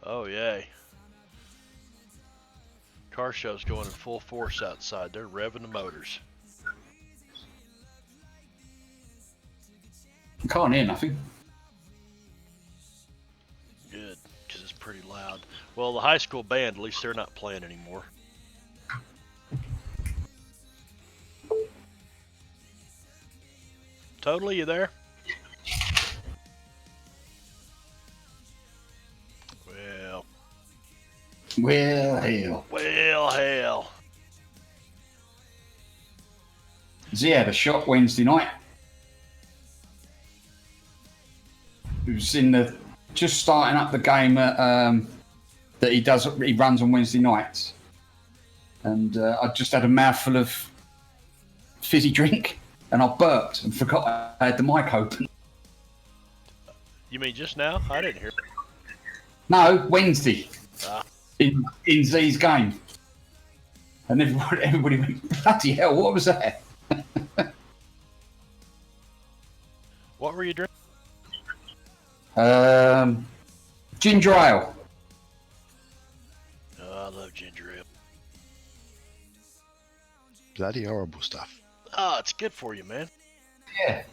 Oh, yay. Car show's going in full force outside. They're revving the motors. I can't hear nothing. Good, because it's pretty loud. Well, the high school band, at least they're not playing anymore. Totally, you there? Well. Well, hell. Well, hell. Z had a shot Wednesday night. It was in the just starting up the game at, that he runs on Wednesday nights, and I just had a mouthful of fizzy drink, and I burped and forgot I had the mic open. You mean just now? I didn't hear. No, Wednesday Ah. in Z's game, and everybody went, bloody hell, what was that? What were you drinking? Ginger ale. Oh, I love ginger ale. Bloody horrible stuff. Oh, it's good for you, man. Yeah.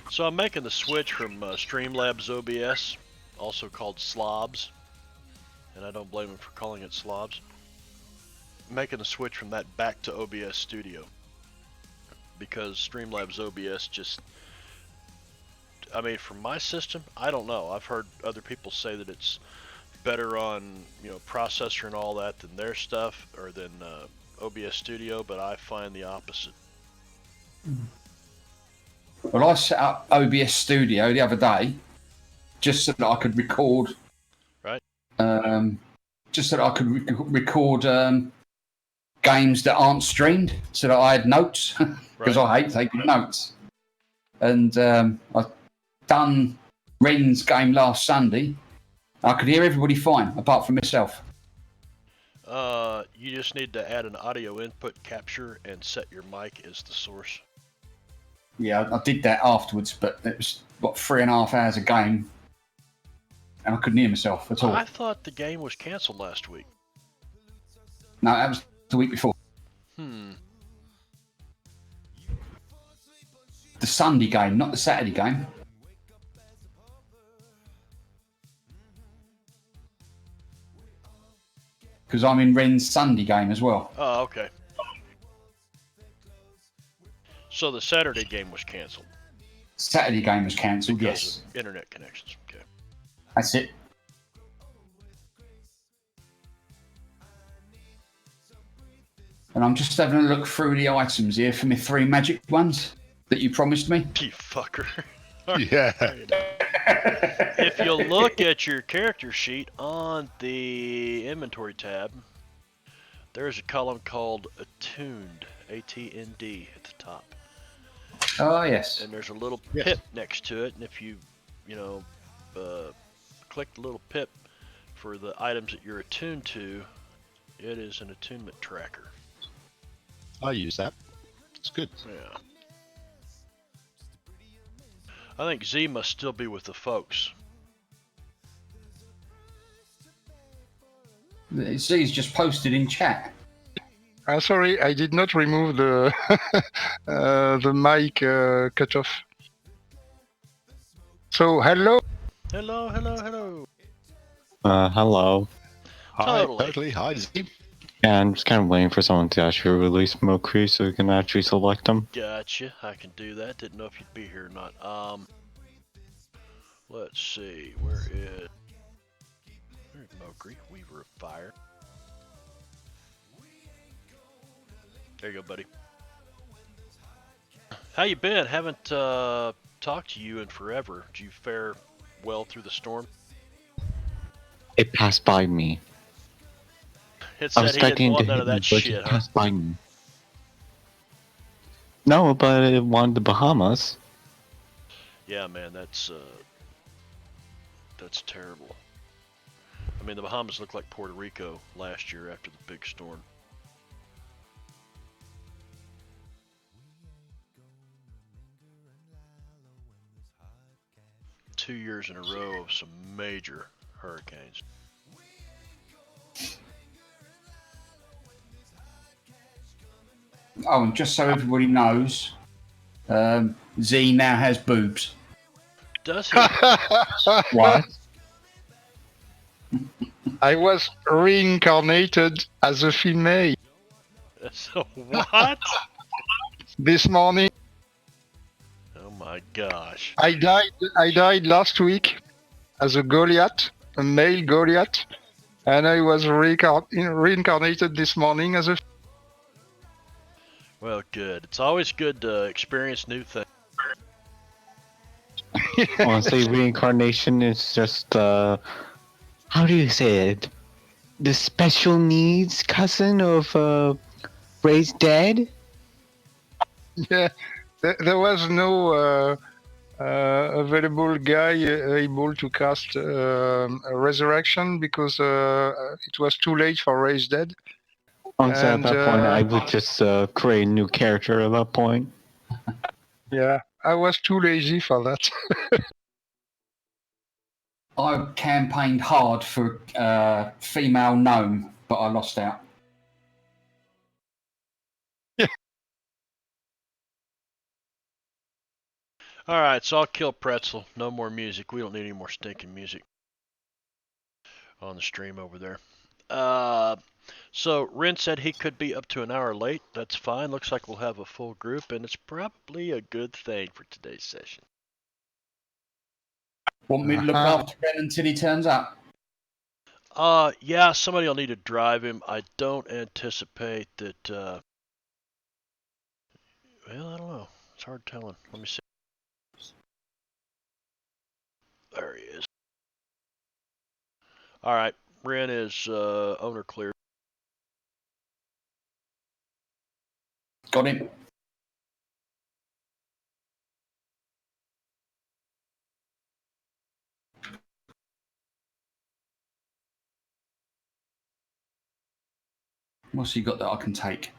So I'm making the switch from Streamlabs OBS, also called Slobs, and I don't blame him for calling it Slobs. I'm making the switch from that back to OBS Studio, because Streamlabs OBS just, I mean, for my system, I don't know. I've heard other people say that it's better on, processor and all that than their stuff, or than OBS Studio, but I find the opposite. Well, I set up OBS Studio the other day just so that I could record. Right. Just so that I could record games that aren't streamed, so that I had notes, because I hate taking notes. And I done Ren's game last Sunday. I could hear everybody fine, apart from myself. You just need to add an audio input capture and set your mic as the source. Yeah, I did that afterwards, but it was, 3.5 hours a game, and I couldn't hear myself at all. I thought the game was canceled last week. No, that was the week before. The Sunday game, not the Saturday game. Because I'm in Ren's Sunday game as well. Oh, okay. So the Saturday game was canceled. Saturday game was cancelled, yes. Of internet connections. Okay. That's it. And I'm just having a look through the items here for my 3 magic ones that you promised me. You fucker. Yeah. If you look at your character sheet on the inventory tab, there's a column called Attuned, A-T-N-D, at the top. Oh, yes. And there's a little pip next to it, and if you, click the little pip for the items that you're attuned to, it is an attunement tracker. I use that. It's good. Yeah. I think Z must still be with the folks. Z's just posted in chat. Sorry, I did not remove the the mic cutoff. So, hello. Hello. Hello. Hi, totally. Hi, Z. Yeah, I'm just kind of waiting for someone to actually release Milkry so we can actually select them. Gotcha. I can do that. Didn't know if you'd be here or not. Let's see. Where's Mokri? Weaver of Fire. There you go, buddy. How you been? Haven't talked to you in forever. Did you fare well through the storm? It passed by me. It I was said he didn't expecting want to none hit of me, that but shit, it huh? passed by me. No, but it wanted the Bahamas. Yeah, man, that's terrible. I I mean, the Bahamas looked like Puerto Rico last year after the big storm. Two years in a row of some major hurricanes. Oh, and just so everybody knows, Z now has boobs. Does he? What? I was reincarnated as a female So what? this morning. Oh my gosh. I died last week as a Goliath, a male Goliath, and I was reincarnated this morning as a. Well, good. It's always good to experience new things. Honestly, reincarnation is just, how do you say it? The special needs cousin of, Raised Dead? Yeah, there was no available guy able to cast a resurrection because it was too late for Raised Dead. Honestly, at And, that point, I would just, create a new character at that point. Yeah, I was too lazy for that. I campaigned hard for female gnome, but I lost out. Alright, so I'll kill Pretzel. No more music. We don't need any more stinking music on the stream over there. So Ren said he could be up to an hour late. That's fine. Looks like we'll have a full group, and it's probably a good thing for today's session. Want me to look after Ben until he turns up? Yeah, somebody will need to drive him. I don't anticipate that, well, I don't know. It's hard telling. Let me see. There he is. Alright, Ren is, owner cleared. Got him. What's he got that I can take?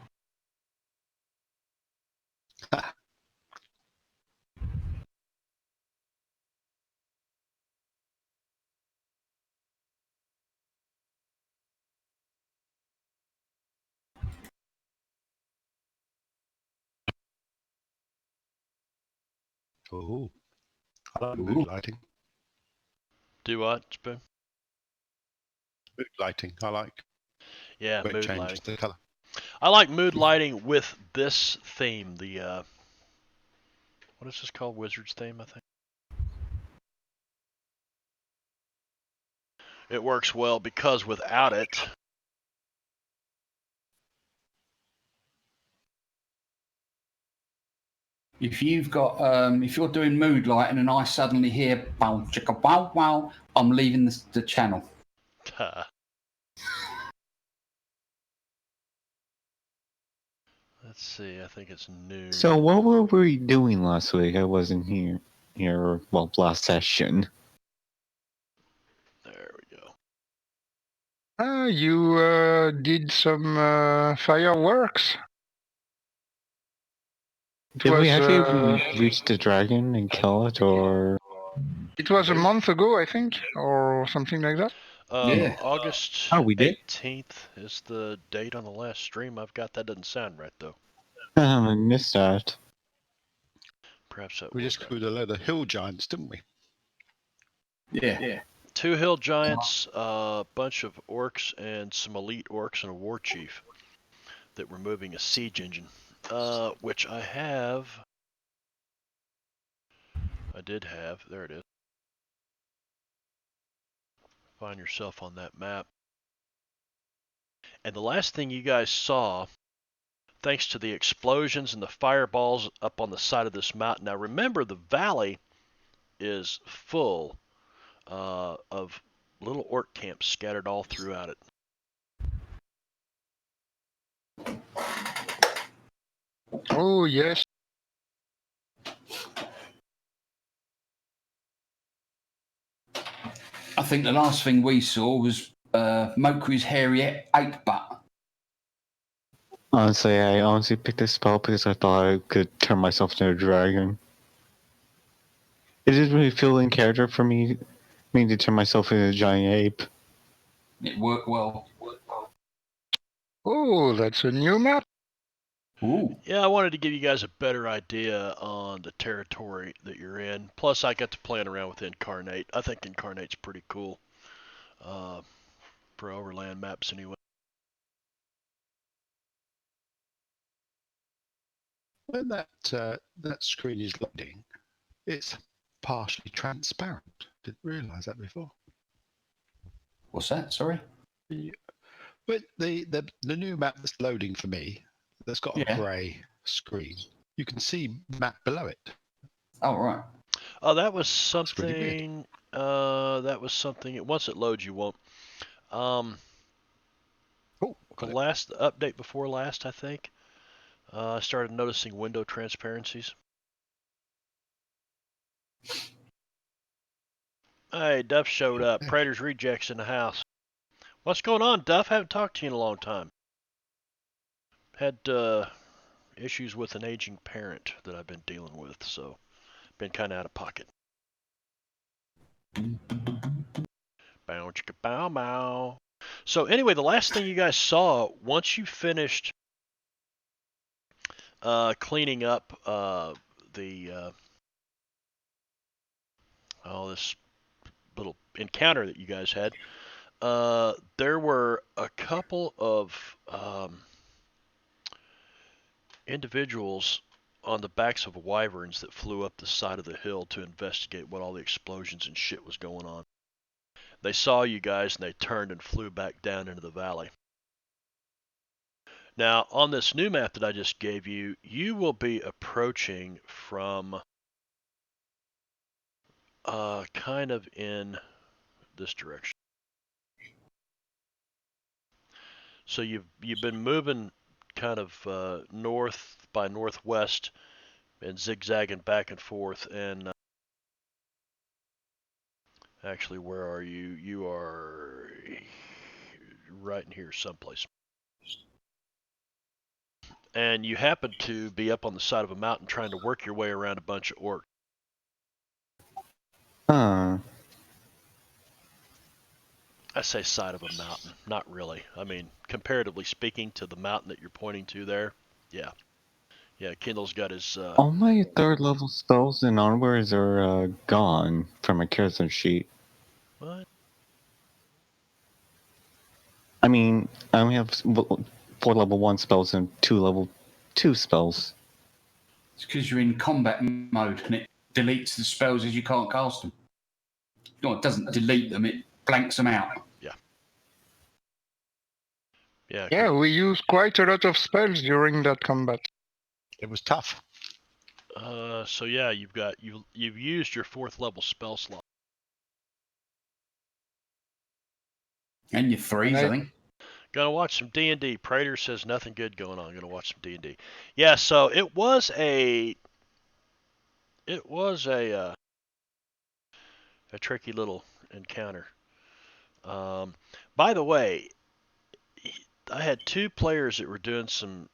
Oh, I like mood lighting. Do what, Spoon? Mood lighting, I like. Yeah, Where it mood changes lighting. the colour. I like mood lighting with this theme. The, what is this called? Wizard's theme, I think. It works well because without it, If you've got, if you're doing mood lighting and I suddenly hear bow chicka wow wow, I'm leaving the channel. let's see, I think it's noon. So what were we doing last week? I wasn't here, well, last session. There we go. You did some fireworks. Did we actually reach the dragon and kill it, or? It was a month ago, I think, or something like that. Yeah. August Oh, we did? 18th is the date on the last stream I've got. That doesn't sound right, though. I missed that. Perhaps that We was just killed a load of hill giants, didn't we? Yeah. 2 hill giants, a bunch of orcs, and some elite orcs and a war chief that were moving a siege engine, which I have. I did have. There it is. Find yourself on that map. And the last thing you guys saw, thanks to the explosions and the fireballs up on the side of this mountain. Now remember, the valley is full of little orc camps scattered all throughout it. Oh yes. I think the last thing we saw was Mokri's hairy ape butt. Honestly, I honestly picked this spell because I thought I could turn myself into a dragon. It didn't really feel in character for me to turn myself into a giant ape. It worked well. Oh, that's a new map. Ooh. Yeah, I wanted to give you guys a better idea on the territory that you're in. Plus, I got to playing around with Incarnate. I think Incarnate's pretty cool for overland maps anyway. When that screen is loading, it's partially transparent. Didn't realise that before. What's that? Sorry. But the new map that's loading for me, that's got a Yeah. grey screen. You can see map below it. Oh, right. Oh, that was That's really weird. something. That was something. Once it loads, you won't. Oh, The got it. last update before last, I think. I started noticing window transparencies. Hey, Duff showed up. Okay. Praetor's rejects in the house. What's going on, Duff? Haven't talked to you in a long time. Had issues with an aging parent that I've been dealing with, so been kind of out of pocket. Bow chicka bow bow. So anyway, the last thing you guys saw once you finished cleaning up this little encounter that you guys had, there were a couple of individuals on the backs of wyverns that flew up the side of the hill to investigate what all the explosions and shit was going on. They saw you guys and they turned and flew back down into the valley. Now, on this new map that I just gave you, you will be approaching from kind of in this direction. So you've been moving kind of north by northwest and zigzagging back and forth. And actually, where are you? You are right in here someplace. And you happen to be up on the side of a mountain trying to work your way around a bunch of orcs. Huh. I say side of a mountain, not really. I mean, comparatively speaking to the mountain that you're pointing to there, yeah. Yeah, Kindle's got his... All my third level spells and onwards are gone from my character sheet. What? I mean, I only have 4 level 1 spells and 2 level 2 spells. It's because you're in combat mode and it deletes the spells as you can't cast them. No, it doesn't delete them, it blanks them out. Yeah. Yeah, we used quite a lot of spells during that combat. It was tough. So yeah, you've used your 4th level spell slot. And your threes, I think. Gonna watch some D&D. Praetor says nothing good going on. Gonna watch some D&D. Yeah, so it was a tricky little encounter. By the way, I had 2 players that were doing some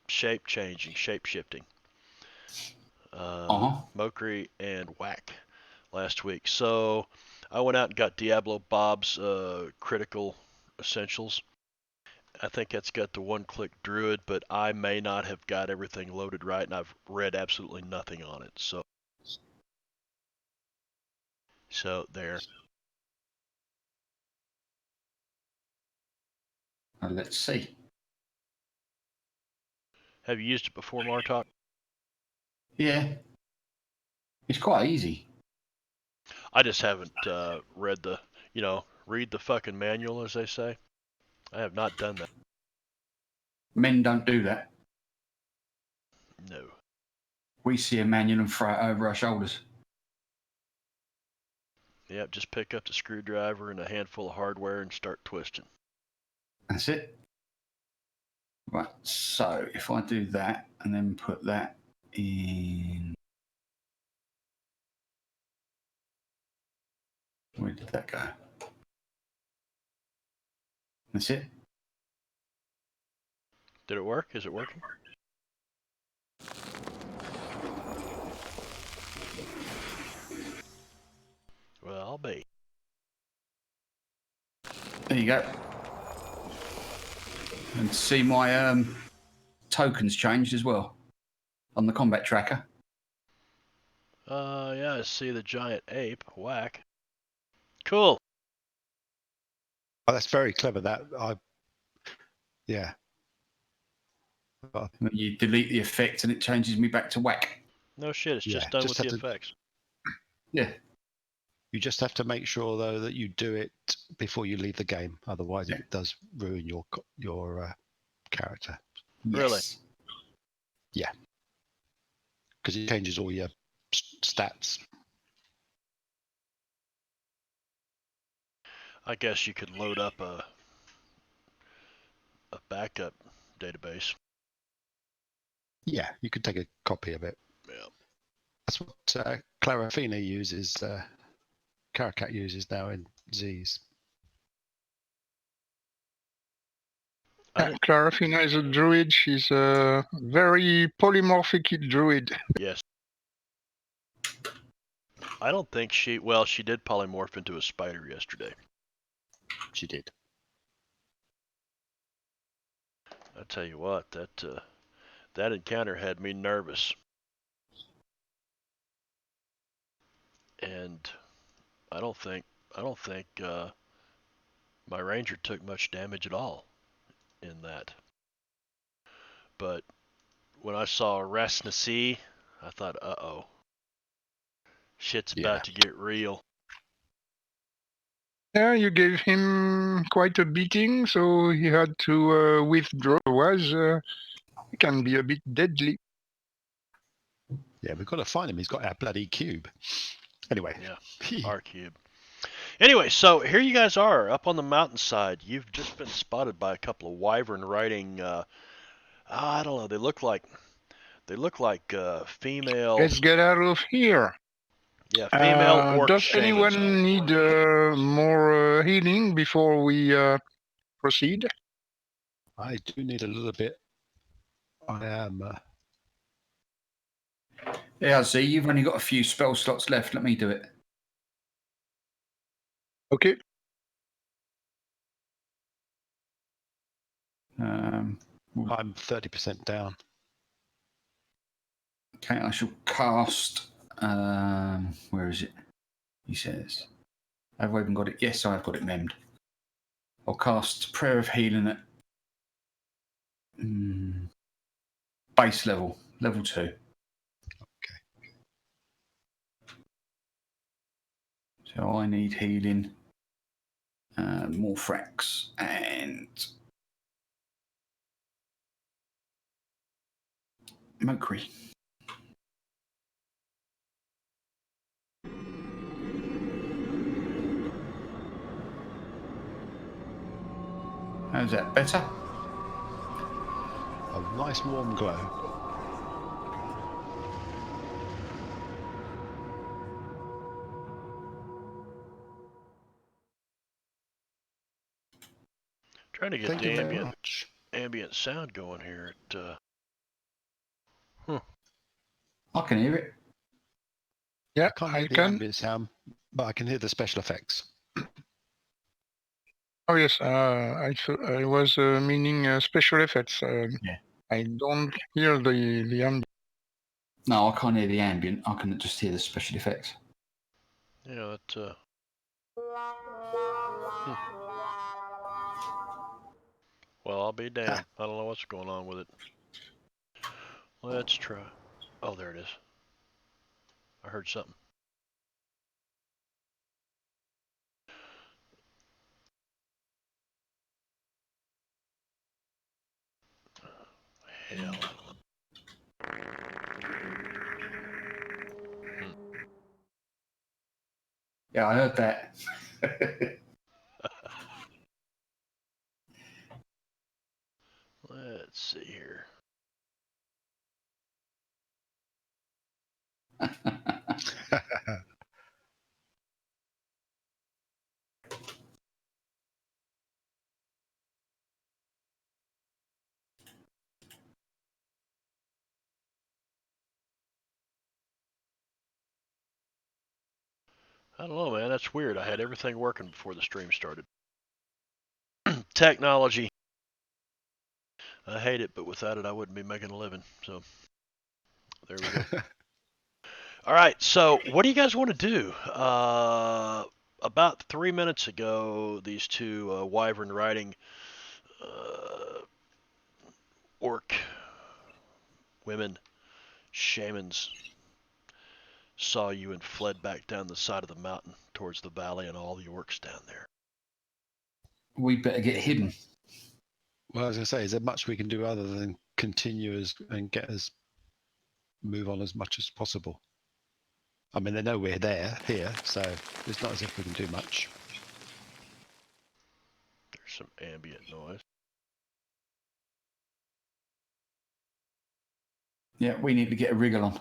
shape changing, shape shifting. Mokri and Whack last week. So I went out and got Diablo Bob's critical essentials. I think that's got the one-click druid, but I may not have got everything loaded right, and I've read absolutely nothing on it. So there. Let's see. Have you used it before, Martok? Yeah. It's quite easy. I just haven't read the fucking manual, as they say. I have not done that. Men don't do that. No. We see a manual and throw it over our shoulders. Yep, just pick up the screwdriver and a handful of hardware and start twisting. That's it. Right, so if I do that and then put that in... Where did that go? That's it. Did it work? Is it working? Well, I'll be. There you go. And see my tokens changed as well on the combat tracker. Yeah, I see the giant ape. Whack. Cool. Oh, that's very clever. Yeah. When you delete the effect and it changes me back to whack. No shit, it's Yeah, just done just with the have to- effects. Yeah. You just have to make sure though that you do it before you leave the game. Otherwise, it does ruin your character. Really? Yes. Because it changes all your stats. I guess you could load up a backup database. Yeah, you could take a copy of it. Yeah. That's what Clarafina uses. Caracat uses now in Z's. Clarafina is a druid. She's a very polymorphic druid. Yes. I don't think she did polymorph into a spider yesterday. She did. I tell you what, that encounter had me nervous. And I don't think my ranger took much damage at all in that. But when I saw Rasnasi, I thought, uh-oh. Shit's about to get real. Yeah, you gave him quite a beating, so he had to withdraw. Otherwise, it can be a bit deadly. Yeah, we've got to find him. He's got our bloody cube. Anyway. Yeah, our cube. Anyway, so here you guys are up on the mountainside. You've just been spotted by a couple of wyvern riding. I don't know. They look like female. Let's get out of here. Yeah, female orc does shamans. anyone need more healing before we proceed? I do need a little bit. I am. Yeah, I see. You've only got a few spell slots left. Let me do it. Okay. I'm 30% down. Okay, I shall cast. Where is it? He says. Have I even got it? Yes, I've got it memmed. I'll cast Prayer of Healing at base level, level 2. Okay. So I need healing, more frax, and Mokri. How's that? Better? A nice warm glow. Trying to get Thank the you very much. ambient sound going here. I can hear it. Yeah, I can't I hear the can. ambient sound, but I can hear the special effects. Oh yes, I was meaning special effects. Yeah. I don't hear the ambient. No, I can't hear the ambient. I can just hear the special effects. Yeah, Well, I'll be damned. I don't know what's going on with it. Let's try. Oh, there it is. I heard something. Hell. Yeah, I heard that. Let's see here. I don't know, man. That's weird. I had everything working before the stream started. Technology. I hate it, but without it, I wouldn't be making a living. So, there we go. All right, so what do you guys want to do? About 3 minutes ago, these two wyvern riding orc women, shamans, saw you and fled back down the side of the mountain towards the valley and all the orcs down there. We better get hidden. Well, as I say, is there much we can do other than continue and get us move on as much as possible? I mean, they know we're here, so it's not as if we can do much. There's some ambient noise. Yeah, we need to get a wriggle on.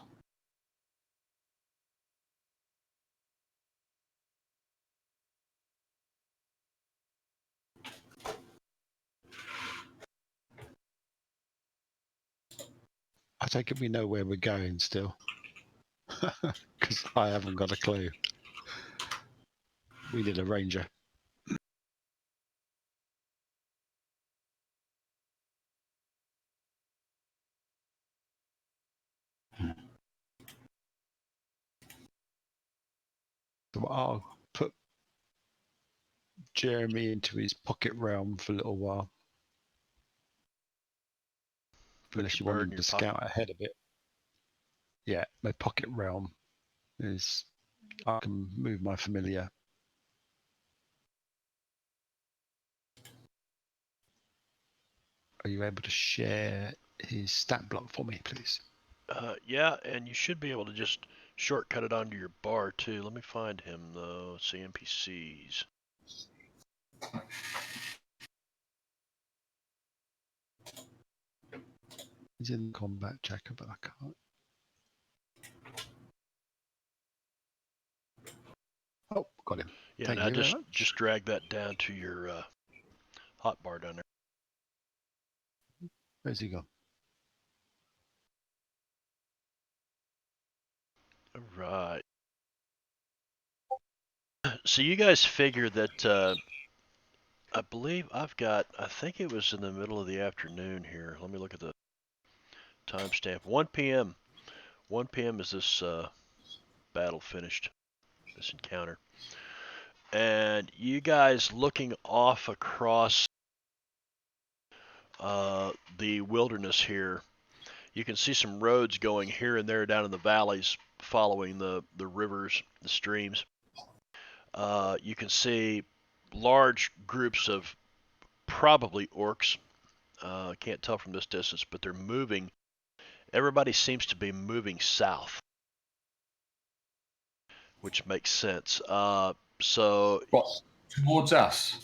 I take it we know where we're going still, because I haven't got a clue. We need a ranger. So I'll put Jeremy into his pocket realm for a little while. Unless you want him to scout ahead a bit. Yeah, my pocket realm is I can move my familiar. Are you able to share his stat block for me, please? Yeah, and you should be able to just shortcut it onto your bar too. Let me find him though. Let's see, NPCs. He's in combat checker, but I can't. Oh, got him. Yeah, Thank now you very much. just drag that down to your hotbar down there. Where's he gone? All right. So you guys figure that I believe I think it was in the middle of the afternoon here. Let me look at the timestamp. 1 p.m. 1 p.m. is this battle finished, this encounter. And you guys looking off across the wilderness here, you can see some roads going here and there down in the valleys following the rivers, the streams. You can see large groups of probably orcs. Can't tell from this distance, but they're moving. Everybody seems to be moving south, which makes sense. So What? Towards us?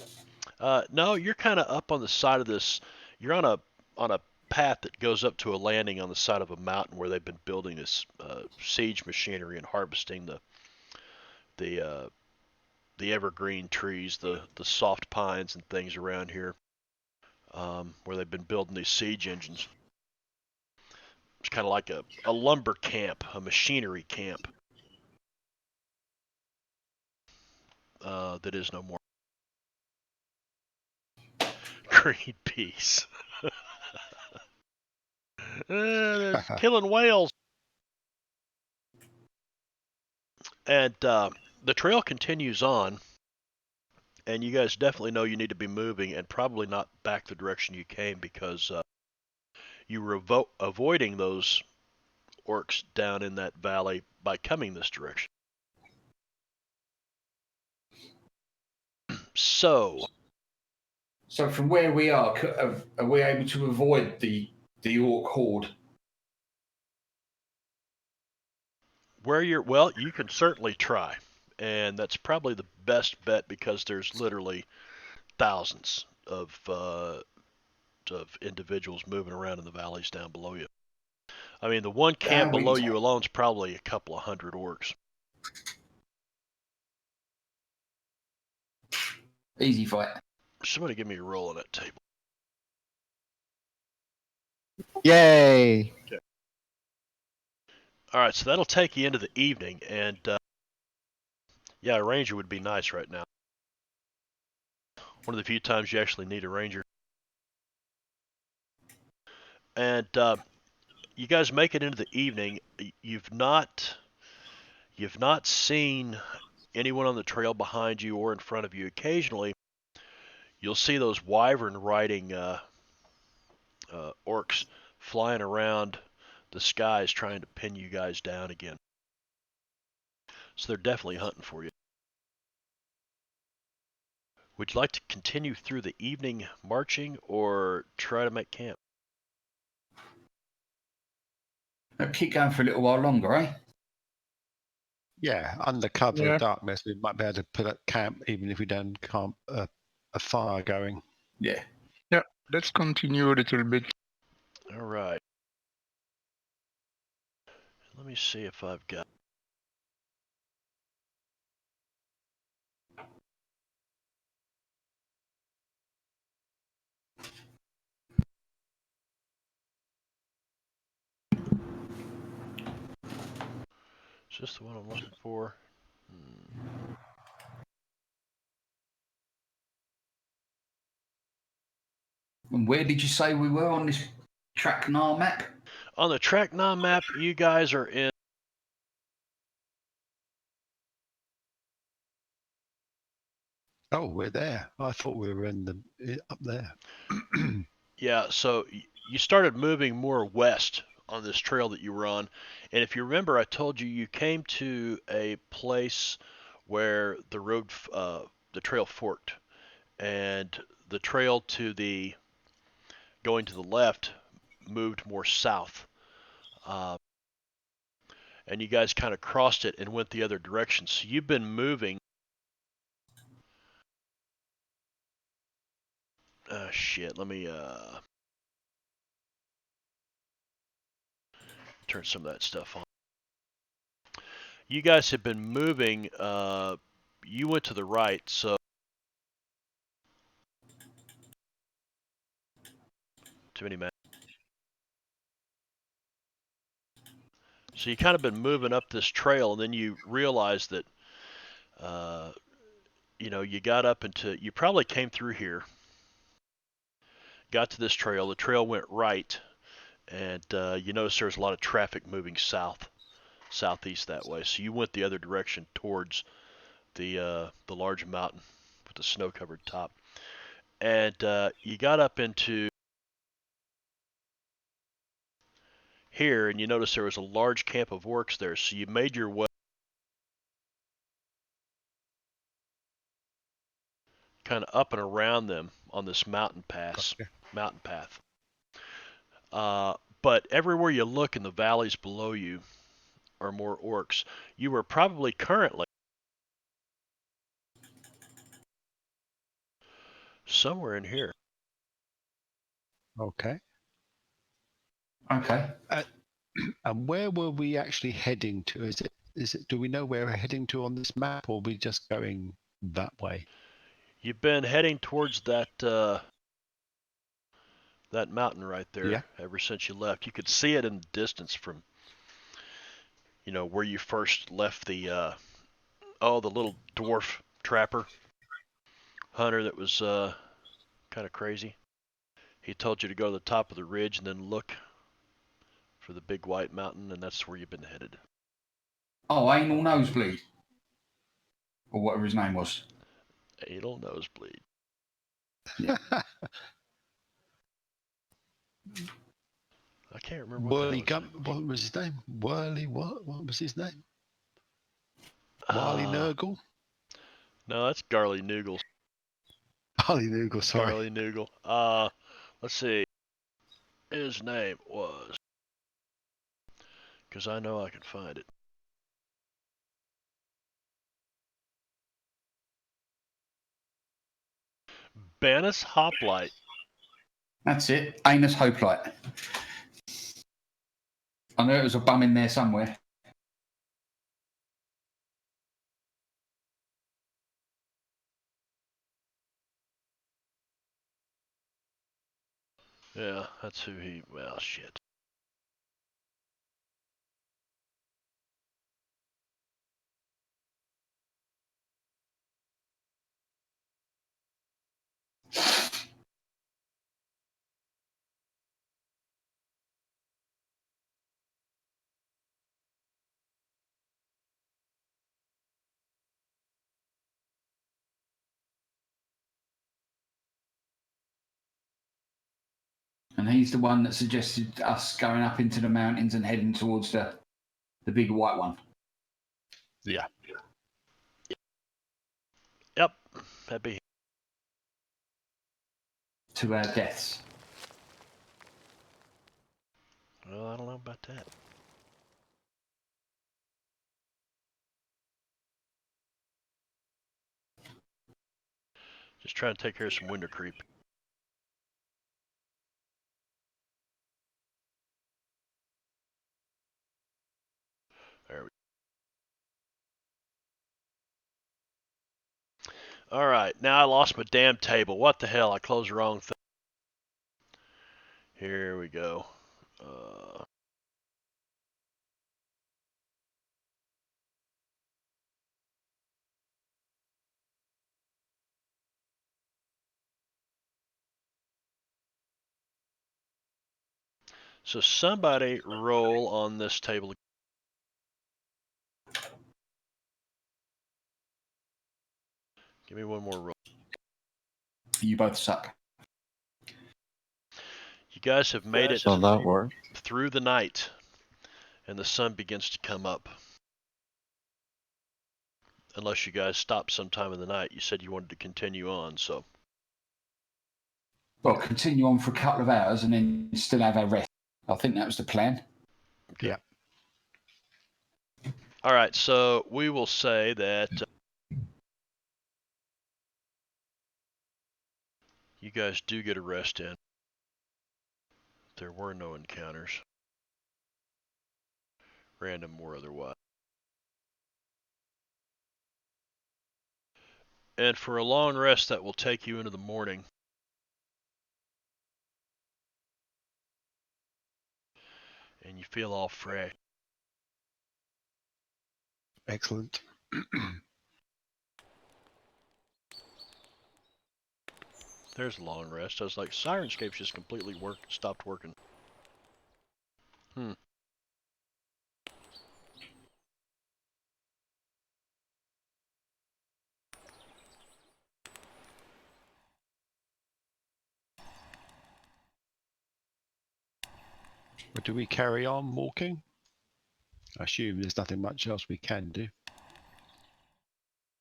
no, you're kind of up on the side of this. You're on a path that goes up to a landing on the side of a mountain where they've been building this siege machinery and harvesting the evergreen trees, the soft pines and things around here, where they've been building these siege engines. It's kind of like a lumber camp, a machinery camp that is no more. Greenpeace. They're killing whales. And the trail continues on, and you guys definitely know you need to be moving and probably not back the direction you came because you were avoiding those orcs down in that valley by coming this direction. So from where we are we able to avoid the orc horde? you can certainly try, and that's probably the best bet because there's literally thousands of individuals moving around in the valleys down below you. I mean, the one camp below you alone is probably a couple of hundred orcs. Easy fight. Somebody give me a roll on that table. Yay! Okay. All right, so that'll take you into the evening, and Yeah, a ranger would be nice right now. One of the few times you actually need a ranger. And you guys make it into the evening. You've not seen anyone on the trail behind you or in front of you. Occasionally, you'll see those wyvern riding orcs flying around the skies trying to pin you guys down again. So they're definitely hunting for you. Would you like to continue through the evening marching or try to make camp? Keep going for a little while longer, eh? Yeah, under cover Yeah. of darkness, we might be able to put up camp even if we don't camp a fire going. Yeah. Yeah, let's continue a little bit. All right. Let me see if I've got. Is this the one I'm looking for? And where did you say we were on this Tracknar map? On the TrackNaw map, you guys are in. Oh, we're there. I thought we were up there. Yeah, so you started moving more west on this trail that you were on. And if you remember, I told you you came to a place where the trail forked. And the trail going to the left moved more south. And you guys kind of crossed it and went the other direction. So you've been moving. Shit, let me turn some of that stuff on. You guys have been moving. You went to the right, so too many maps. So you kind of been moving up this trail, and then you realize that, you got up you probably came through here, got to this trail. The trail went right, and you notice there's a lot of traffic moving southeast that way. So you went the other direction towards the large mountain with the snow-covered top, and you got up into here, and you notice there was a large camp of orcs there. So you made your way kind of up and around them on this mountain path. But everywhere you look in the valleys below you are more orcs. You are probably currently somewhere in here. Okay. Okay. And where were we actually heading to? Do we know where we're heading to on this map, or are we just going that way? You've been heading towards that mountain right there Yeah. ever since you left. You could see it in the distance from where you first left the little dwarf trapper hunter that was kind of crazy. He told you to go to the top of the ridge and then look for the big white mountain, and that's where you've been headed. Oh, Anal Nosebleed. Or whatever his name was. Anal Nosebleed. Yeah. I can't remember what Whirly the hell his name What was his name? Whirly what? What was his name? was. Wily Nurgle? No, that's Garly Noogle. Wily Nurgle, sorry. Garly Noogle. Let's see. His name was, because I know I can find it. Bannis Hoplite. That's it. Anus Hoplite. I know it was a bum in there somewhere. Yeah, that's who he. Well, shit. And he's the one that suggested us going up into the mountains and heading towards the big white one. Yeah. Yep, that'd be. To our deaths. Well, I don't know about that. Just trying to take care of some winter creep. There we go. All right, now I lost my damn table. What the hell? I closed the wrong thing. Here we go. So somebody roll on this table. Give me one more roll. You both suck. You guys have made it Well, that worked. through the night, and the sun begins to come up. Unless you guys stopped sometime in the night. You said you wanted to continue on, so. Well, continue on for a couple of hours and then still have our rest. I think that was the plan. Okay. Yeah. All right, so we will say that you guys do get a rest in. There were no encounters, random or otherwise. And for a long rest that will take you into the morning. And you feel all fresh. Excellent. There's a long rest. I was like, Sirenscape's just completely stopped working. But do we carry on walking? I assume there's nothing much else we can do.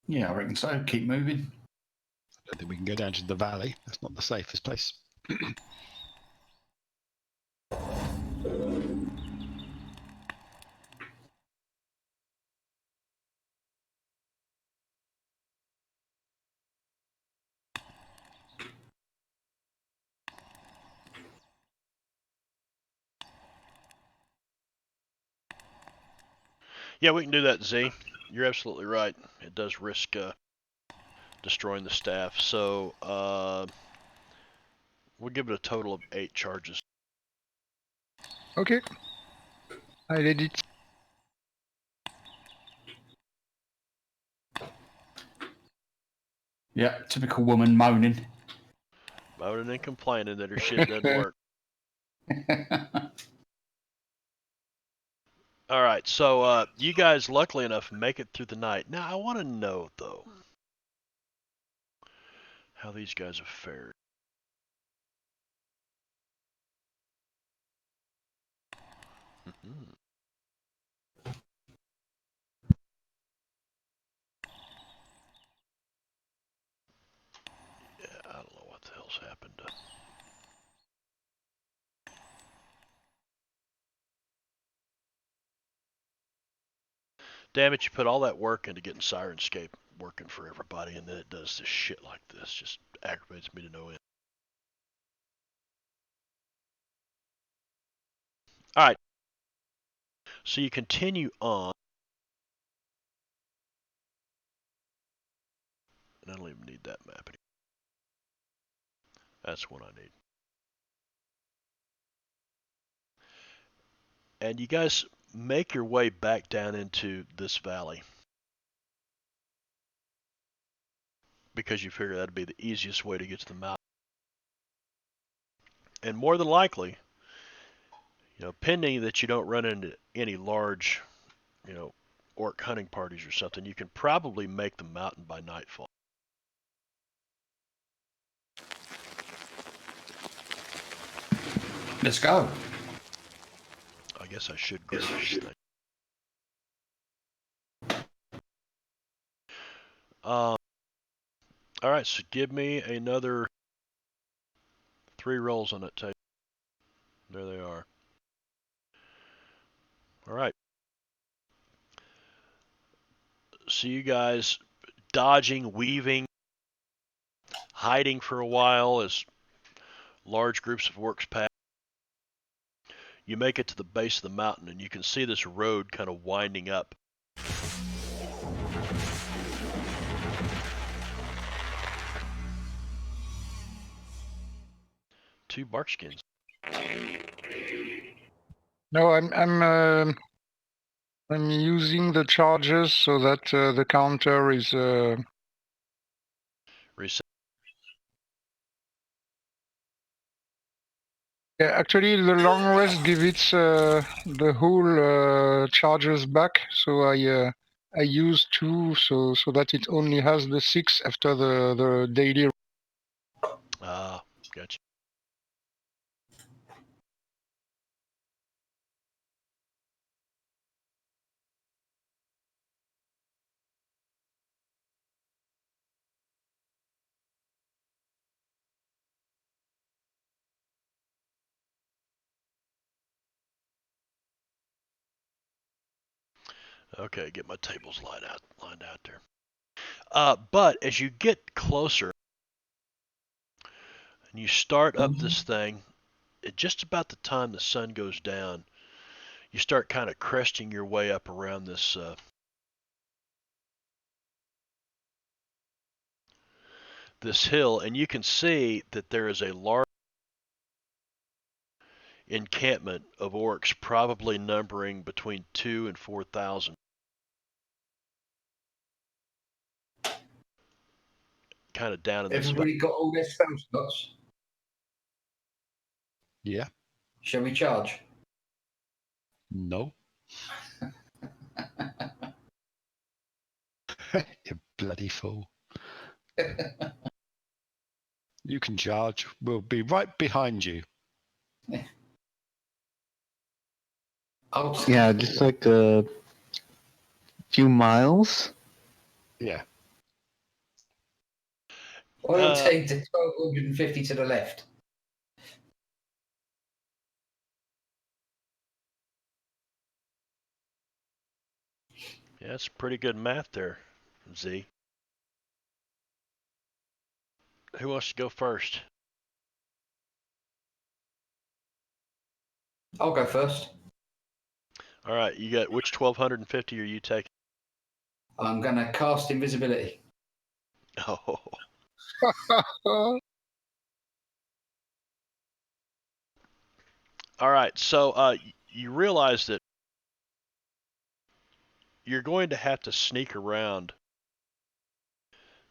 Yeah, I reckon so. Keep moving. I don't think we can go down to the valley. That's not the safest place. Yeah, we can do that, Z. You're absolutely right. It does risk destroying the staff. So we'll give it a total of 8 charges. Okay. I let it. Yeah, typical woman moaning. Moaning and complaining that her shit doesn't work. All right, so you guys, luckily enough, make it through the night. Now, I want to know, though, how these guys have fared. Yeah, I don't know what the hell's happened. Damn it, you put all that work into getting Sirenscape working for everybody, and then it does this shit like this. Just aggravates me to no end. All right. So you continue on. And I don't even need that map anymore. That's what I need. And you guys make your way back down into this valley. Because you figure that'd be the easiest way to get to the mountain. And more than likely, pending that you don't run into any large, orc hunting parties or something, you can probably make the mountain by nightfall. Let's go. I guess I should grab this thing. All right, so give me another 3 rolls on that table. There they are. All right. So you guys dodging, weaving, hiding for a while as large groups of orcs pass. You make it to the base of the mountain, and you can see this road kind of winding up. Two barkskins. No, I'm using the charges so that the counter is. Reset. Yeah, actually, the long rest gives it the whole charges back. So I use 2 so that it only has the 6 after the daily. Ah, gotcha. Okay, get my tables lined out there. But as you get closer and you start up this thing, at just about the time the sun goes down, you start kind of cresting your way up around this this hill, and you can see that there is a large encampment of orcs, probably numbering between 2,000 and 4,000. Kind of down in this. Everybody got all their spell slots? Yeah. Shall we charge? No. You bloody fool. You can charge. We'll be right behind you. Yeah, just like a few miles. Yeah. I'll take the 1,250 to the left. Yeah, that's pretty good math there, Z. Who wants to go first? I'll go first. All right, you got which 1,250 are you taking? I'm going to cast invisibility. Oh. All right, so you realize that you're going to have to sneak around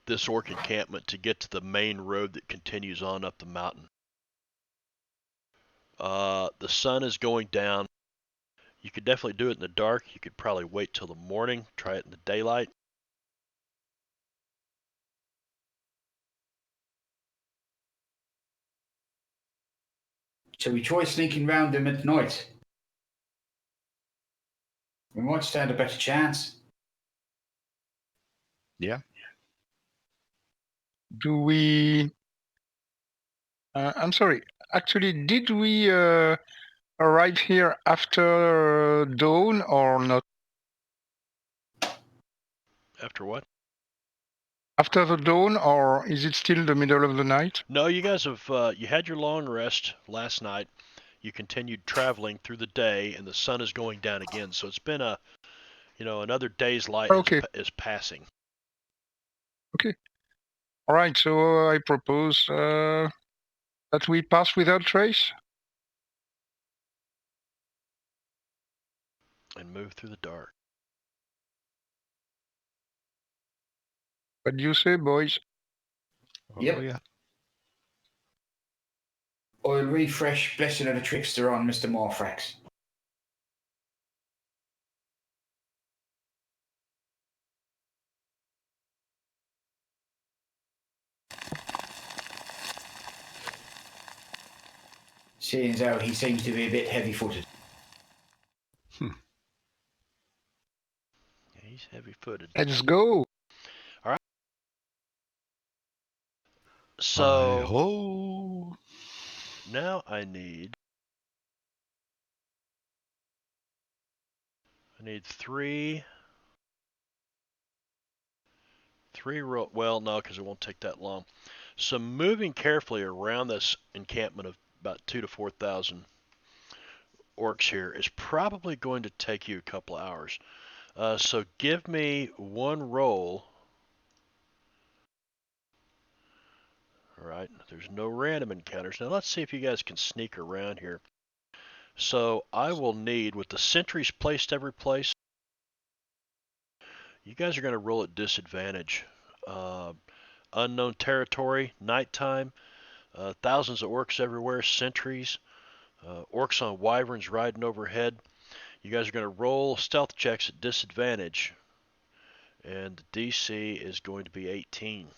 this orc encampment to get to the main road that continues on up the mountain. The sun is going down. You could definitely do it in the dark. You could probably wait till the morning, try it in the daylight. Shall we try sneaking round them at night? We might stand a better chance. Yeah. Do we? I'm sorry. Actually, did we arrive here after dawn or not? After what? After the dawn, or is it still the middle of the night? No, you guys have you had your long rest last night. You continued traveling through the day, and the sun is going down again. So it's been another day's light Okay. is passing. Okay. All right. So I propose that we pass without trace And move through the dark. What do you say, boys? Yep. Oh, yeah. I'll refresh Blessing of the Trickster on Mr. Morphrax. seeing as how he seems to be a bit heavy-footed. Yeah, he's heavy-footed. Let's go. So Hi-ho. now I need three roll. Well, no, because it won't take that long. So moving carefully around this encampment of about 2,000 to 4,000 orcs here is probably going to take you a couple of hours. So give me one roll. All right, there's no random encounters. Now let's see if you guys can sneak around here. So I will need, with the sentries placed every place, you guys are going to roll at disadvantage. Unknown territory, nighttime, thousands of orcs everywhere, sentries, orcs on wyverns riding overhead. You guys are going to roll stealth checks at disadvantage, and the DC is going to be 18.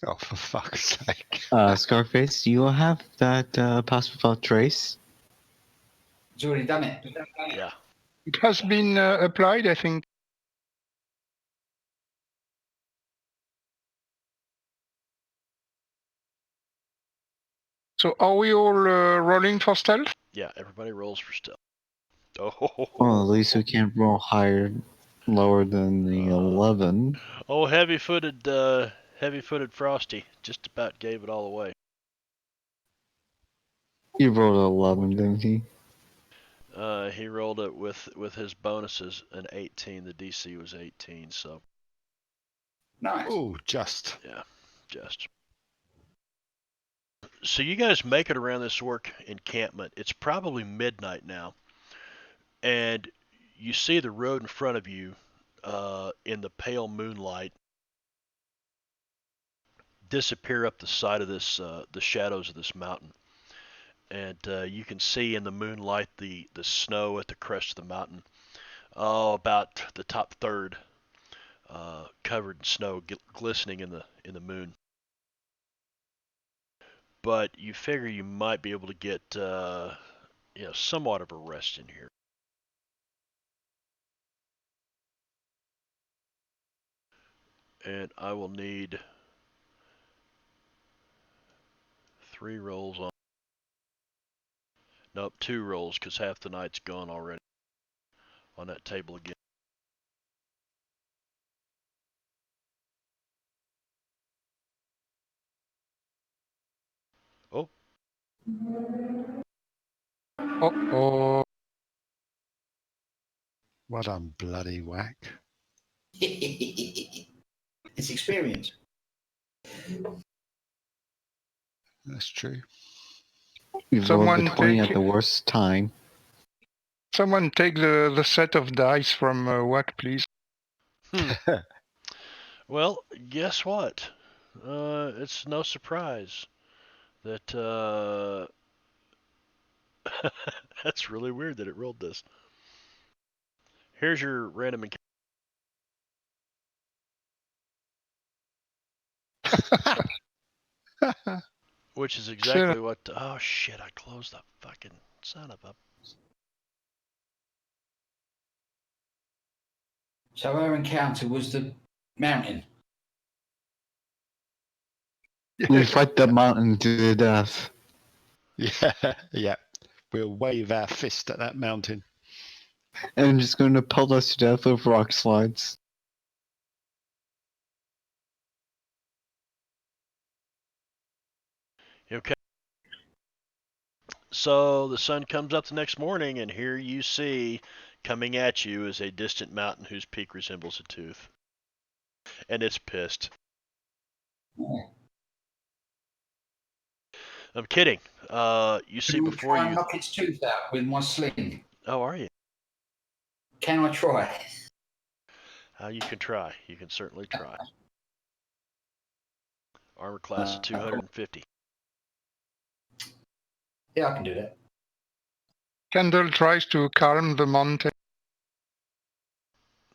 Oh, for fuck's sake. Scarface, do you have that pass without trace? He's already done it. Yeah. It has been applied, I think. So are we all rolling for stealth? Yeah, everybody rolls for stealth. Well, at least we can't roll lower than the 11. Oh, heavy-footed Frosty just about gave it all away. You rolled 11, didn't he? He rolled it with his bonuses an 18. The DC was 18, so Nice. Oh, just. yeah, just. So you guys make it around this orc encampment. It's probably midnight now, and you see the road in front of you in the pale moonlight disappear up the side of this the shadows of this mountain. And you can see in the moonlight the snow at the crest of the mountain. Oh, about the top third, covered in snow, glistening in the moon. But you figure you might be able to get somewhat of a rest in here. And I will need 3 rolls on. Nope, 2 rolls because half the night's gone already on that table again. Oh, Oh, Well done, bloody whack. It's experience. That's true. You rolled Someone the 20 take- at the worst time. someone take the set of dice from Wack, please. well, guess what? It's no surprise that that's really weird that it rolled this. Here's your random encounter. Which is exactly what. Oh shit! I closed the fucking son of a. So our encounter was the mountain. We fight the mountain to the death. Yeah, yeah. We'll wave our fist at that mountain. And just going to pelt us to death with rock slides. Okay. So the sun comes up the next morning, and here you see, coming at you, is a distant mountain whose peak resembles a tooth, and it's pissed. I'm kidding. You see Can I before try and you. knock its tooth out with my sling? Oh, are you? Can I try? You can try. You can certainly try. Armor class of 250. Yeah, I can do that. Kendall tries to calm the mountain.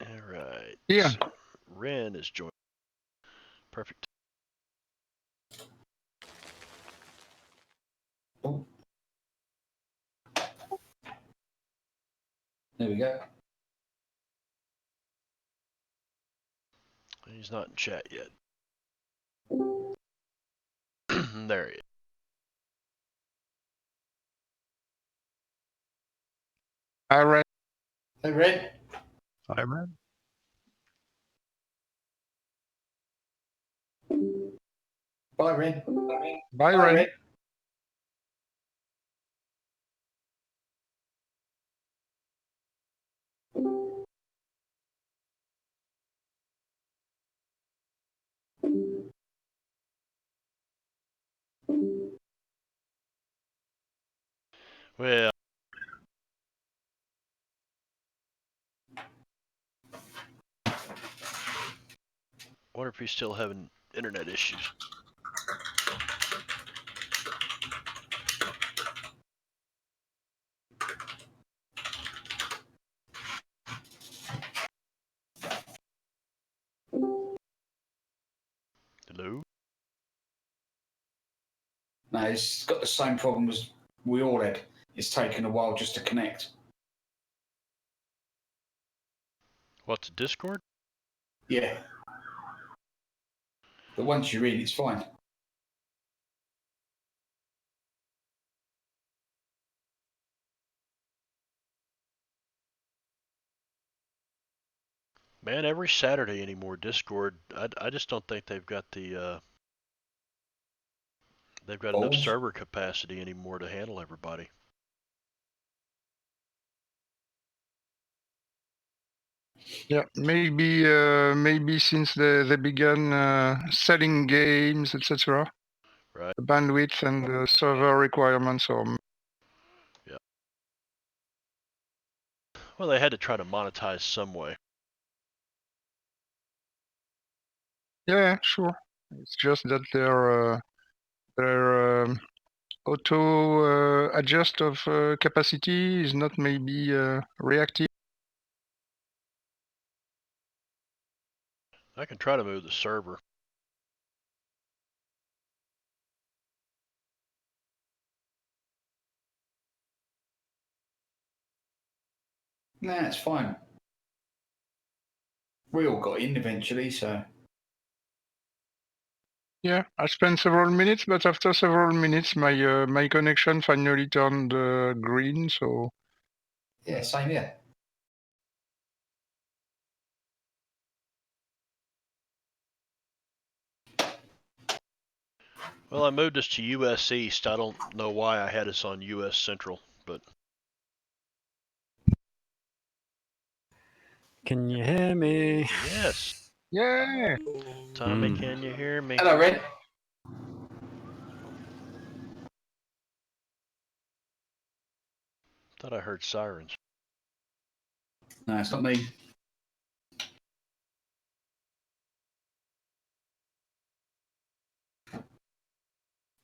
All right. Yeah. So Ren is joining. Perfect. we go. He's not in chat yet. There he is. I read. Hey, Red. I ran. Bye, Red. Bye, Ren. Well, wonder if he's still having internet issues. Hello? No, it's got the same problem as we all had. It's taken a while just to connect. What's Discord? Yeah. But once you're in, it's fine. Man, every Saturday anymore, Discord. I just don't think they've got the they've got enough Balls. server capacity anymore to handle everybody. Yeah, maybe since they began selling games, etc. Right. The bandwidth and the server requirements are. Well, they had to try to monetize some way. Yeah, sure. It's just that their auto adjust of capacity is not maybe reactive. I can try to move the server. Nah, it's fine. We all got in eventually, so. Yeah, I spent several minutes, but after several minutes, my connection finally turned green. So Yeah, same here. Well, I moved us to US East. I don't know why I had us on US Central, but Can you hear me? yes. yeah, Tommy, can you hear me? Hello, Red. Thought I heard sirens. No, it's not me.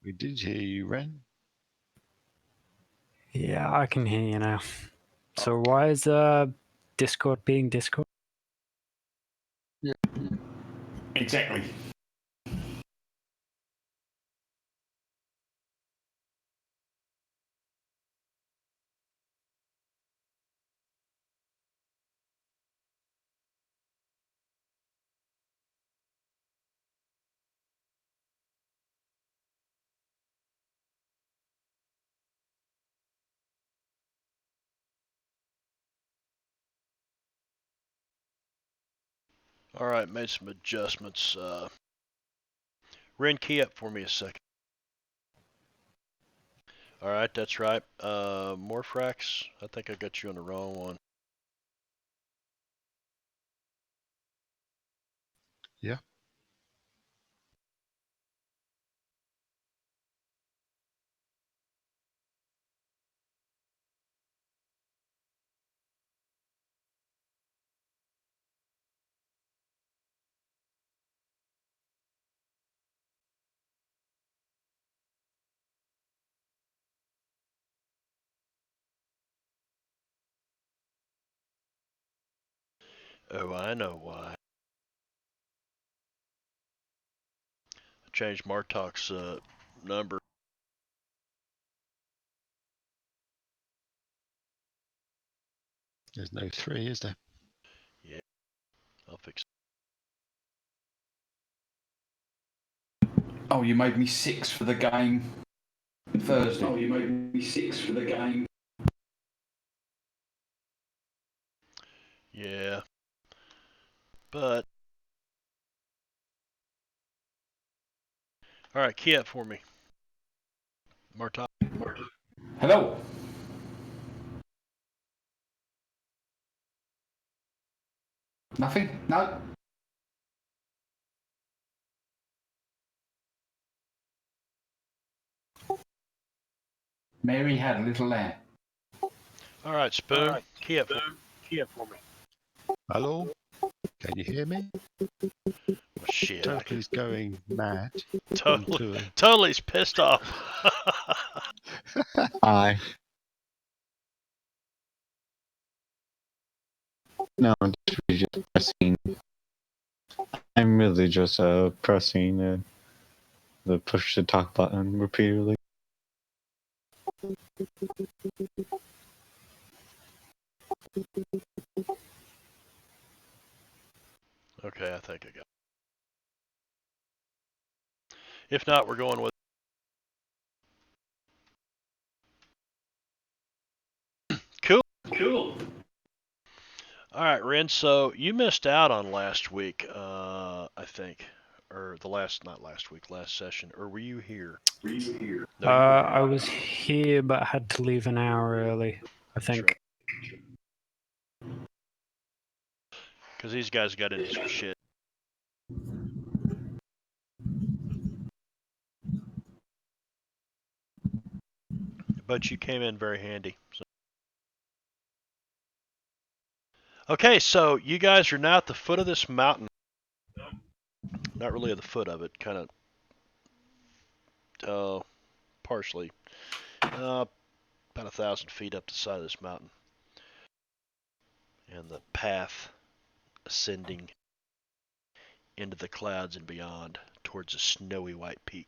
We did hear you, Ren. Yeah, I can hear you now. So why is Discord being Discord? Exactly. All right, made some adjustments. Ren, key up for me a second. All right, that's right. Morphrax, I think I got you on the wrong one. Yeah. Oh, I know why. I changed Martok's number. There's no 3, is there? I'll fix it. Oh, you made me 6 for the game Thursday. Oh, you made me 6 for the game. Yeah. But all right, key up for me. Marta. Hello. Nothing? No? Mary had a little lamb. All right, Spoon. Key up for me. Hello? Can you hear me? Oh, shit. Totally going mad. Totally pissed off. I. No, just pressing. I'm really just pressing the push to talk button repeatedly. Okay, I think I got it. If not, we're going with Cool. All right, Ren. So you missed out on last week, I think, or not last week, last session. Or were you here? No, you were I was here, but had to leave an hour early. I think. Because these guys got into some shit. But you came in very handy. So. Okay, so you guys are now at the foot of this mountain. Not really at the foot of it, kind of, partially. About 1,000 feet up the side of this mountain. And the path ascending into the clouds and beyond towards a snowy white peak.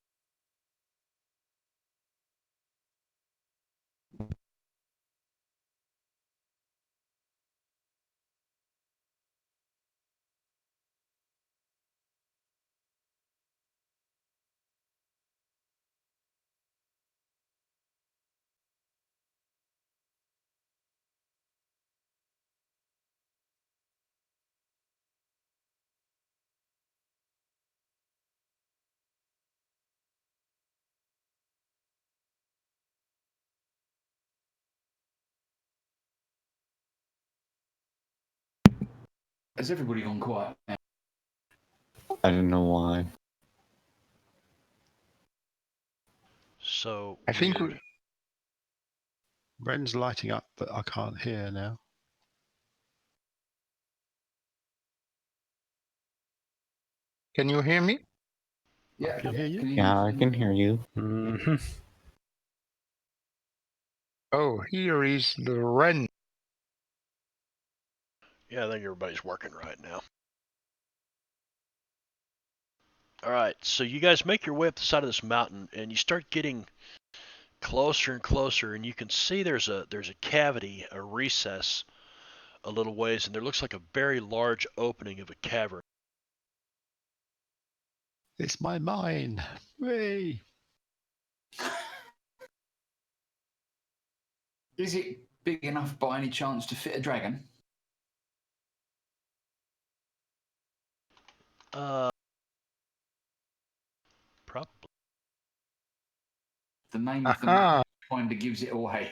Has everybody gone quiet now? I don't know why. So I think weird. Ren's lighting up, but I can't hear now. Can you hear me? Yeah, I can hear you. Yeah, I can hear you. Mm-hmm. Oh, here is the Ren. Yeah, I think everybody's working right now. All right, so you guys make your way up the side of this mountain, and you start getting closer and closer, and you can see there's a cavity, a recess, a little ways, and there looks like a very large opening of a cavern. It's my mine. Hooray! Is it big enough by any chance to fit a dragon? Probably. The name of the Aha! map kind of gives it away.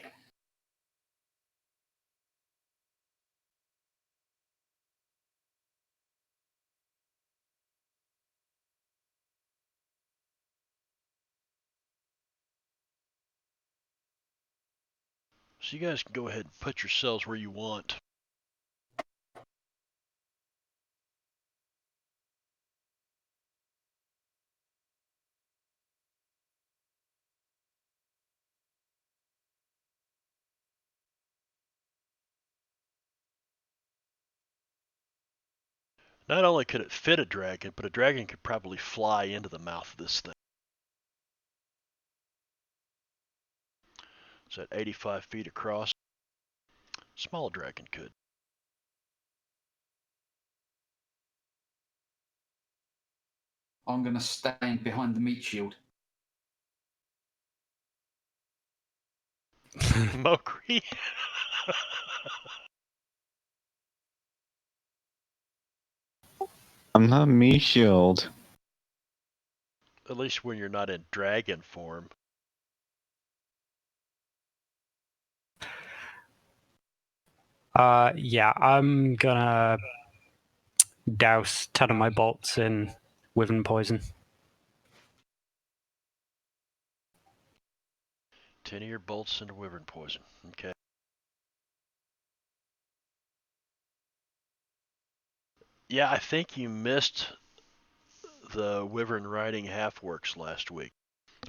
So you guys can go ahead and put yourselves where you want. Not only could it fit a dragon, but a dragon could probably fly into the mouth of this thing. It's at 85 feet across. Small dragon could. I'm going to stand behind the meat shield. Mokri. I'm not me shield. At least when you're not in dragon form. Yeah, I'm gonna douse 10 of my bolts in wyvern poison. 10 of your bolts into wyvern poison. Okay. Yeah, I think you missed the wyvern riding half-works last week,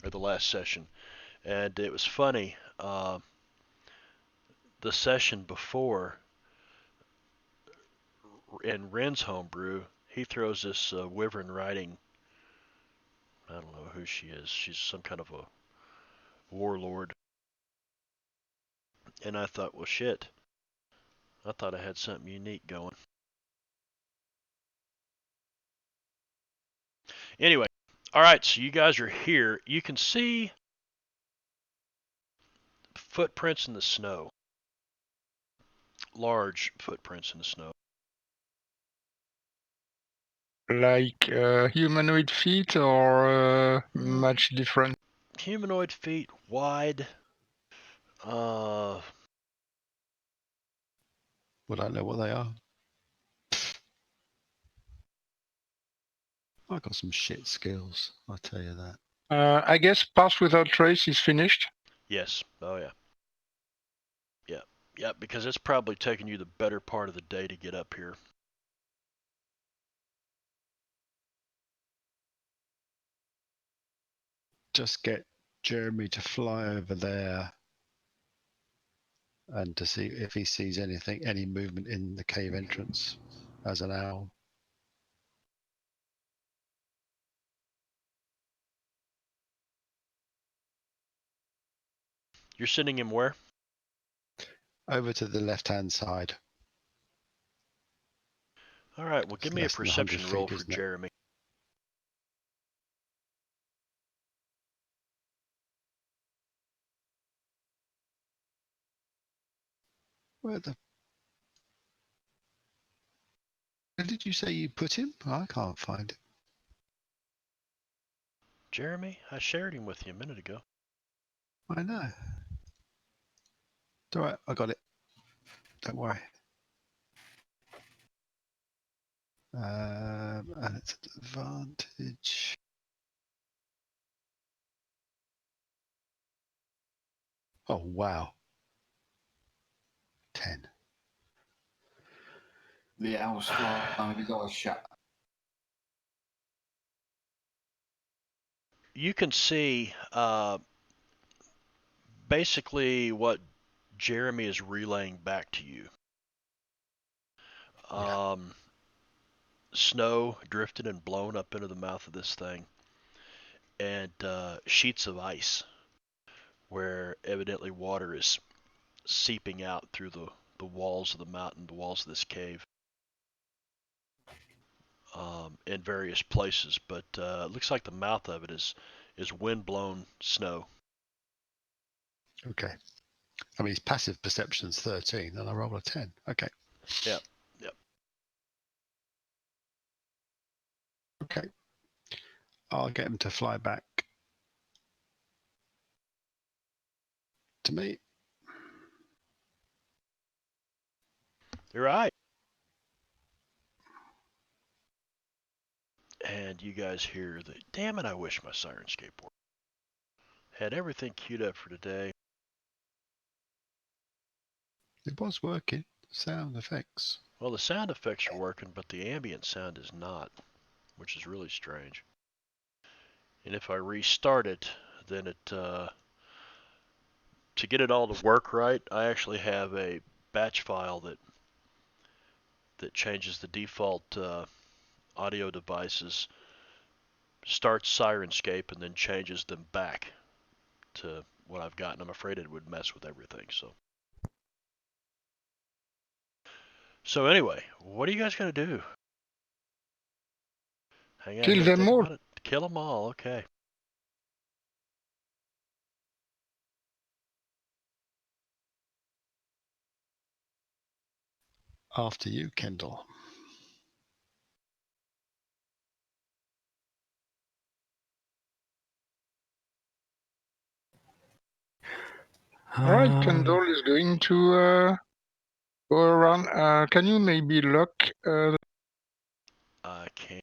or the last session. And it was funny, the session before, in Ren's homebrew, he throws this wyvern riding, I don't know who she is, she's some kind of a warlord. And I thought, well shit, I thought I had something unique going. Anyway, alright, so you guys are here. You can see footprints in the snow. Large footprints in the snow. Like humanoid feet or much different? Humanoid feet, wide. Would I know what they are? I got some shit skills, I'll tell you that. I guess Pass Without Trace is finished. Yes. Oh yeah. Yeah, because it's probably taken you the better part of the day to get up here. Just get Jeremy to fly over there and to see if he sees anything, any movement in the cave entrance as an owl. You're sending him where? Over to the left-hand side. All right. Well, It's give me a less than 100 perception roll feet, for isn't it? Jeremy. Where did you say you put him? I can't find it. Jeremy, I shared him with you a minute ago. I know. It's all right. I got it. Don't worry. And it's an advantage. Oh, wow. 10. The owl's flying with his eyes shut. You can see basically what Jeremy is relaying back to you. Snow drifted and blown up into the mouth of this thing, and sheets of ice where evidently water is seeping out through the walls of the mountain, the walls of this cave, in various places. But it looks like the mouth of it is wind-blown snow. Okay. I mean, his passive perception's 13, and I roll a 10. Okay. Yep. Okay. I'll get him to fly back to me. You're right. And you guys hear the, damn it, I wish my Sirenscape worked. Had everything queued up for today. It was working. Sound effects. Well, the sound effects are working, but the ambient sound is not, which is really strange. And if I restart it, then it, to get it all to work right, I actually have a batch file that changes the default audio devices, starts Sirenscape, and then changes them back to what I've got. And I'm afraid it would mess with everything. So anyway, what are you guys gonna do? Hang out Kill here and them think all. about it? Kill them all, okay. After you, Kendall. All right, Kendall is going to go around. Can you maybe lock? I can't.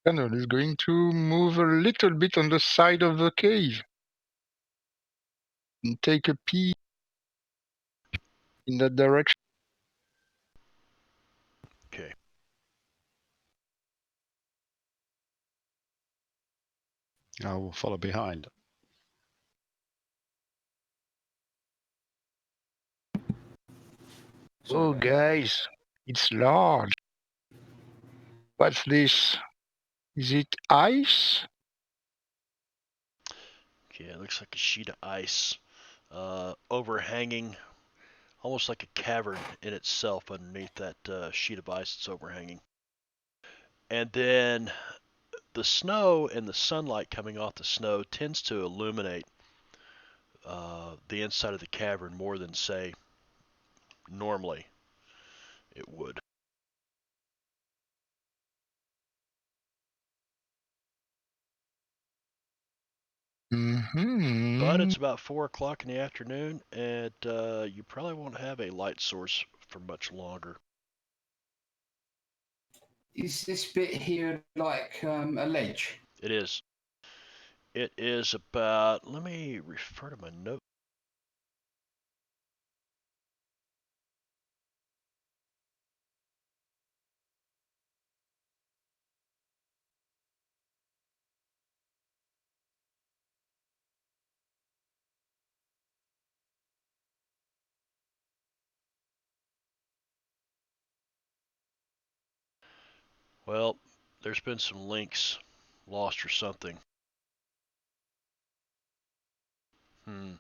Kendall is going to move a little bit on the side of the cave and take a peek in that direction. Okay. I will follow behind. Oh, guys, it's large. What's this? Is it ice? Okay, it looks like a sheet of ice. Overhanging, almost like a cavern in itself underneath that sheet of ice that's overhanging. And then the snow and the sunlight coming off the snow tends to illuminate the inside of the cavern more than, say, normally it would. Mm-hmm. But it's about 4 o'clock in the afternoon, and you probably won't have a light source for much longer. Is this bit here like a ledge? It is. It is about, let me refer to my note. Well, there's been some links lost or something. Hmm.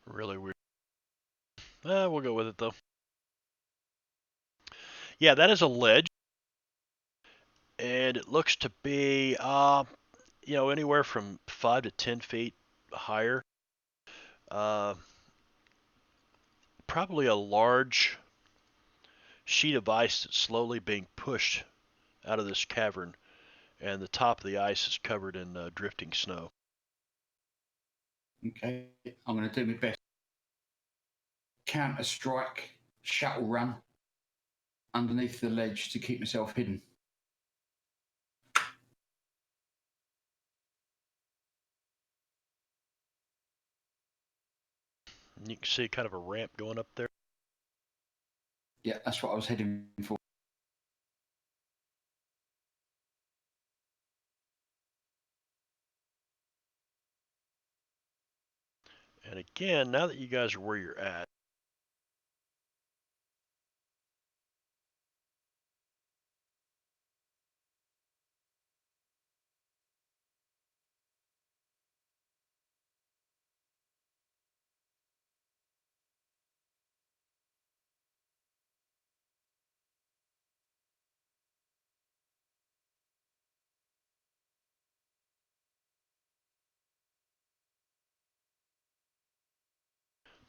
Really weird. We'll go with it though. Yeah, that is a ledge, and it looks to be, anywhere from 5 to 10 feet higher. Uh, Probably a large sheet of ice that's slowly being pushed out of this cavern, and the top of the ice is covered in drifting snow. Okay, I'm going to do my best. Counter strike, shuttle run underneath the ledge to keep myself hidden. And you can see kind of a ramp going up there. Yeah, that's what I was heading for. And again, now that you guys are where you're at,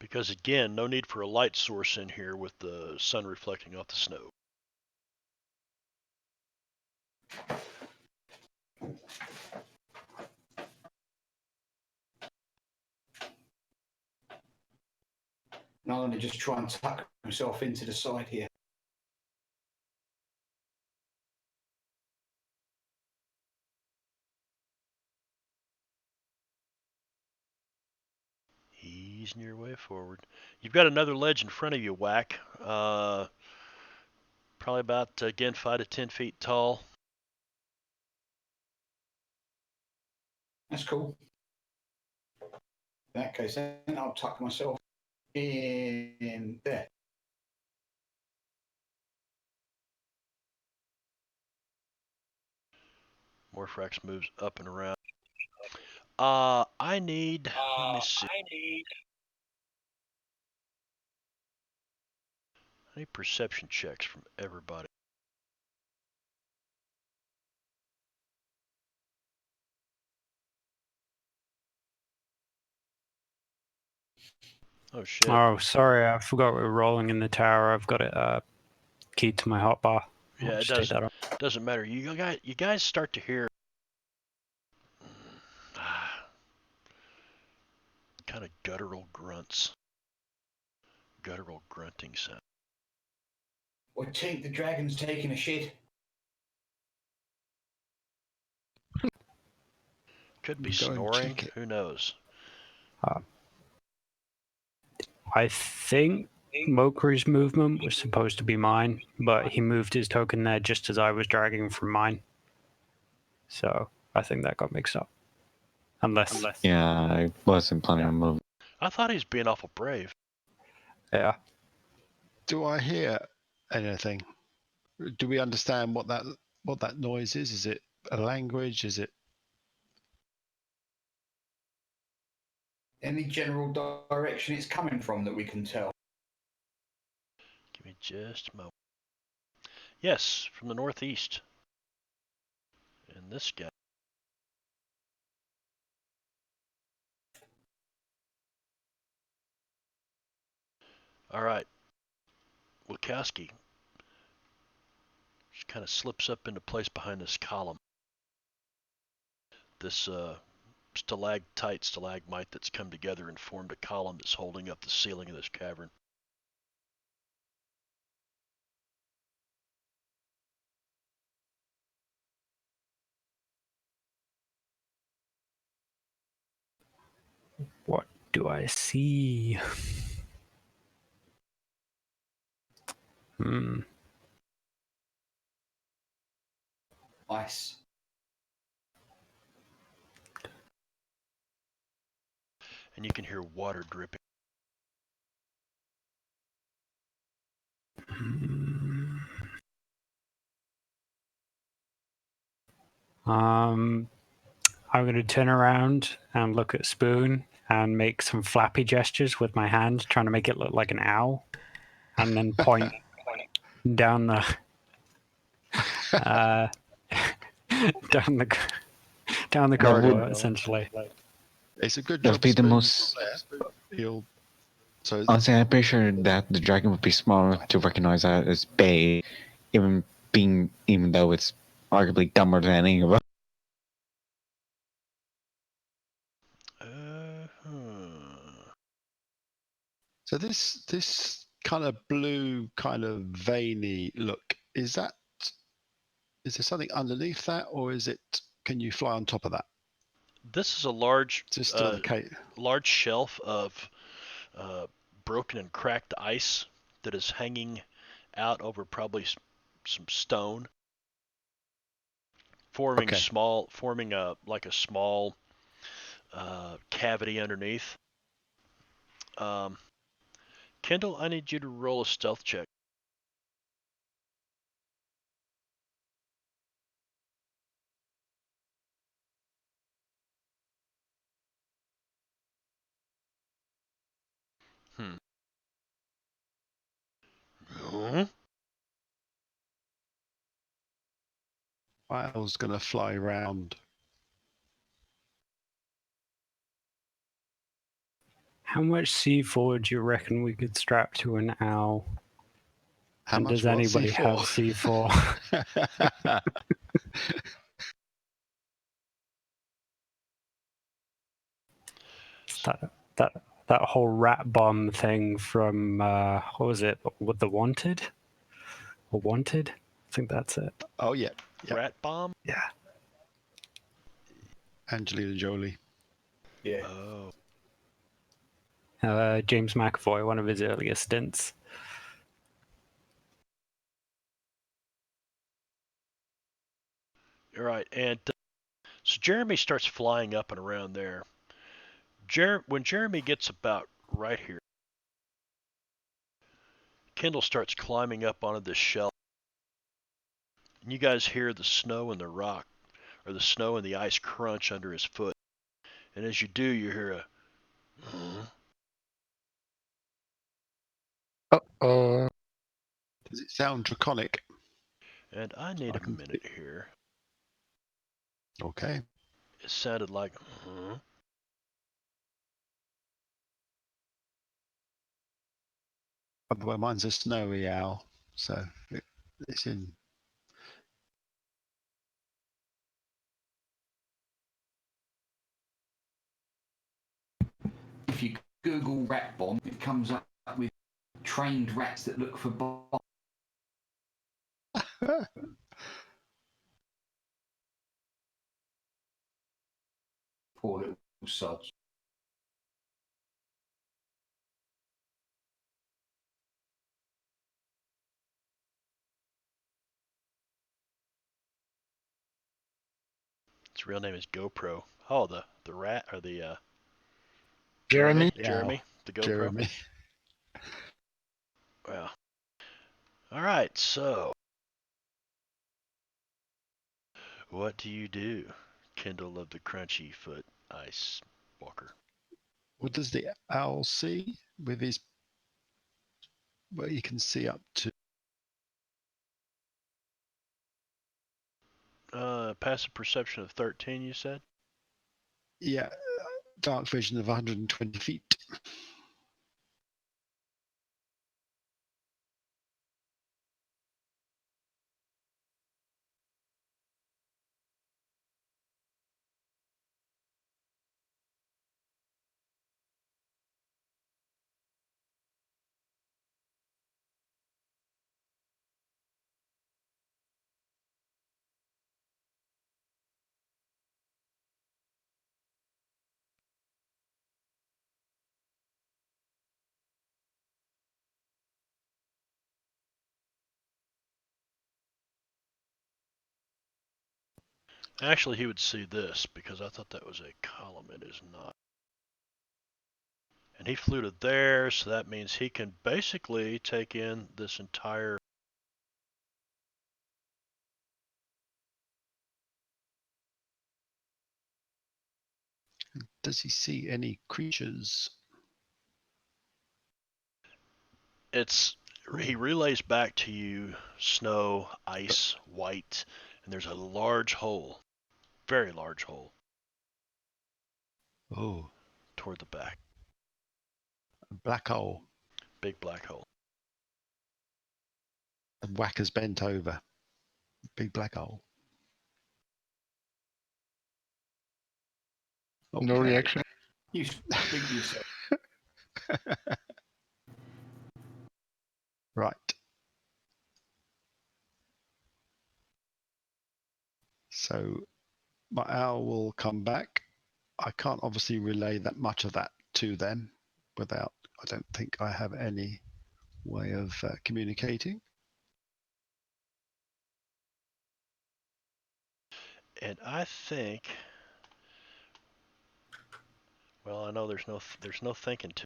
because again, no need for a light source in here with the sun reflecting off the snow. Now I'm going to just try and tuck myself into the side here. Easing your way forward. You've got another ledge in front of you, Whack. Probably about, again, 5 to 10 feet tall. That's cool. In that case, then I'll tuck myself in there. Morphrax moves up and around. I need. Let me see. I need perception checks from everybody. Oh shit. Oh, sorry, I forgot we were rolling in the tower. I've got it keyed to my hotbar. Yeah, it doesn't matter. You guys start to hear kind of guttural grunts. Guttural grunting sound. I think the dragon's taking a shit. Could be Go and snoring. check it. Who knows? I think Mokri's movement was supposed to be mine, but he moved his token there just as I was dragging from mine. So I think that got mixed up. Unless. Yeah, I wasn't planning on moving. I thought he's being awful brave. Yeah. Do I hear anything? Do we understand what that noise is? Is it a language? Is it? Any general direction it's coming from that we can tell? Give me just a moment. Yes, from the northeast. And this guy. All right. Wachowski just kind of slips up into place behind this column. This stalagmite that's come together and formed a column that's holding up the ceiling of this cavern. What do I see? Ice. And you can hear water dripping. I'm going to turn around and look at Spoon and make some flappy gestures with my hand, trying to make it look like an owl, and then point down the down the corridor, essentially. It's a good That'll job. be the Spoon's most- not there. He'll. So Honestly, I'm pretty sure that the dragon would be smart enough to recognize that as bait, even though it's arguably dumber than any of us. So this kind of blue, kind of veiny look, is there something underneath that, or is it? Can you fly on top of that? This is a large, Is this still the case? large shelf of broken and cracked ice that is hanging out over probably some stone, forming like a small cavity underneath. Kendall, I need you to roll a stealth check. Huh? Owl's gonna fly around. How much C4 do you reckon we could strap to an owl? How And much? does anybody have C4? That whole rat bomb thing from what was it? With the Wanted? Or Wanted? I think that's it. Oh yeah. Rat bomb? Yeah. Angelina Jolie. Yeah. Oh. James McAvoy, one of his earlier stints. All right, and So Jeremy starts flying up and around there. When Jeremy gets about right here, Kendall starts climbing up onto this shelf. And you guys hear the snow and the rock, or the snow and the ice crunch under his foot. And as you do, you hear a... Uh-oh. Does it sound draconic? And I need I a can minute here. Okay. It sounded like... By the way, mine's a snowy owl, so it's in. If you Google rat bomb, it comes up with trained rats that look for bombs. Poor little sods. Its real name is GoPro. Oh, the rat, or the... Jeremy? Jeremy, the GoPro. Jeremy. Well, all right, so what do you do, Kindle of the Crunchy Foot Ice Walker? What does the owl see with his? Well, you can see up to. Passive perception of 13, you said? Yeah, dark vision of 120 feet. Actually, he would see this, because I thought that was a column. It is not. And he flew to there, so that means he can basically take in this entire... Does he see any creatures? He relays back to you snow, ice, white, and there's a large hole, very large hole, Oh, toward the back. a black hole. Big black hole. And whacker's bent over. Big black hole. No Okay. reaction. You think yourself. Right. So my owl will come back. I can't obviously relay that much of that to them without, I don't think I have any way of communicating. And I think, well, I know there's no thinking to.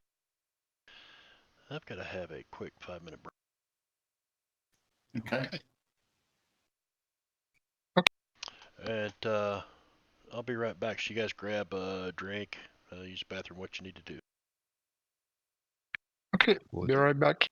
I've got to have a quick 5-minute break. Okay. And I'll be right back. So you guys grab a drink, use the bathroom, what you need to do. Okay, be right back.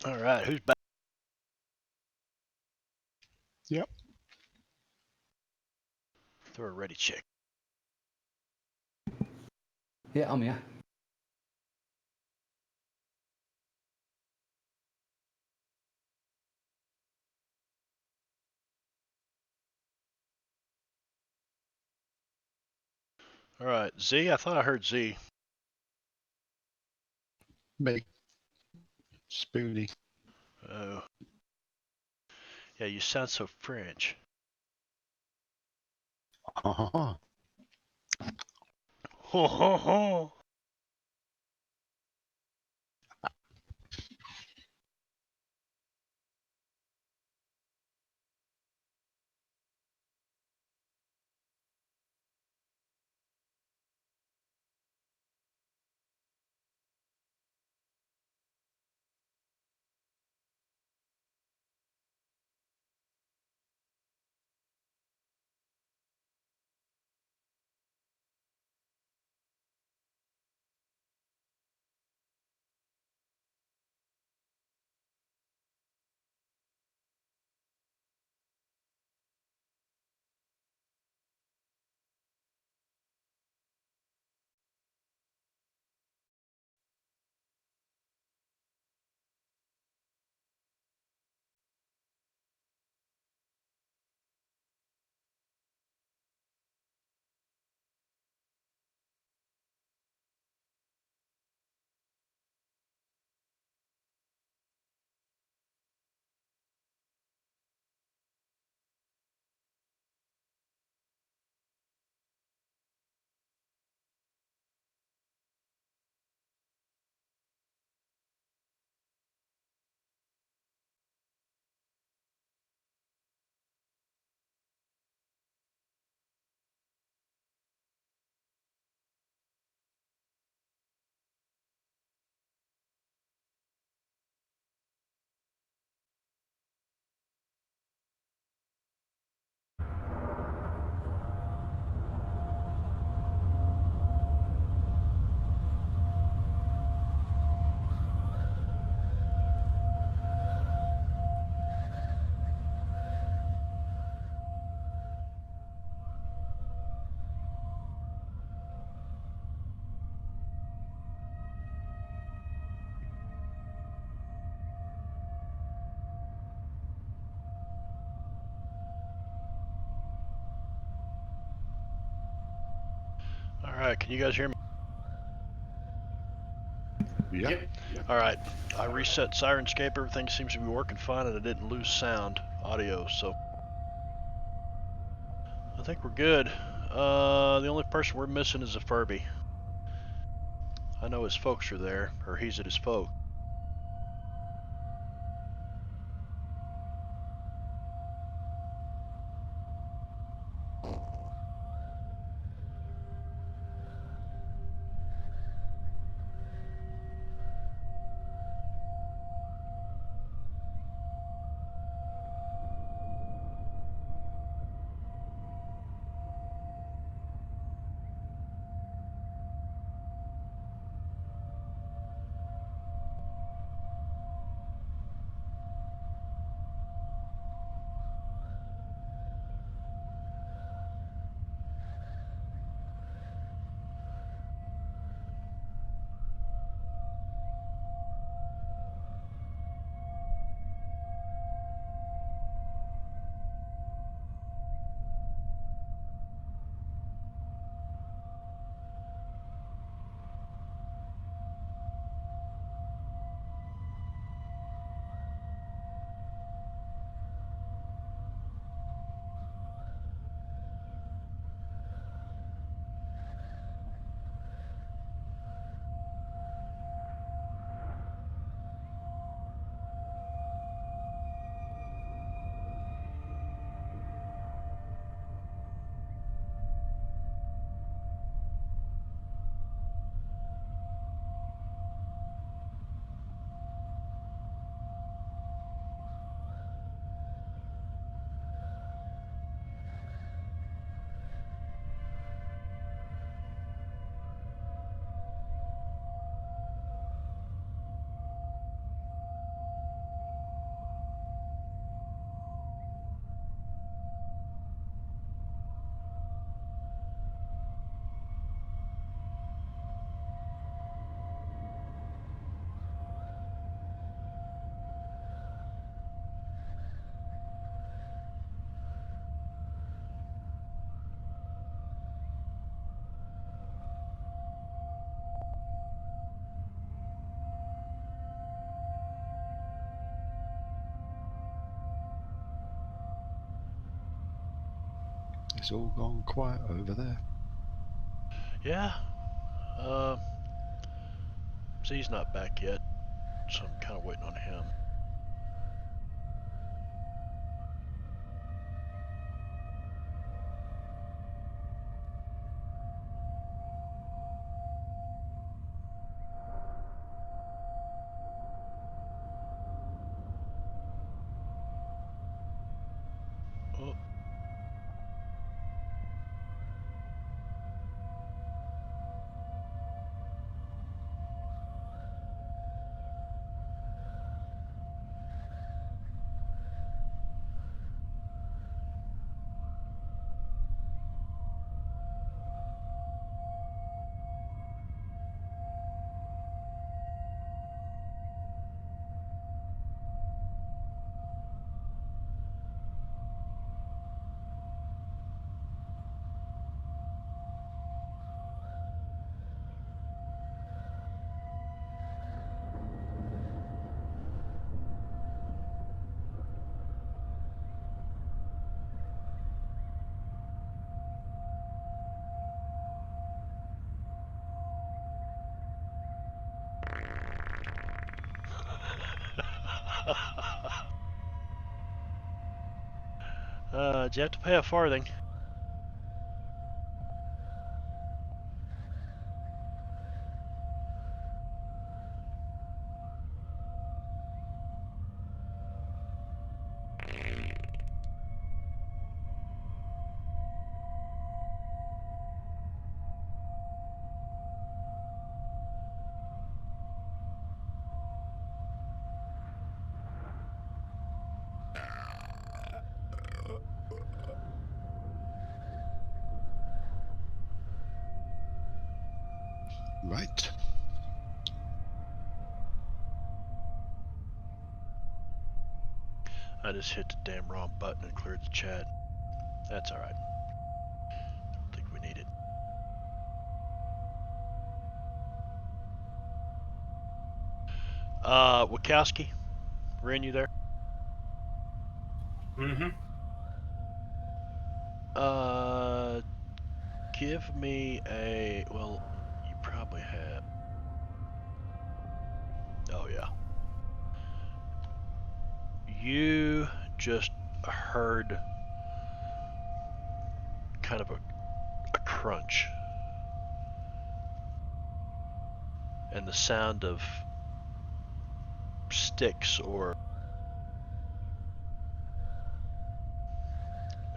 All right, who's back? Yep. Throw a ready check. Yeah, I'm here. All right, Z. I thought I heard Z. Me. Spoonie. Oh, yeah. You sound so French. Uh-huh. Ho ho ho. All right, can you guys hear me? Yep. All right, I reset Sirenscape. Everything seems to be working fine, and I didn't lose sound, audio. So I think we're good. The only person we're missing is a Furby. I know his folks are there, or he's at his folk. It's all gone quiet over there. Yeah. Z's not back yet, so I'm kind of waiting on him. Oh. Do you have to pay a farthing? Right. I just hit the damn wrong button and cleared the chat. That's alright. Don't think we need it. Wachowski, ran you there? Mm-hmm. Give me a, well, you probably have. Oh yeah. You just heard kind of a crunch. And the sound of sticks or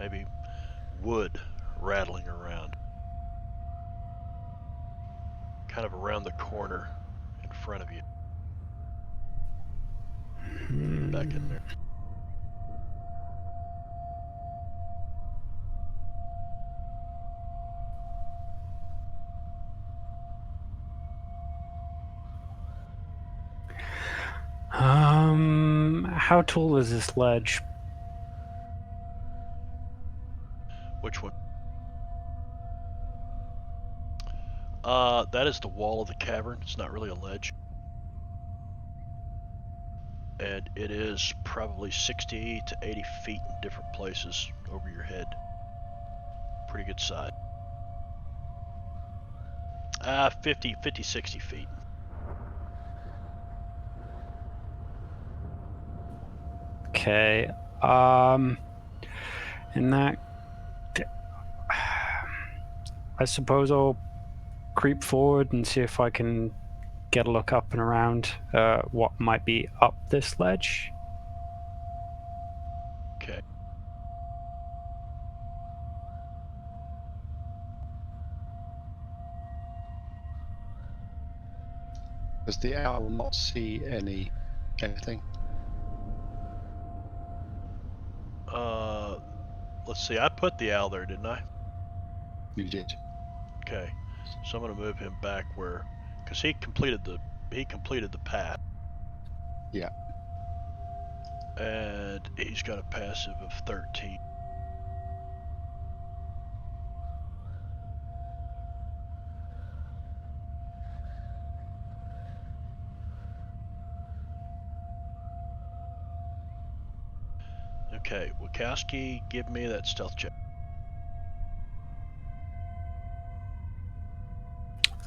maybe wood rattling around. Kind of around the corner in front of you. Back in there. How tall is this ledge? Which one? That is the wall of the cavern. It's not really a ledge. And it is probably 60 to 80 feet in different places over your head. Pretty good size. 50, 60 feet. Okay. In that, I suppose I'll creep forward and see if I can get a look up and around what might be up this ledge. Okay. Does the owl not see anything? Let's see. I put the owl there, didn't I? You did. Okay. So I'm gonna move him back where, because he completed the path. Yeah. And he's got a passive of 13. Okay, Wachowski, give me that stealth check.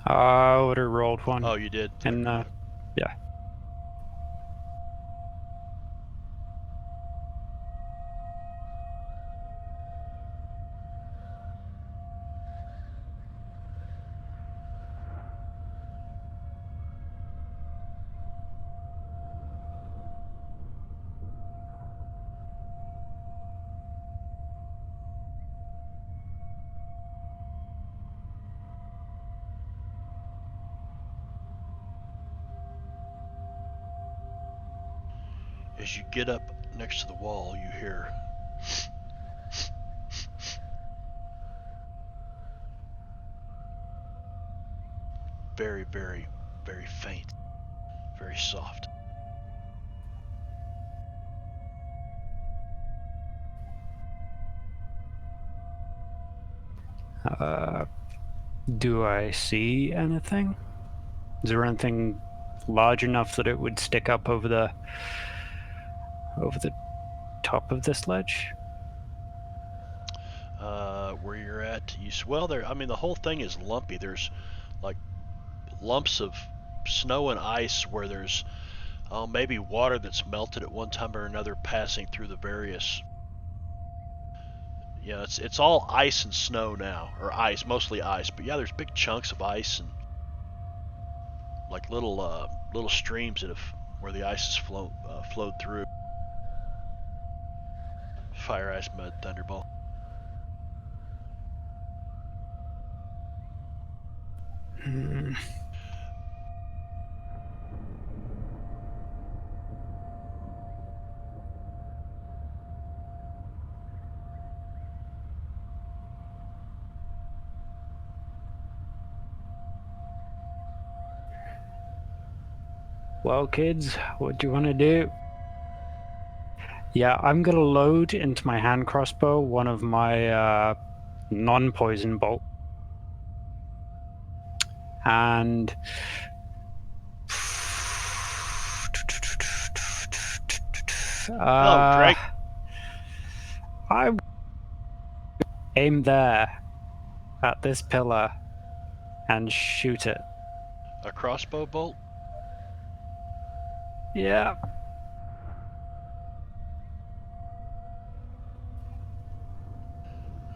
I would have rolled one. Oh, you did? And yeah. As you get up next to the wall, you hear very, very, very faint, very soft. Do I see anything? Is there anything large enough that it would stick up over the top of this ledge? Where you're at, well, there. I mean, the whole thing is lumpy. There's like lumps of snow and ice where there's maybe water that's melted at one time or another passing through the various. Yeah, it's all ice and snow now, or ice, mostly ice. But yeah, there's big chunks of ice and like little streams that have where the ice has flowed through. Fire, ice, mud, thunderball. Well, kids, what do you want to do? Yeah, I'm gonna load into my hand crossbow one of my non-poison bolt, and Hello, Drake. I aim there at this pillar and shoot it. A crossbow bolt? Yeah.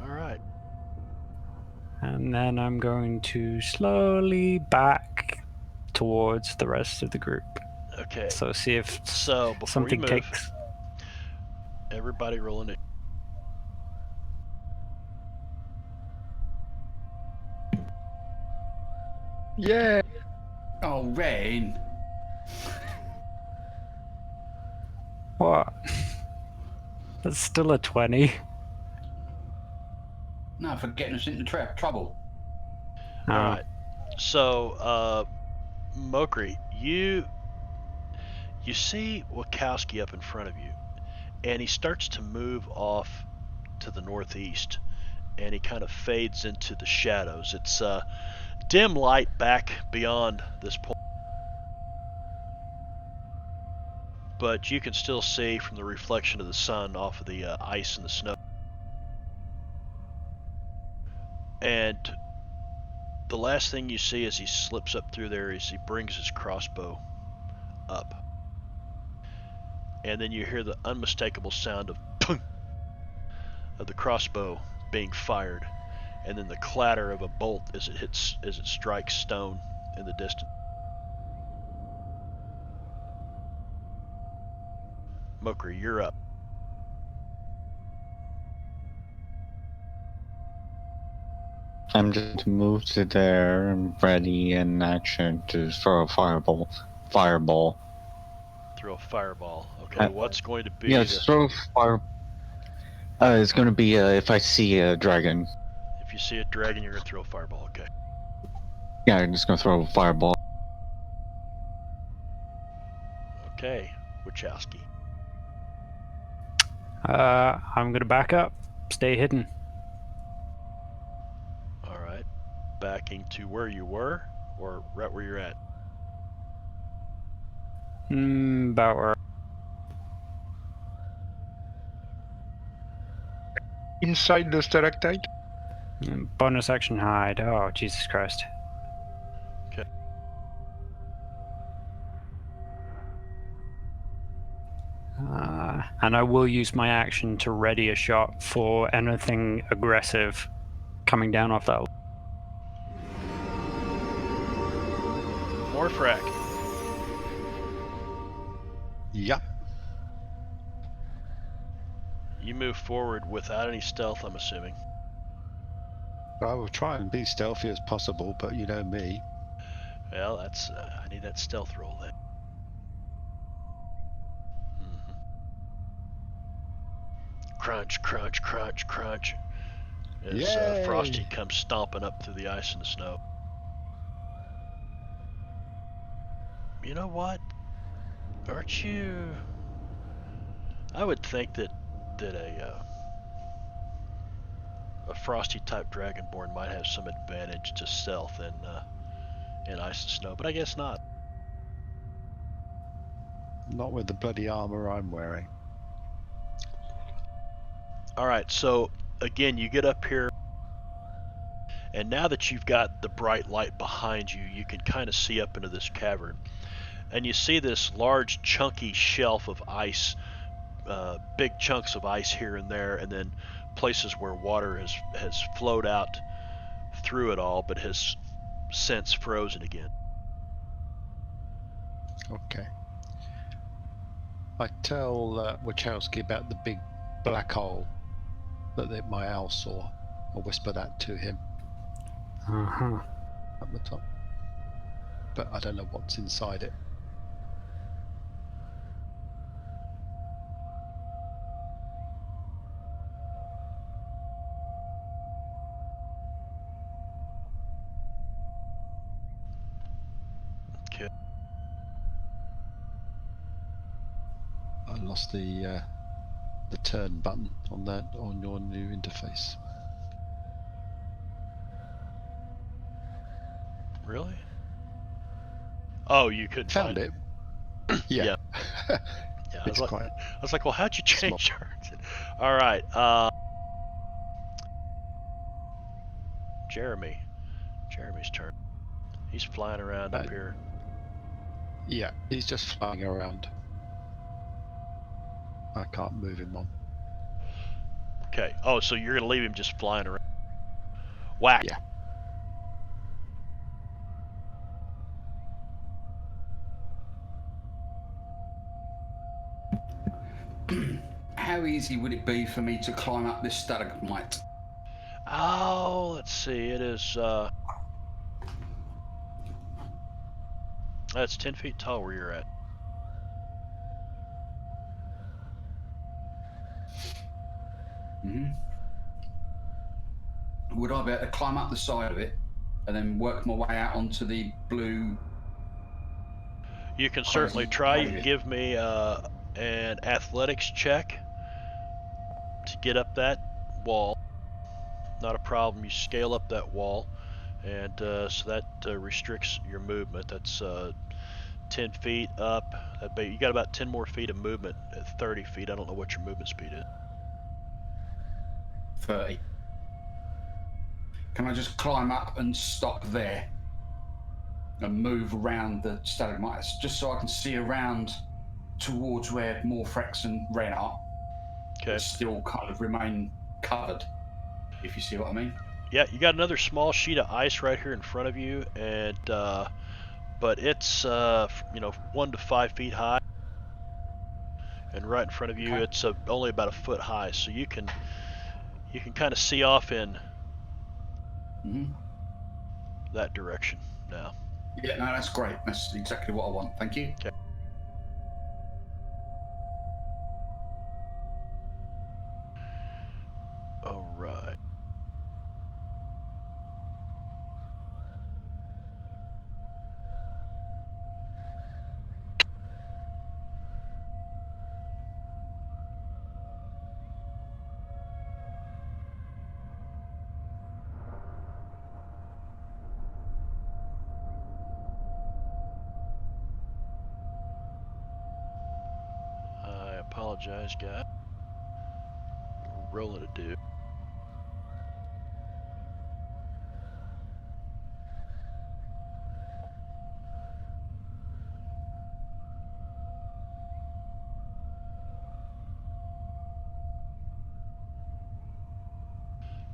All right. And then I'm going to slowly back towards the rest of the group. Okay. So see if So before something you move, takes. everybody roll it. Yeah. Oh, Rain. What? That's still a 20. No, for getting us into trouble. All right. So, Mokri, you see Wachowski up in front of you, and he starts to move off to the northeast, and he kind of fades into the shadows. It's dim light back beyond this point, but you can still see from the reflection of the sun off of the ice and the snow. And the last thing you see as he slips up through there is he brings his crossbow up. And then you hear the unmistakable sound of pung of the crossbow being fired, and then the clatter of a bolt as it strikes stone in the distance. Mokri, you're up. I'm just moved to there and ready in action to throw a fireball. Throw a fireball. Okay, what's going to be Yeah, the... just throw a fire. It's gonna be if I see a dragon. If you see a dragon, you're going to throw a fireball. Okay. Yeah, I'm just gonna throw a fireball. Okay, Wachowski. I'm gonna back up. Stay hidden. All right. Backing to where you were, or right where you're at? About where? Inside the stalactite. Bonus action hide. Oh, Jesus Christ. And I will use my action to ready a shot for anything aggressive coming down off that. More frack. Yep. You move forward without any stealth, I'm assuming. I will try and be stealthy as possible, but you know me. Well, that's I need that stealth roll then. Mhm. Crunch, crunch, crunch, crunch. As Frosty Yay! comes stomping up through the ice and the snow. You know what? Aren't you? I would think that a Frosty type Dragonborn might have some advantage to stealth in ice and snow, but I guess not. Not with the bloody armor I'm wearing. All right, so again, you get up here, and now that you've got the bright light behind you, you can kind of see up into this cavern, and you see this large, chunky shelf of ice, big chunks of ice here and there, and then places where water has flowed out through it all, but has since frozen again. Okay. I tell Wachowski about the big black hole that my owl saw. I whisper that to him Uh-huh. at the top. But I don't know what's inside it. Okay. I lost the turn button on your new interface. Really? Oh, you couldn't Found find it. Yeah. Yeah, I It's quite was like, well, how'd you change yours? All right, Jeremy's turn. He's flying around up here. yeah, he's just flying around. I can't move him on. Okay. Oh, so you're gonna leave him just flying around? Whack. Yeah. How easy would it be for me to climb up this stalagmite? Oh, let's see. It is. That's 10 feet tall where you're at. Hmm. Would I be able to climb up the side of it and then work my way out onto the blue? You can certainly Crazy try. You cave. can give me an athletics check to get up that wall. Not a problem. You scale up that wall, and so that restricts your movement. That's 10 feet up. You got about 10 more feet of movement at 30 feet. I don't know what your movement speed is. 30. Can I just climb up and stop there and move around the stalagmites just so I can see around towards where Morfrex and Ren are? Okay. But still kind of remain covered, if you see what I mean. Yeah, you got another small sheet of ice right here in front of you, and but it's 1 to 5 feet high, and right in front of you, Okay. it's only about a foot high, so you can kind of see off in Mm-hmm. that direction now. Yeah, no, that's great. That's exactly what I want. Thank you. Okay. All right. I apologize, guys. Rolling a dude.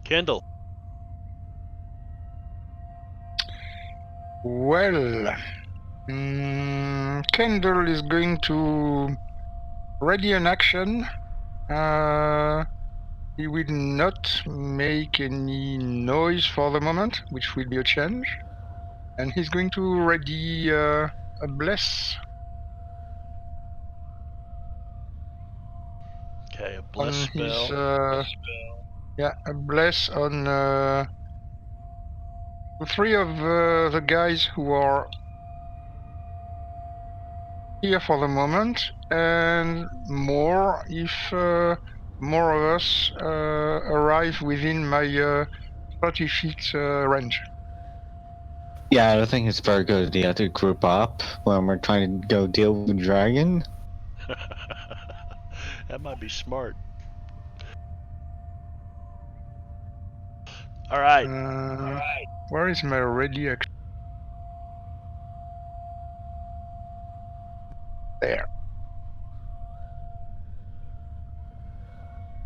Kendall. Well, Kendall is going to ready an action. He will not make any noise for the moment, which will be a change. And he's going to ready a bless Okay, a bless on his spell. a bless on three of the guys who are here for the moment, and more if more of us arrive within my 30 feet range. Yeah, I don't think it's a very good idea to group up when we're trying to go deal with the dragon. That might be smart. All right. Where is my ready action? There.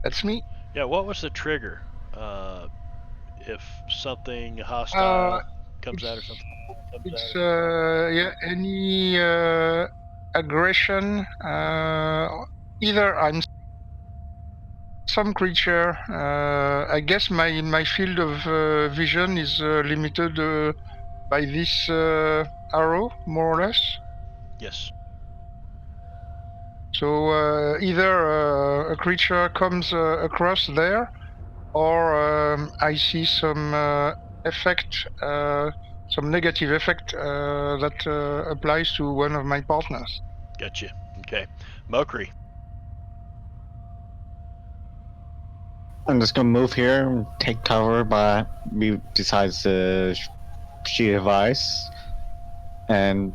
That's me. Yeah, what was the trigger? If something hostile comes out or something? It's any aggression. Either I'm some creature. I guess my field of vision is limited by this arrow, more or less. Yes. So either a creature comes across there, or I see some effect, some negative effect that applies to one of my partners. Gotcha. Okay. Mokri. I'm just gonna move here and take cover besides the sheet of ice and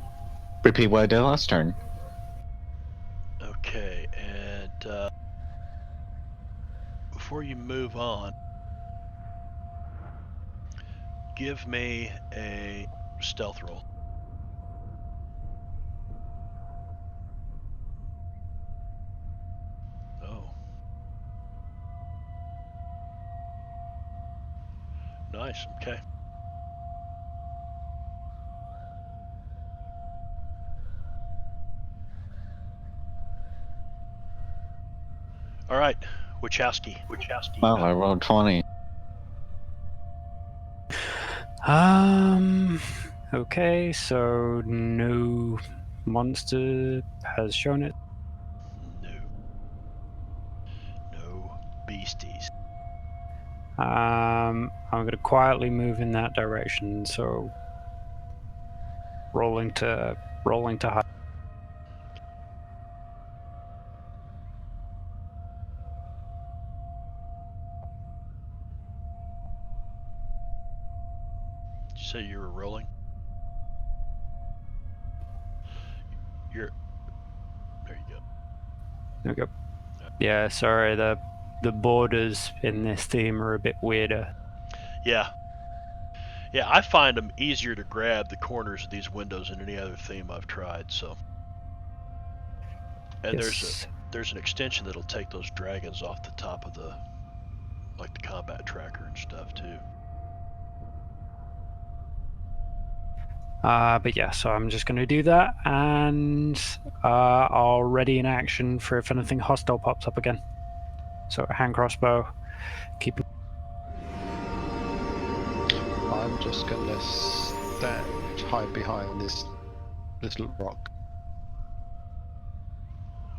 repeat what I did last turn. Okay, and before you move on, give me a stealth roll. Oh. Nice. Okay. All right. Wachowski. Wow, I rolled 20. Okay, so no monster has shown it. No beasties. I'm gonna quietly move in that direction, so rolling to high. Did you say you were rolling? There you go. There we go. Yeah, sorry, the borders in this theme are a bit weirder. Yeah. Yeah, I find them easier to grab the corners of these windows than any other theme I've tried, so. And Yes. there's an extension that'll take those dragons off the top of the combat tracker and stuff too. But yeah, so I'm just going to do that, and I'll ready an action for if anything hostile pops up again. So hand crossbow, keep. I'm just gonna hide behind this little rock.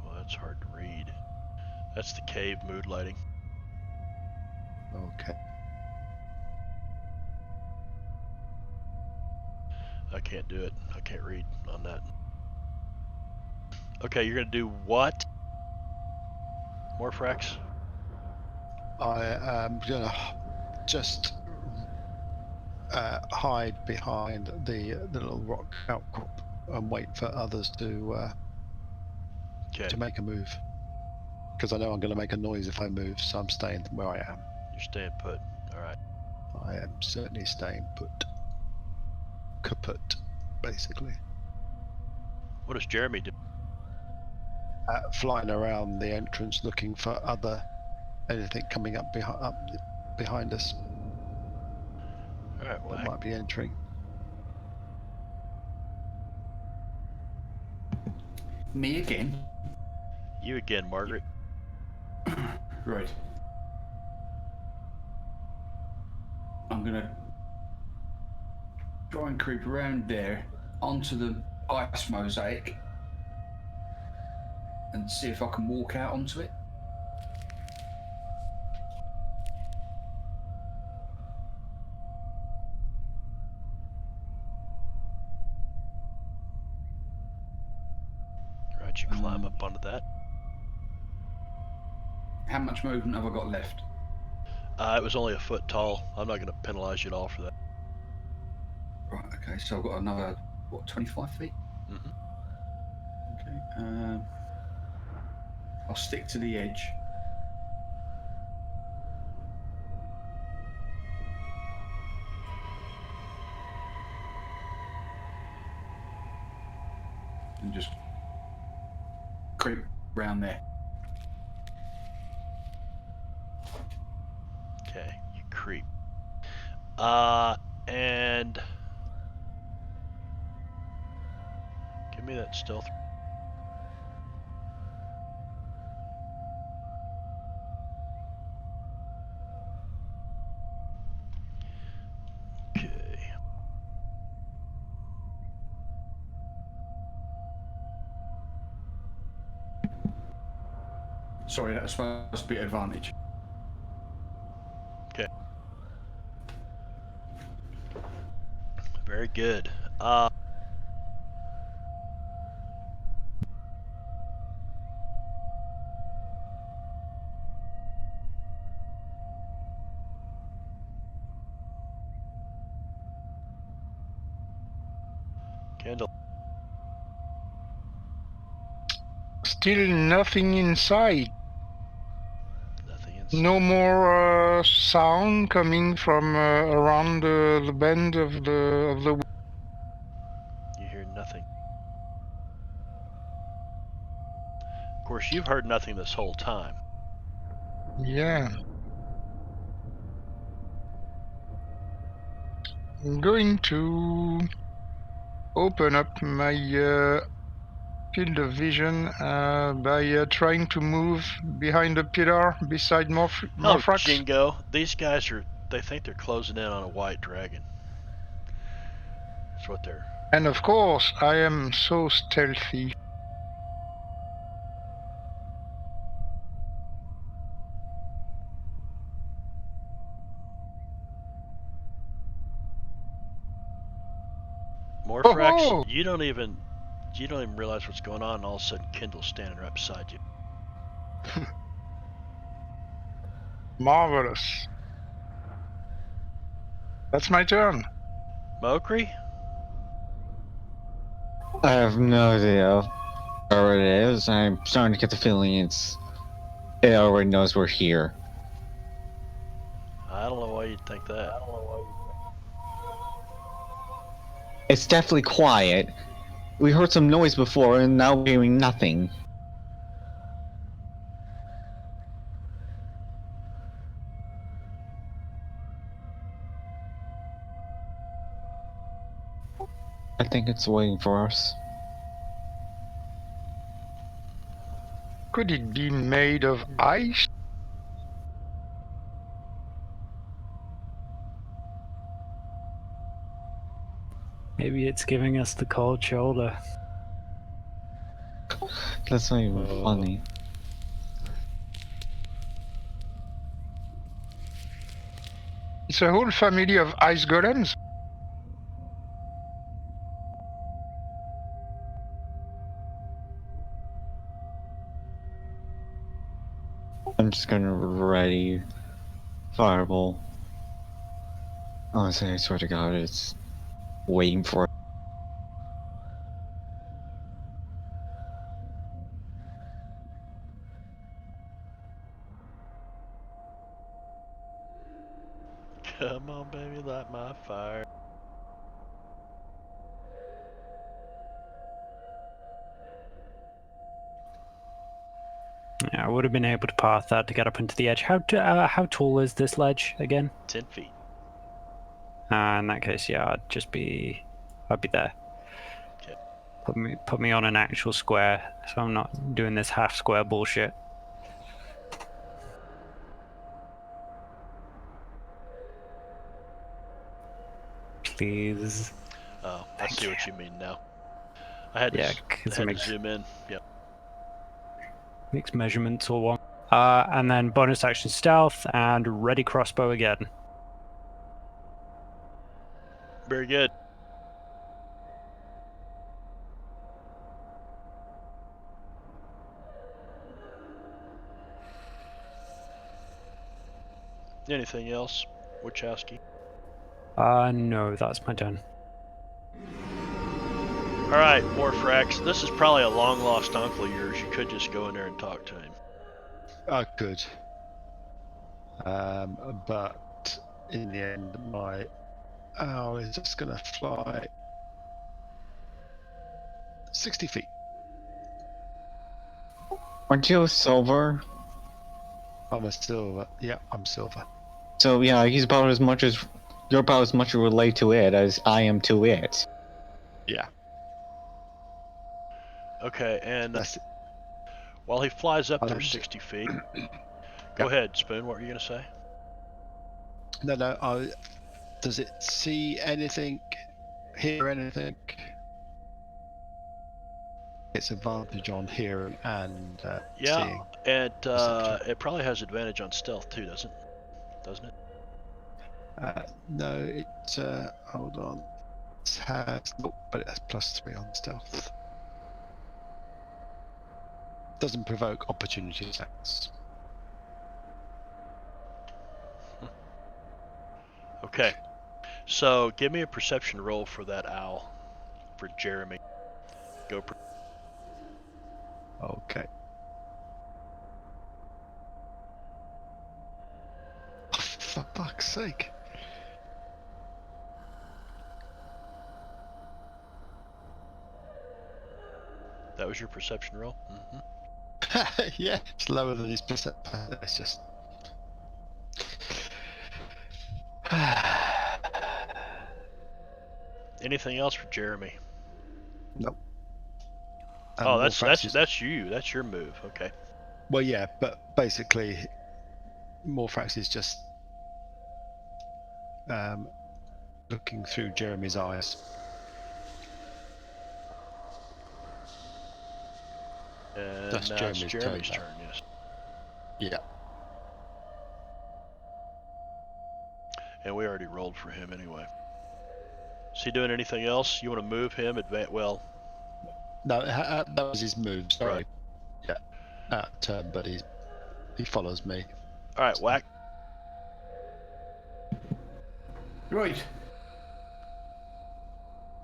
Well, that's hard to read. That's the cave mood lighting. Okay. I can't do it. I can't read on that. Okay, you're gonna do what? Morphrax? I am gonna just hide behind the little rock outcrop and wait for others to make a move. Because I know I'm going to make a noise if I move, so I'm staying where I am. You're staying put. All right. I am certainly staying put. Kaput, basically. What does Jeremy do? Flying around the entrance looking for anything coming up behind us All right, well, that might be entering. Me again. you again, Margaret. Right. I'm gonna try and creep around there onto the ice mosaic and see if I can walk out onto it. Right, you climb up onto that. How much movement have I got left? It was only a foot tall. I'm not going to penalize you at all for that. Right, okay, so I've got another, 25 feet? Mm-hmm. Okay, I'll stick to the edge. And just creep round there. Okay, you creep. And give me that stealth. Okay. Sorry, that was supposed to be advantage. Okay. Very good. Candle. Still nothing inside. Nothing inside. No more sound coming from around the bend of the. You hear nothing. Of course, you've heard nothing this whole time. Yeah. I'm going to open up my field of vision by trying to move behind a pillar beside Oh, Morphrax. Jingo. These guys they think they're closing in on a white dragon. That's what they're. And of course, I am so stealthy. Morphrax, Oh, you don't even realize what's going on, and all of a sudden Kindle's standing right beside you. marvelous. That's my turn. Mokri? I have no idea where it is. I'm starting to get the feeling it already knows we're here. I don't know why you'd think that. It's definitely quiet. We heard some noise before, and now we're hearing nothing. I think it's waiting for us. Could it be made of ice? Maybe it's giving us the cold shoulder. That's not even funny. It's a whole family of ice golems. I'm just gonna ready fireball. Honestly, I swear to God, it's waiting for it. Come on, baby, light my fire. Yeah, I would have been able to path that to get up into the edge. How tall is this ledge again? 10 feet. In that case, yeah, I'd be there. Okay. Put me on an actual square, so I'm not doing this half square bullshit. Please. Oh, I Thank see what you. you mean now. I had to, Yeah, 'cause it to makes zoom in. Yep. measurements all one. And then bonus action stealth and ready crossbow again. Very good. Anything else, Wachowski? No, that's my turn. All right, Morphrax. This is probably a long lost uncle of yours. You could just go in there and talk to him. I could. But in the end, my owl is just going to fly 60 feet. Aren't you a silver? I'm a silver. Yeah, I'm silver. So yeah, you're about as much relate to it as I am to it. Yeah. Okay, and That's while he flies up I'll there end. 60 feet, go ahead, Spoon. What were you going to say? No. Does it see anything? Hear anything? It's advantage on hearing and Yeah, seeing. it probably has advantage on stealth too, doesn't it? No, it. Hold on. It has, nope, but it has +3 on stealth. Doesn't provoke opportunity attacks. Okay, so give me a perception roll for that owl, for Jeremy. Go. Okay. Oh, for fuck's sake. That was your perception roll? Mm-hmm. Yeah, it's lower than his perception. It's just. Anything else for Jeremy? Nope. Oh, that's you. That's your move. Okay. Well, yeah, but basically, Morphrax is just looking through Jeremy's eyes. And That's now Jeremy's it's Jeremy's turn, turn. Yes. Yeah. And we already rolled for him anyway. Is he doing anything else? You want to move him? Well. No, that was his move. Sorry. Right. Yeah. Turn, but he follows me. All right, Whack. Right.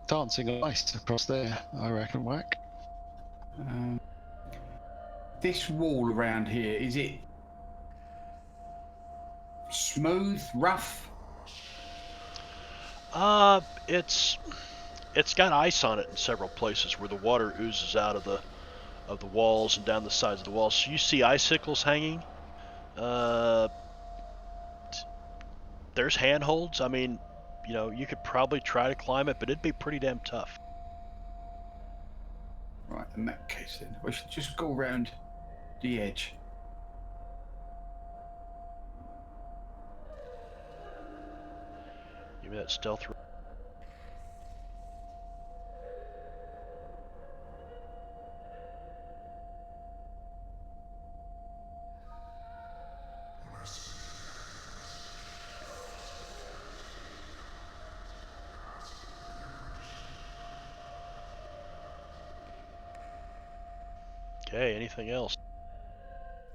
Dancing ice across there, I reckon, Whack. This wall around here, is it smooth, rough? It's got ice on it in several places where the water oozes out of the walls and down the sides of the walls. So you see icicles hanging. There's handholds. I mean, you could probably try to climb it, but it'd be pretty damn tough. Right, in that case then, we should just go around the edge. Give me that stealth roll. Okay, anything else?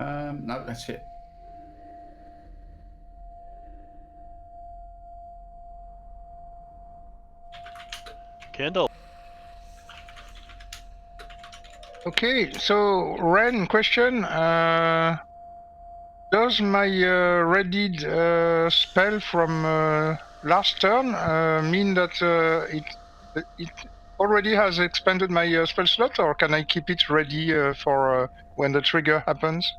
No, that's it. Kendall. Okay, so Ren, question. Does my readied spell from last turn mean that already has expanded my spell slot, or can I keep it ready for when the trigger happens?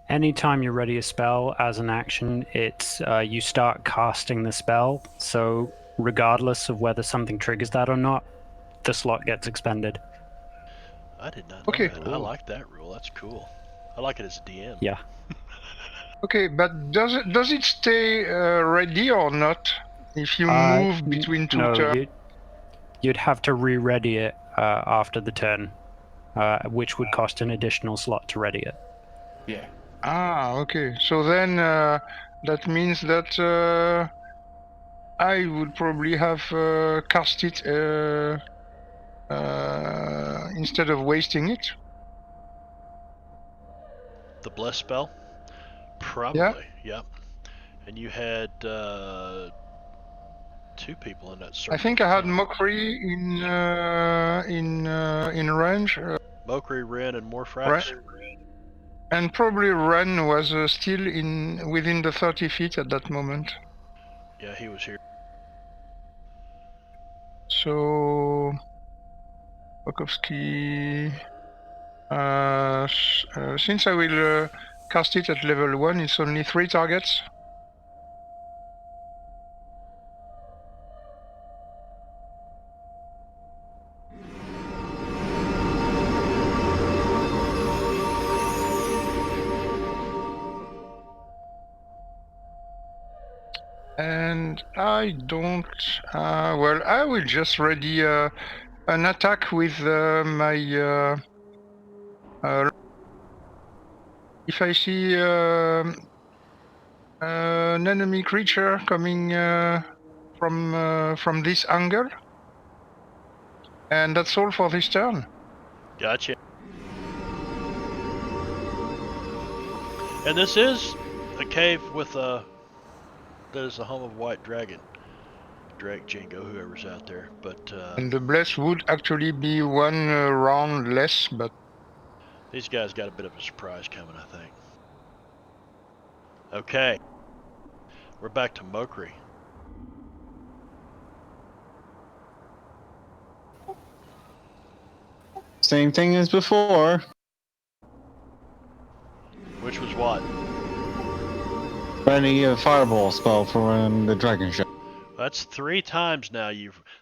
Anytime you ready a spell as an action, it's you start casting the spell. So regardless of whether something triggers that or not, the slot gets expended. I did not know Okay. that. I like that rule. That's cool. I like it as a DM. Yeah. Okay, but does it stay ready or not if you move between two No, turns? you'd have to re-ready it after the turn, which would cost an additional slot to ready it. Yeah. Ah, okay. So then that means that I would probably have cast it instead of wasting it. The bless spell? Probably. Yep. And you had 2 people in that circle. I think I had Mockery in range. Mokri, Ren, and Morphrax. Right. And probably Ren was still within the 30 feet at that moment. Yeah, he was here. So Bokowski. Since I will cast it at level 1, it's only 3 targets. And I don't. Well, I will just ready an attack with my. If I see an enemy creature coming from this angle, and that's all for this turn. Gotcha. And this is a cave with a. That is the home of White Dragon. Drake, Jingo, whoever's out there. But and the bless would actually be 1 round less, but these guys got a bit of a surprise coming, I think. Okay. We're back to Mokri. Same thing as before. Which was what? Ready a fireball spell for when the dragon show. That's 3 times now.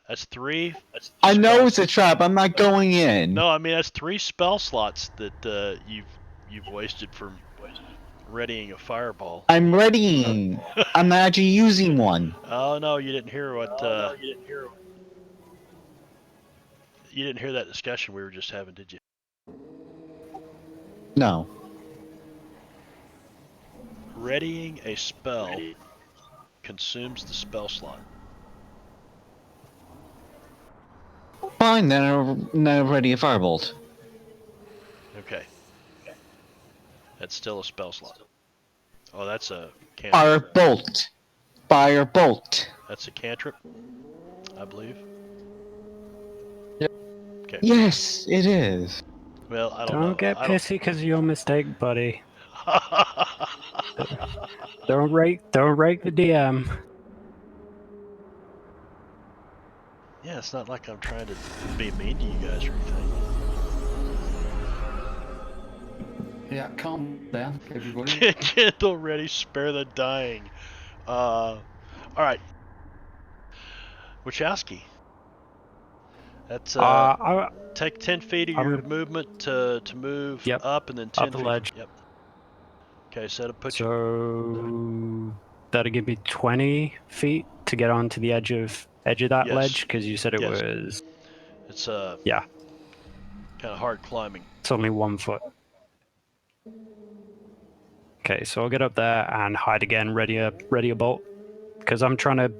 That's 3. I know it's a trap. I'm not going in. No, I mean that's 3 spell slots that you've wasted from readying a fireball. I'm readying. I'm not actually using one. Oh no, you didn't hear what. You didn't hear that discussion we were just having, did you? No. Readying a spell consumes the spell slot. Fine, then I'll ready a firebolt. Okay. That's still a spell slot. Oh, that's a cantrip. Firebolt. Firebolt. That's a cantrip, I believe. Yep. Okay. Yes, it is. Well, I don't know. Don't get pissy because of your mistake, buddy. Don't rake the DM. Yeah, it's not like I'm trying to be mean to you guys or anything. Yeah, calm down, everybody. Kindle ready, spare the dying. All right. Wachowski. That's take 10 feet of your movement to move up, and then 10 up the feet. ledge. Yep. Okay, so that'll put you. That'll give me 20 feet to get onto the edge of that ledge, because you said it was. It's yeah. Kind of hard climbing. It's only 1 foot. Okay, so I'll get up there and hide again, ready a bolt, because I'm trying to.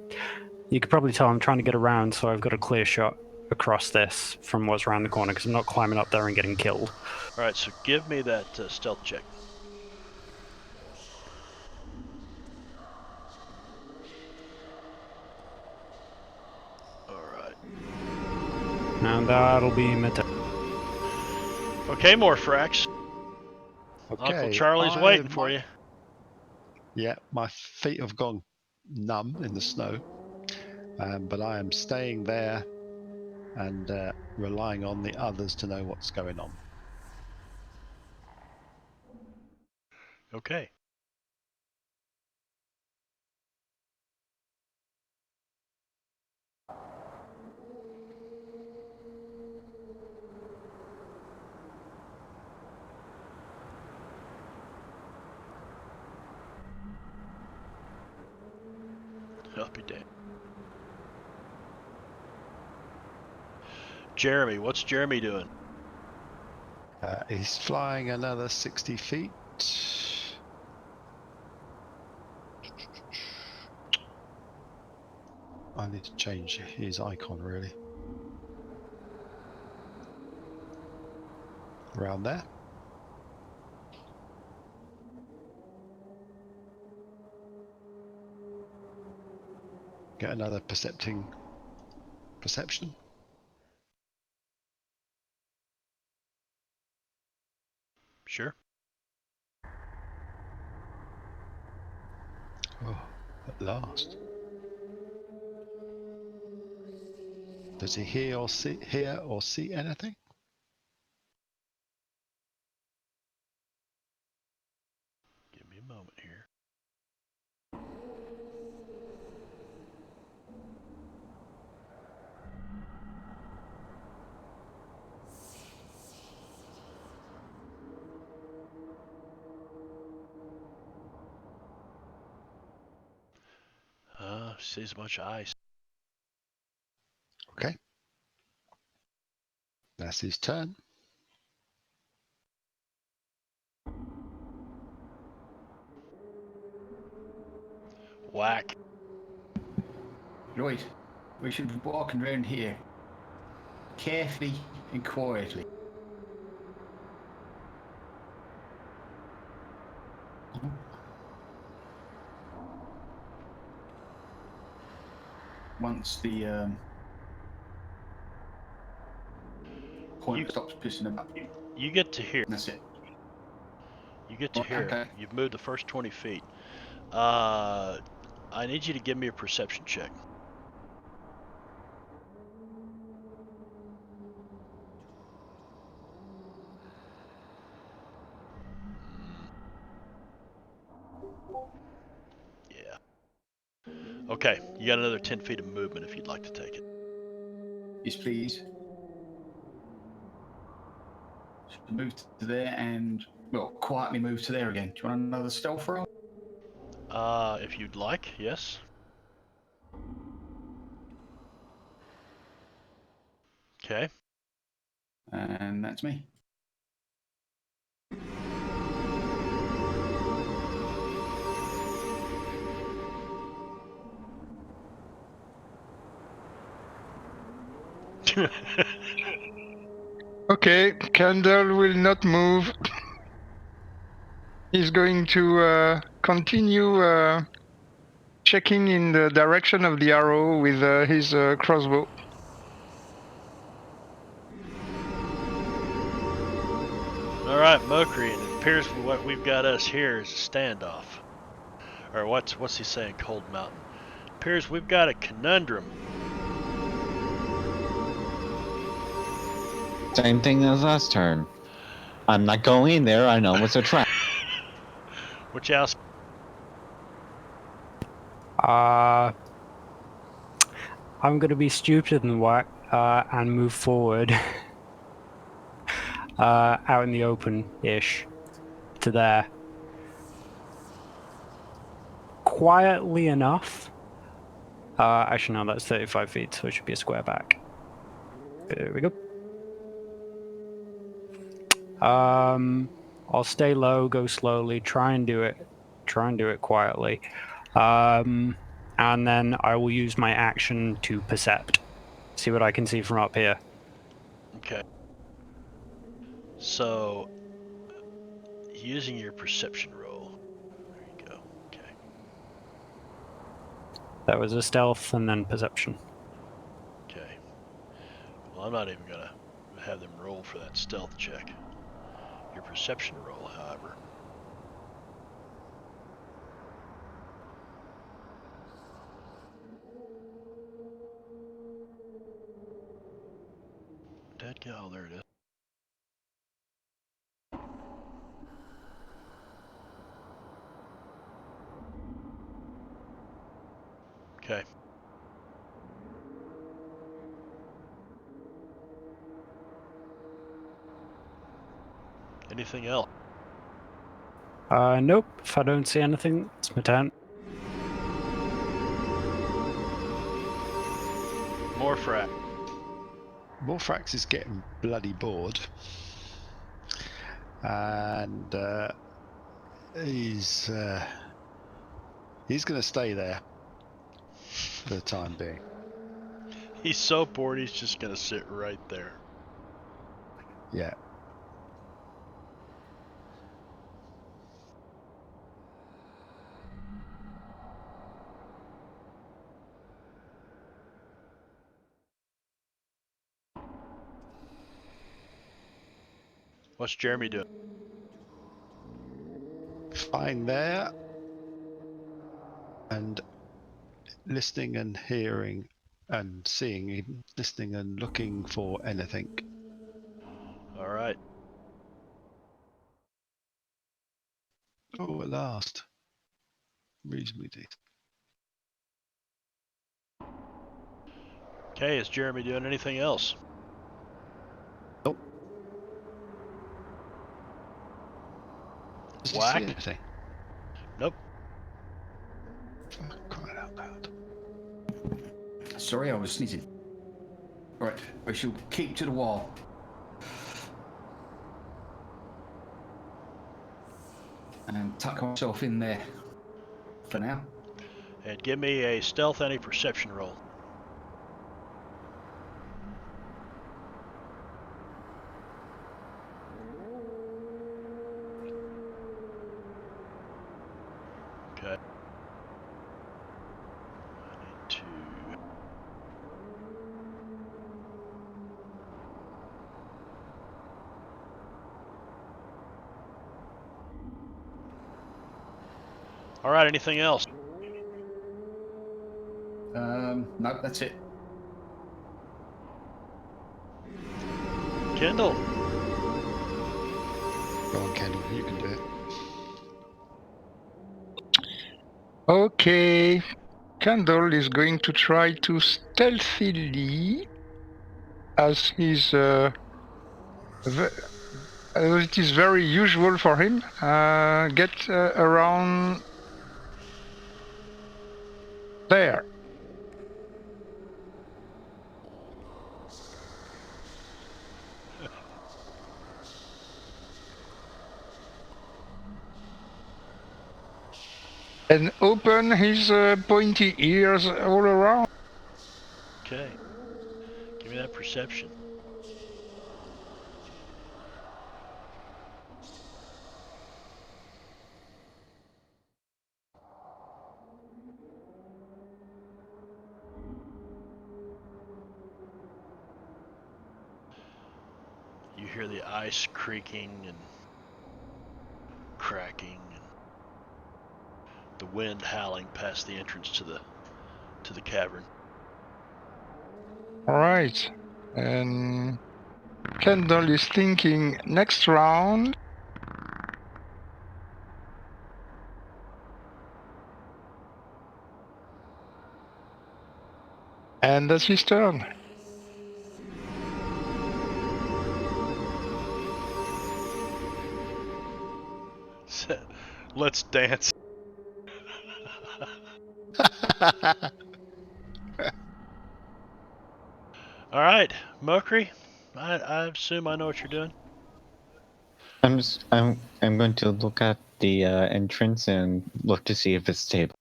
You could probably tell I'm trying to get around, so I've got a clear shot across this from what's around the corner, because I'm not climbing up there and getting killed. All right, so give me that stealth check. All right. And that'll be Mythias. Okay, Morphrax. Okay, Uncle Charlie's waiting for you. Yeah, my feet have gone numb in the snow, but I am staying there and relying on the others to know what's going on. Okay. I'll be damned. Jeremy, what's Jeremy doing? He's flying another 60 feet. I need to change his icon really. Around there. Get another perception. Sure. Oh, at last. Does he hear or see anything? Give me a moment here. Sees a bunch of ice. Okay. That's his turn. Whack. Right. We should be walking around here. Carefully and quietly. Once the point stops pissing about. You get to here. That's it. You get to here. Okay. You've moved the first 20 feet. I need you to give me a perception check. Yeah. Okay, you got another 10 feet of movement if you'd like to take it. Yes, please. Should move to there and, well, quietly move to there again. Do you want another stealth roll? If you'd like, yes. Okay. And that's me. Okay, Candle will not move. He's going to continue checking in the direction of the arrow with his crossbow. All right, Mokri, and it appears what we've got us here is a standoff. Or what's he saying, Cold Mountain? Appears we've got a conundrum. Same thing as last turn. I'm not going in there. I know it's a trap. Which else? I'm going to be stupid and move forward out in the open-ish to there. Quietly enough. Actually, no, that's 35 feet, so it should be a square back. There we go. I'll stay low, go slowly, try and do it quietly. And then I will use my action to percept. See what I can see from up here. Okay. So, using your perception roll. There you go. Okay. That was a stealth and then perception. Okay. Well, I'm not even gonna have them roll for that stealth check. Your perception roll, however. that go? Oh, there it is. Okay. Anything else? Nope. If I don't see anything, it's my turn. More frack. Morphrax is getting bloody bored. And he's going to stay there for the time being. He's so bored, he's just gonna sit right there. Yeah. What's Jeremy doing? Fine there. And listening and hearing and seeing, listening and looking for anything. All right. Oh, at last. Reasonably decent. Okay, is Jeremy doing anything else? Nope. Does he Whack? see anything? Nope. Oh, crying out loud. Sorry, I was sneezing. Right, I shall keep to the wall. And tuck myself in there for now. And give me a stealth and a perception roll. Okay. I need to... All right, anything else? No, that's it. Kendall. Go on, Kendall, you can do it. Okay. Candle is going to try to stealthily, as it is very usual for him, get around there. And open his pointy ears all around. Okay. Give me that perception. You hear the ice creaking and cracking and the wind howling past the entrance to the cavern. All right. And Kendall is thinking next round. And that's his turn. Let's dance. All right, Mokri. I assume I know what you're doing. I'm going to look at the entrance and look to see if it's stable.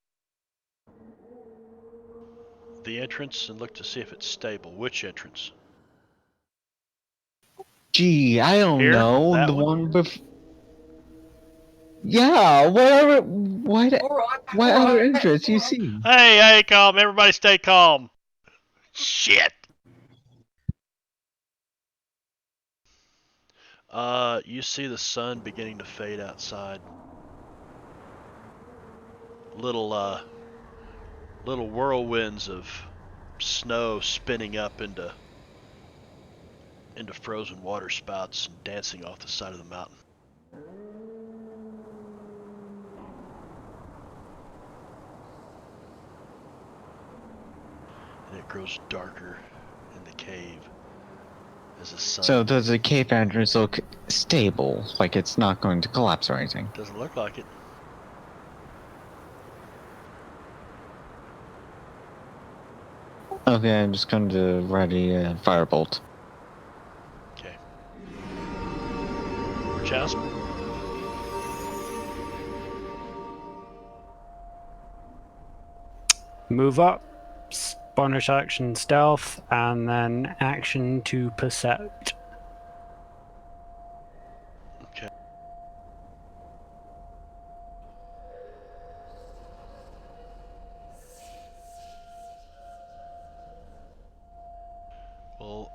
The entrance and look to see if it's stable. Which entrance? Gee, I don't Here? know. That The one? one before. Yeah, whatever. What other entrance you see? Hey, calm. Everybody stay calm. Shit. You see the sun beginning to fade outside. Little whirlwinds of snow spinning up into into frozen water spouts and dancing off the side of the mountain. And it grows darker in the cave as the sun. So does the cave entrance look stable? Like it's not going to collapse or anything? Doesn't look like it. Okay, I'm just going to ready a firebolt. Okay. Chest. Move up, bonus action stealth, and then action to percept. Okay. Well,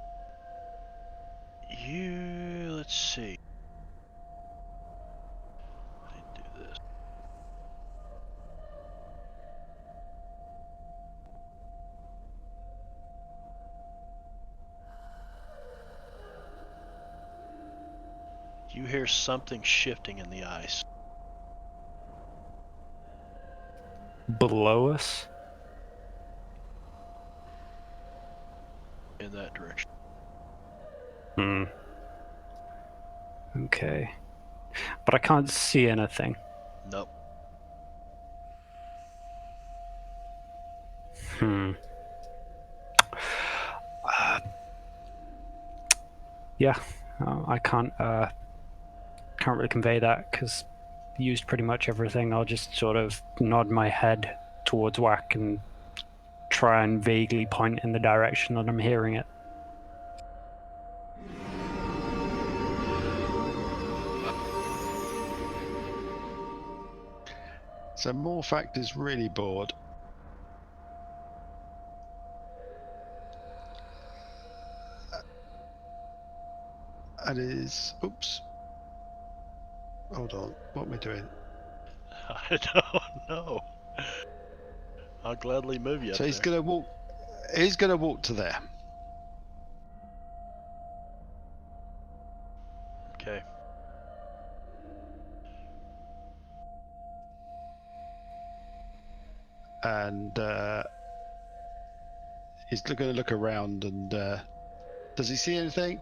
let's see. I need to do this. You hear something shifting in the ice. Below us? In that direction. Hmm. Okay. But I can't see anything. Nope. Hmm. Yeah, I can't really convey that because used pretty much everything. I'll just sort of nod my head towards Whack and try and vaguely point in the direction that I'm hearing it. So Morfact is really bored. And is... Oops. Hold on. What am I doing? I don't know. I'll gladly move you up So he's there. going to walk... He's going to walk to there. Okay. And he's going to look around and... does he see anything?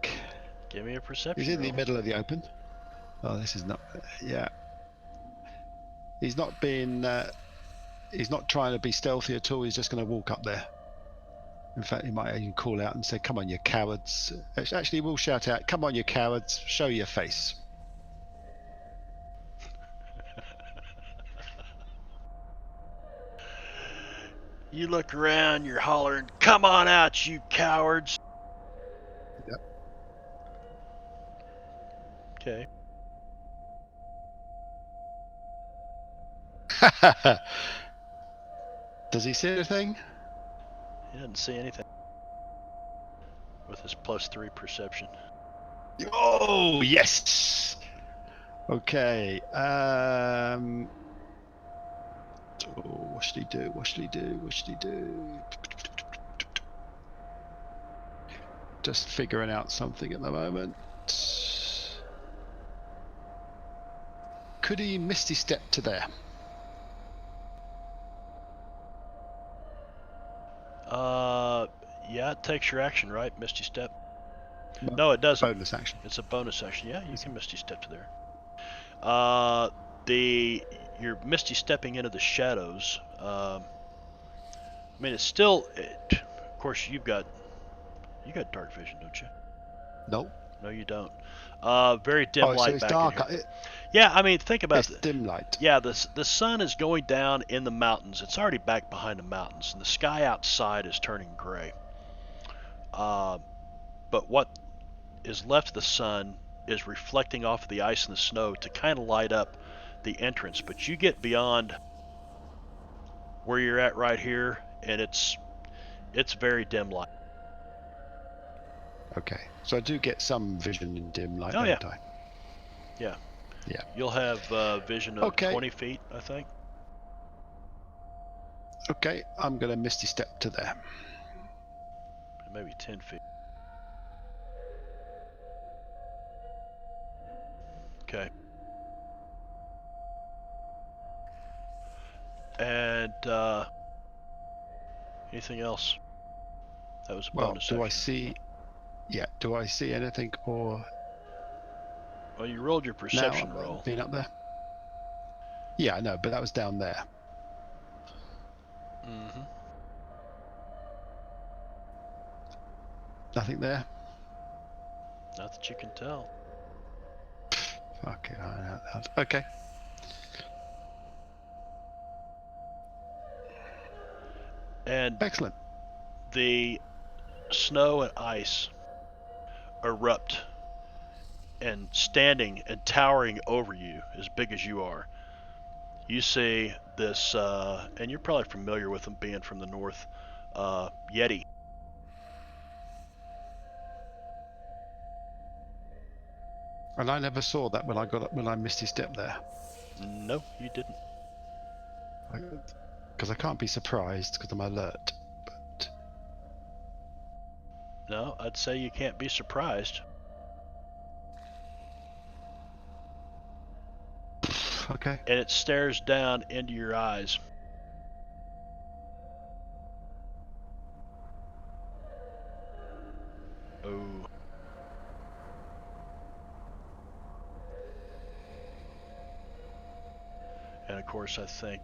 Give me a perception He's in the roll. middle of the open. Oh, this is not... Yeah. He's not being... he's not trying to be stealthy at all. He's just going to walk up there. In fact, he might even call out and say, "Come on, you cowards." Actually, he will shout out, "Come on, you cowards, show your face." You look around, you're hollering, "Come on out, you cowards!" Yep. Okay. Does he see anything? He doesn't see anything. With his +3 perception. Oh, yes! Okay. What should he do? What should he do? What should he do? Just figuring out something at the moment. Could he misty step to there? Yeah, it takes your action, right? Misty Step. No, it doesn't. Bonus action. It's a bonus action. Yeah, you can Misty Step to there. You're Misty Stepping into the shadows. I mean, it's still. Of course, you got dark vision, don't you? Nope. No, you don't. Very dim Oh, light so it's back dark. in here. Yeah, I mean, think about It's dim light. Yeah, the sun is going down in the mountains. It's already back behind the mountains, and the sky outside is turning gray. But what is left of the sun is reflecting off of the ice and the snow to kind of light up the entrance. But you get beyond where you're at right here, and it's very dim light. Okay, so I do get some vision in dim light, Oh, don't I? Yeah. Yeah. You'll have vision of Okay. 20 feet, I think. Okay, I'm going to misty step to there. Maybe 10 feet. Okay. And anything else? That was a Well, bonus do I action. see? Yeah. Do I see anything or Well, you rolled your perception now roll. being up there? Yeah, I know, but that was down there. Mm-hmm. Nothing there. Not that you can tell. Okay. Okay. And Excellent. the snow and ice erupt, and standing and towering over you, as big as you are, you see this, and you're probably familiar with them being from the north, Yeti. And I never saw that when I got up, when I misty stepped there. No, you didn't. Because I can't be surprised because I'm alert. But No, I'd say you can't be surprised. okay. And it stares down into your eyes. Oh. And of course, I think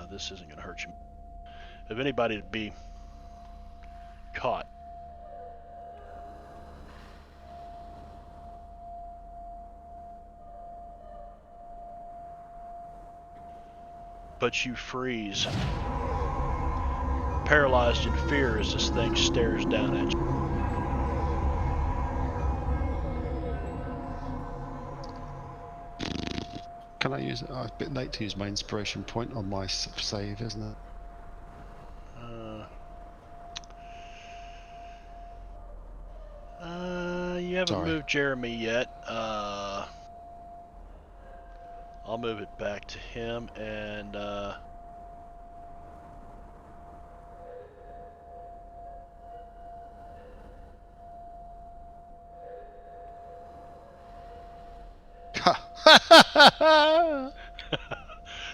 this isn't going to hurt you. If anybody to be caught, but you freeze, paralyzed in fear as this thing stares down at you. Can I use it? I'm a bit late to use my inspiration point on my save, isn't it? You haven't Sorry. moved Jeremy yet. I'll move it back to him, and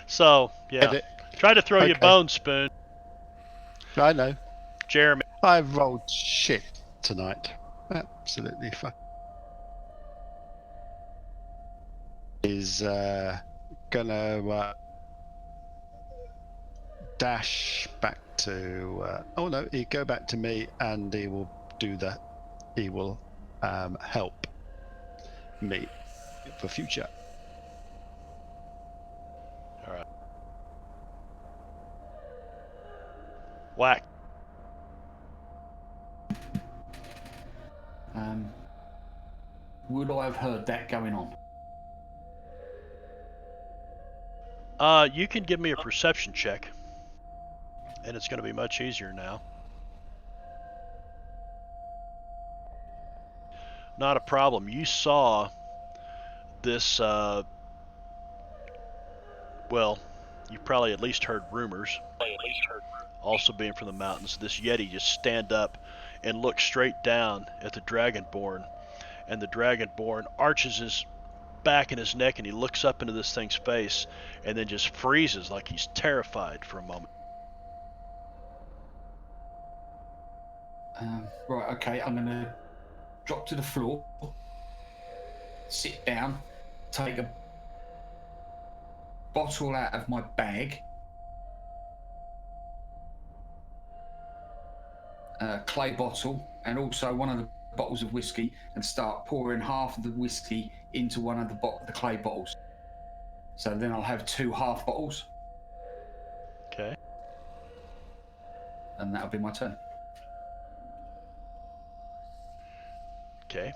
so yeah, Edit. try to throw you a Okay. bone, Spoon. I know. Jeremy. I've rolled shit tonight. Absolutely fuck. Is gonna dash back to. Oh no, he go back to me, and he will do that. He will help me for future. All right. Whack. Would I have heard that going on? You can give me a perception check, and it's going to be much easier now. Not a problem. You saw this, well, you probably at least heard rumors, also being from the mountains, this Yeti just stand up and look straight down at the Dragonborn, and the Dragonborn arches his back and his neck, and he looks up into this thing's face, and then just freezes like he's terrified for a moment. Right, okay, I'm going to drop to the floor, sit down, take a bottle out of my bag, a clay bottle, and also one of the bottles of whiskey, and start pouring half of the whiskey into one of the clay bottles. So then I'll have 2 half bottles, Okay. and that'll be my turn. Okay.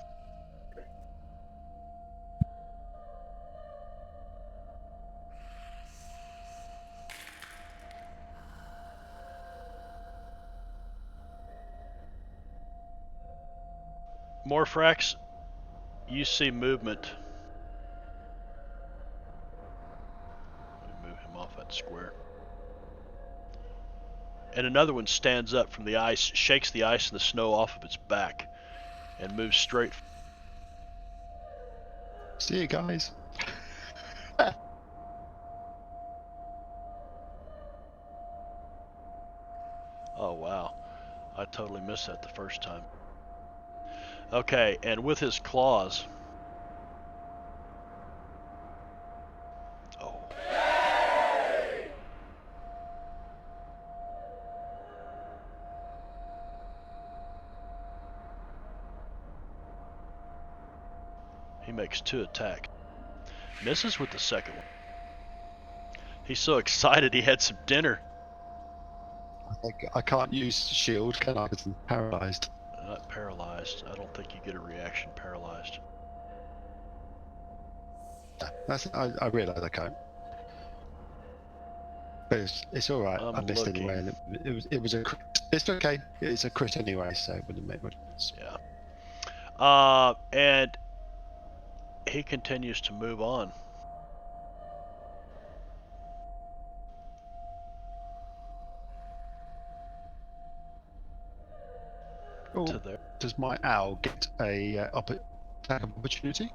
Morphrax, you see movement. Let me move him off that square. And another one stands up from the ice, shakes the ice and the snow off of its back, and moves straight. See you guys. totally missed that the first time. Okay, and with his claws. Oh. He makes 2 attacks. Misses with the second one. He's so excited he had some dinner. I can't use shield, can I? Because I'm paralyzed. Not paralyzed. I don't think you get a reaction paralyzed. I realise I can't. But it's all right. I'm I missed looking. anyway. And it was a crit. It's okay. It's a crit anyway, so it wouldn't make much difference. Yeah. And he continues to move on. Oh, To there. does my owl get a attack of opportunity?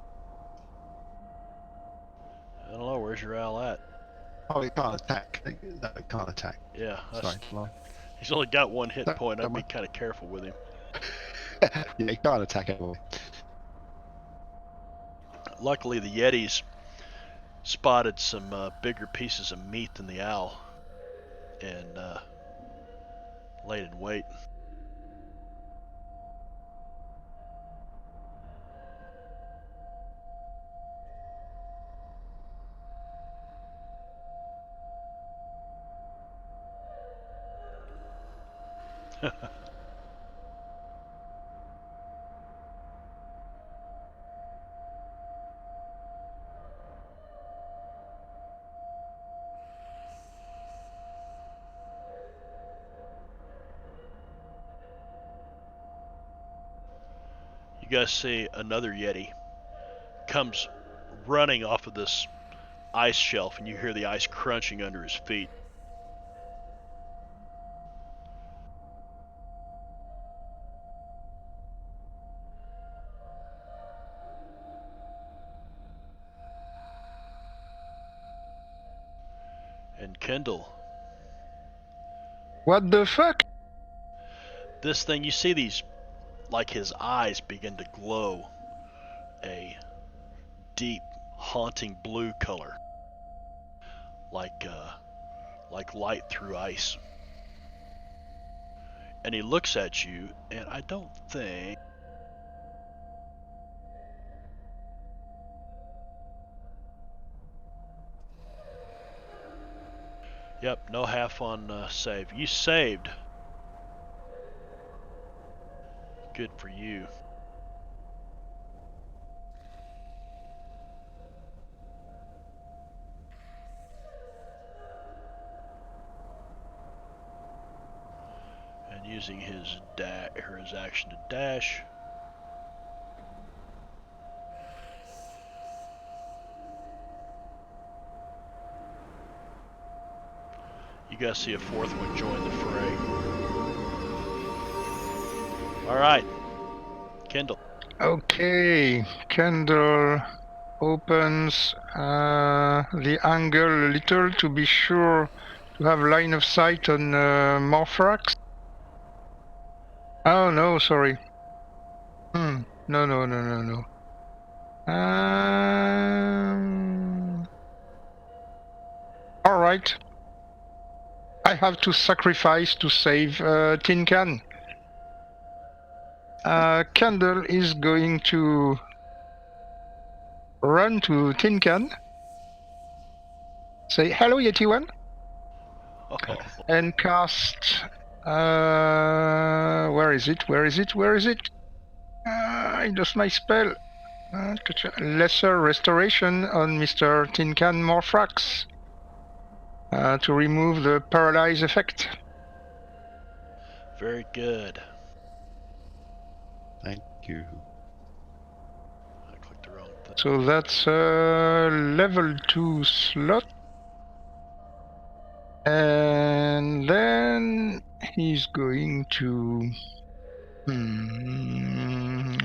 I don't know. Where's your owl at? Oh, it can't attack. No, it can't attack. Yeah. Sorry. He's only got 1 hit No, point. I'd don't be mind. kind of careful with him. Yeah, it can't attack anyway. Luckily, the Yetis spotted some bigger pieces of meat than the owl and laid in wait. You guys see another Yeti comes running off of this ice shelf, and you hear the ice crunching under his feet. And Kendall, What the fuck? this thing, you see these, like his eyes begin to glow a deep, haunting blue color, like light through ice. And he looks at you, and I don't think... Yep, no half on save. You saved. Good for you. And using his action to dash. You guys see a 4th one join the fray. Alright. Kendall. Okay, Kendall opens the angle a little to be sure to have line of sight on Morphrax. Oh no, sorry. No. All right. I have to sacrifice to save Tin Can. Kendall is going to run to Tin Can, say hello Yeti One, Oh. and cast where is it? I lost my spell. Lesser Restoration on Mr. Tin Can Morphrax to remove the paralyze effect. Very good. Thank you. I clicked the wrong thing. So that's a level 2 slot. And then he's going to...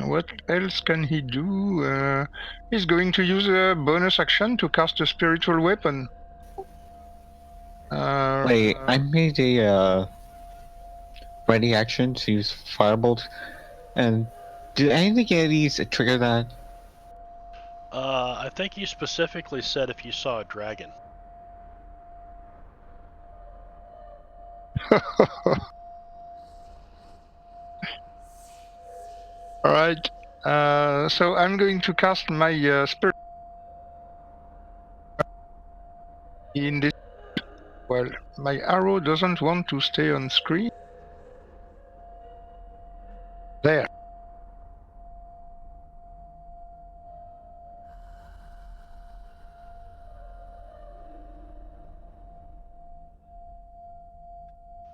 what else can he do? He's going to use a bonus action to cast a spiritual weapon. Wait, I made a ready action to use Firebolt. And do anything of these trigger that? I think you specifically said if you saw a dragon. All right. So I'm going to cast my spirit in this. Well, my arrow doesn't want to stay on screen. There.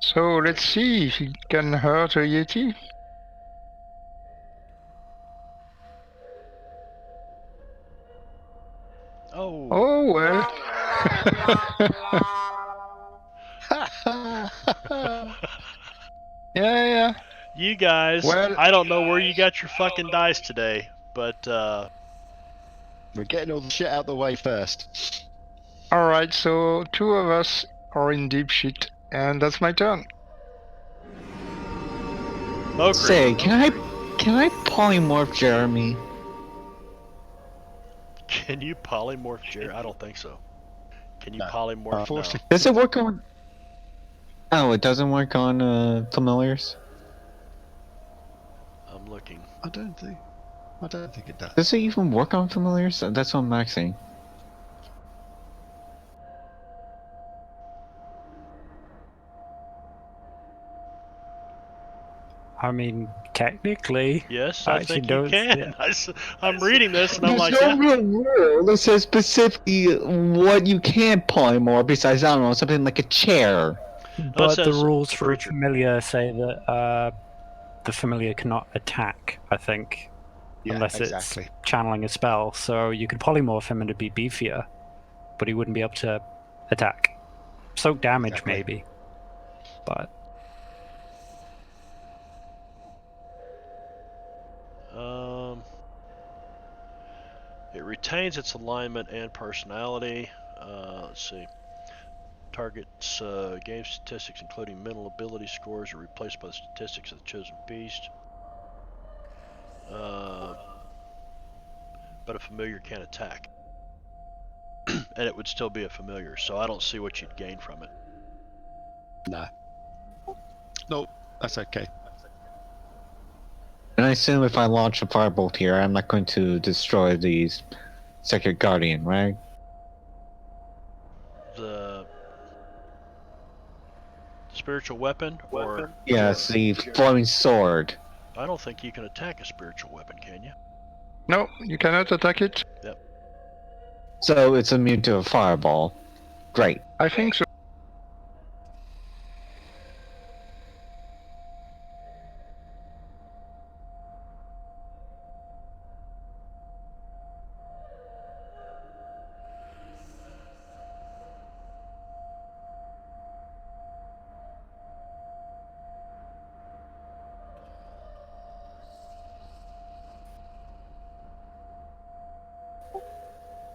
So let's see if it can hurt a Yeti. Oh. Oh well. Yeah. You guys, Well- I don't know where you got your fucking dice today, but We're getting all the shit out the way first. All right. So 2 of us are in deep shit, and that's my turn. Okri. Say, can I polymorph Jeremy? Can you polymorph Jerry? I don't think so. Can you No. polymorph? No. Unfortunately, Does it work on? Oh, it doesn't work on familiars. I'm looking. I don't think it does. Does it even work on familiars? That's what I'm maxing. I mean, technically, Yes, I I actually think you don't see can. it. I'm reading this and I'm There's like, no yeah. real rule that says specifically what you can polymorph besides, I don't know, something like a chair. But the says rules a for a creature. familiar say that the familiar cannot attack, I think, Yeah, unless exactly. it's channeling a spell. So you could polymorph him into be beefier, but he wouldn't be able to attack. Soak damage, Exactly. maybe. But It retains its alignment and personality. Let's see. Target's game statistics, including mental ability scores, are replaced by the statistics of the chosen beast. But a familiar can't attack. And it would still be a familiar, so I don't see what you'd gain from it. No. No, that's okay. And I assume if I launch a firebolt here, I'm not going to destroy the Sacred Guardian, right? The spiritual weapon, or Yes, the flowing sword. I don't think you can attack a spiritual weapon, can you? No, you cannot attack it. So it's immune to a fireball. Great. I think so.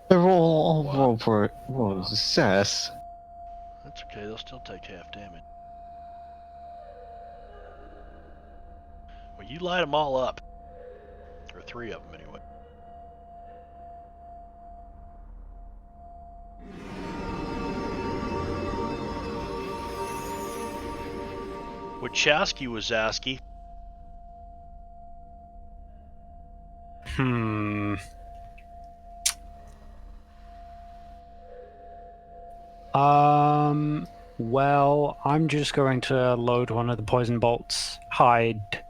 The roll for success. That's okay, they'll still take half damage. Well, you light them all up. Or 3 of them, anyway. Wachowski was asking. Well, I'm just going to load one of the poison bolts, hide,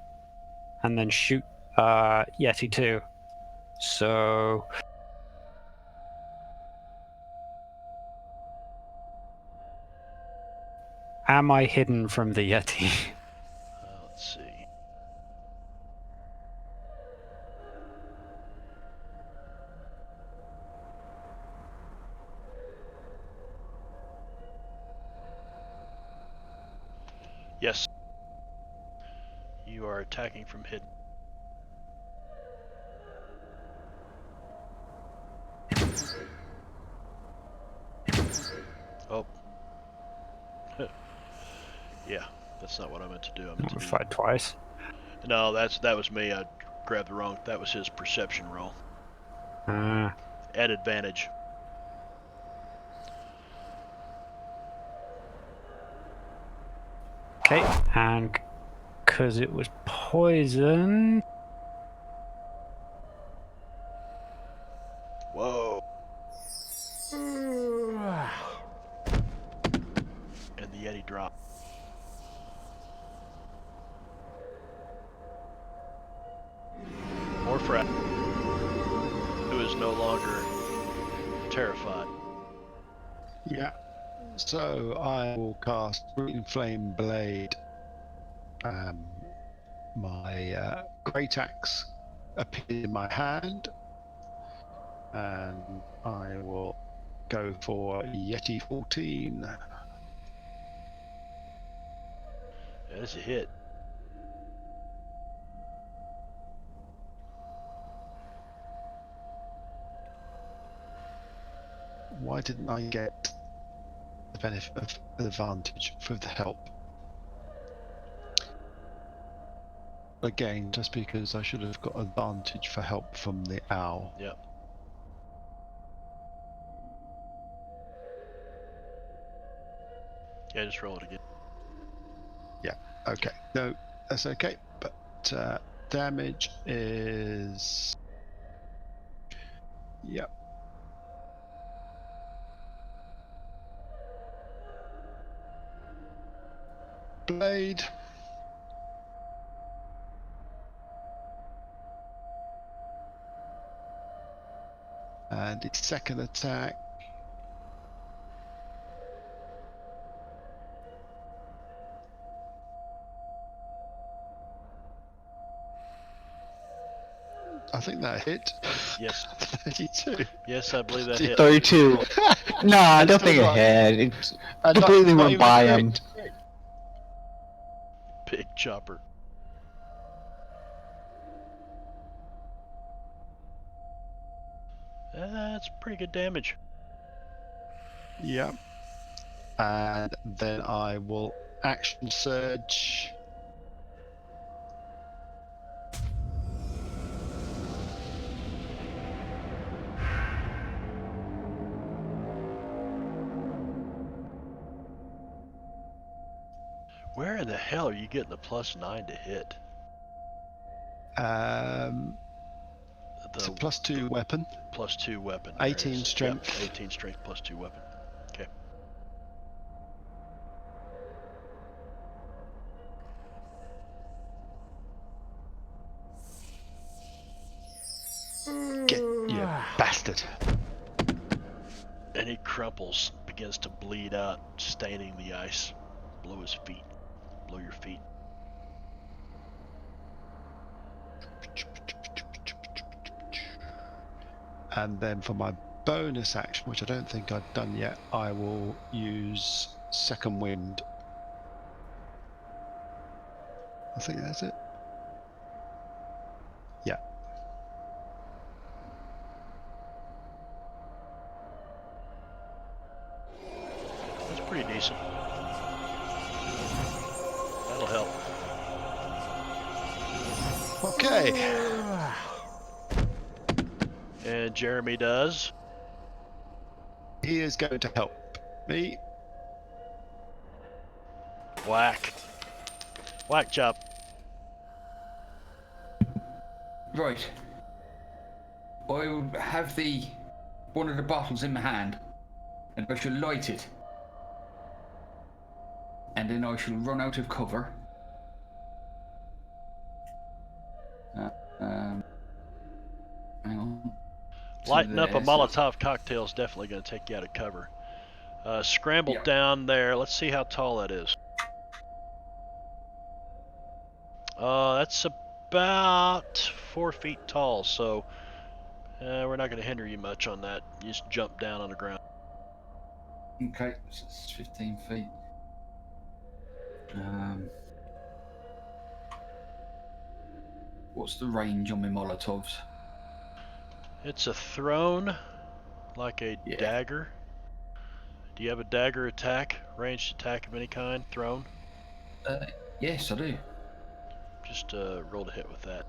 and then shoot Yeti 2. So am I hidden from the Yeti? Let's see. Yes. You are attacking from hidden. Oh. Yeah. That's not what I meant to do. I meant to do... Fight twice. No, that was me. I grabbed the wrong. That was his perception roll. Ah. At advantage. Okay, and because it was poison. Whoa. And the Yeti dropped. More Frat, who is no longer terrified. Yeah. So I will cast Green Flame Blade. My Great Axe appears in my hand, and I will go for Yeti 14. That's a hit. Why didn't I get the benefit of advantage for the help? Again, just because I should have got advantage for help from the owl. Yep. Yeah, just roll it again. Yeah, okay. No, that's okay. But damage is... Yep. Blade. And its second attack. I think that hit. Yes. 32. Yes, I believe that hit. 32. No, I don't still think it not- had. It And not- completely not went even by crit. him. Big chopper. That's pretty good damage. Yeah. And then I will action surge. Where in the hell are you getting the +9 to hit? It's a +2 weapon. +2 weapon. There it 18 is. strength. Yep, 18 strength +2 weapon. Okay. Get you bastard. And he crumples, begins to bleed out, staining the ice below his feet. Below your feet. And then for my bonus action, which I don't think I've done yet, I will use Second Wind. I think that's it. Yeah. That's pretty decent. That'll help. Okay. And Jeremy does. He is going to help me. Whack. Whack chop. Right. I will have one of the bottles in my hand, and I shall light it. And then I shall run out of cover. Hang on. Lighting up a there, so- Molotov cocktail is definitely going to take you out of cover. Scrambled Yeah. down there. Let's see how tall that is. That's about 4 feet tall, so we're not going to hinder you much on that. You just jump down on the ground. Okay, so it's 15 feet. What's the range on my Molotovs? It's a thrown, like a Yeah. dagger. Do you have a dagger attack? Ranged attack of any kind? Thrown? Yes, I do. Just roll to hit with that.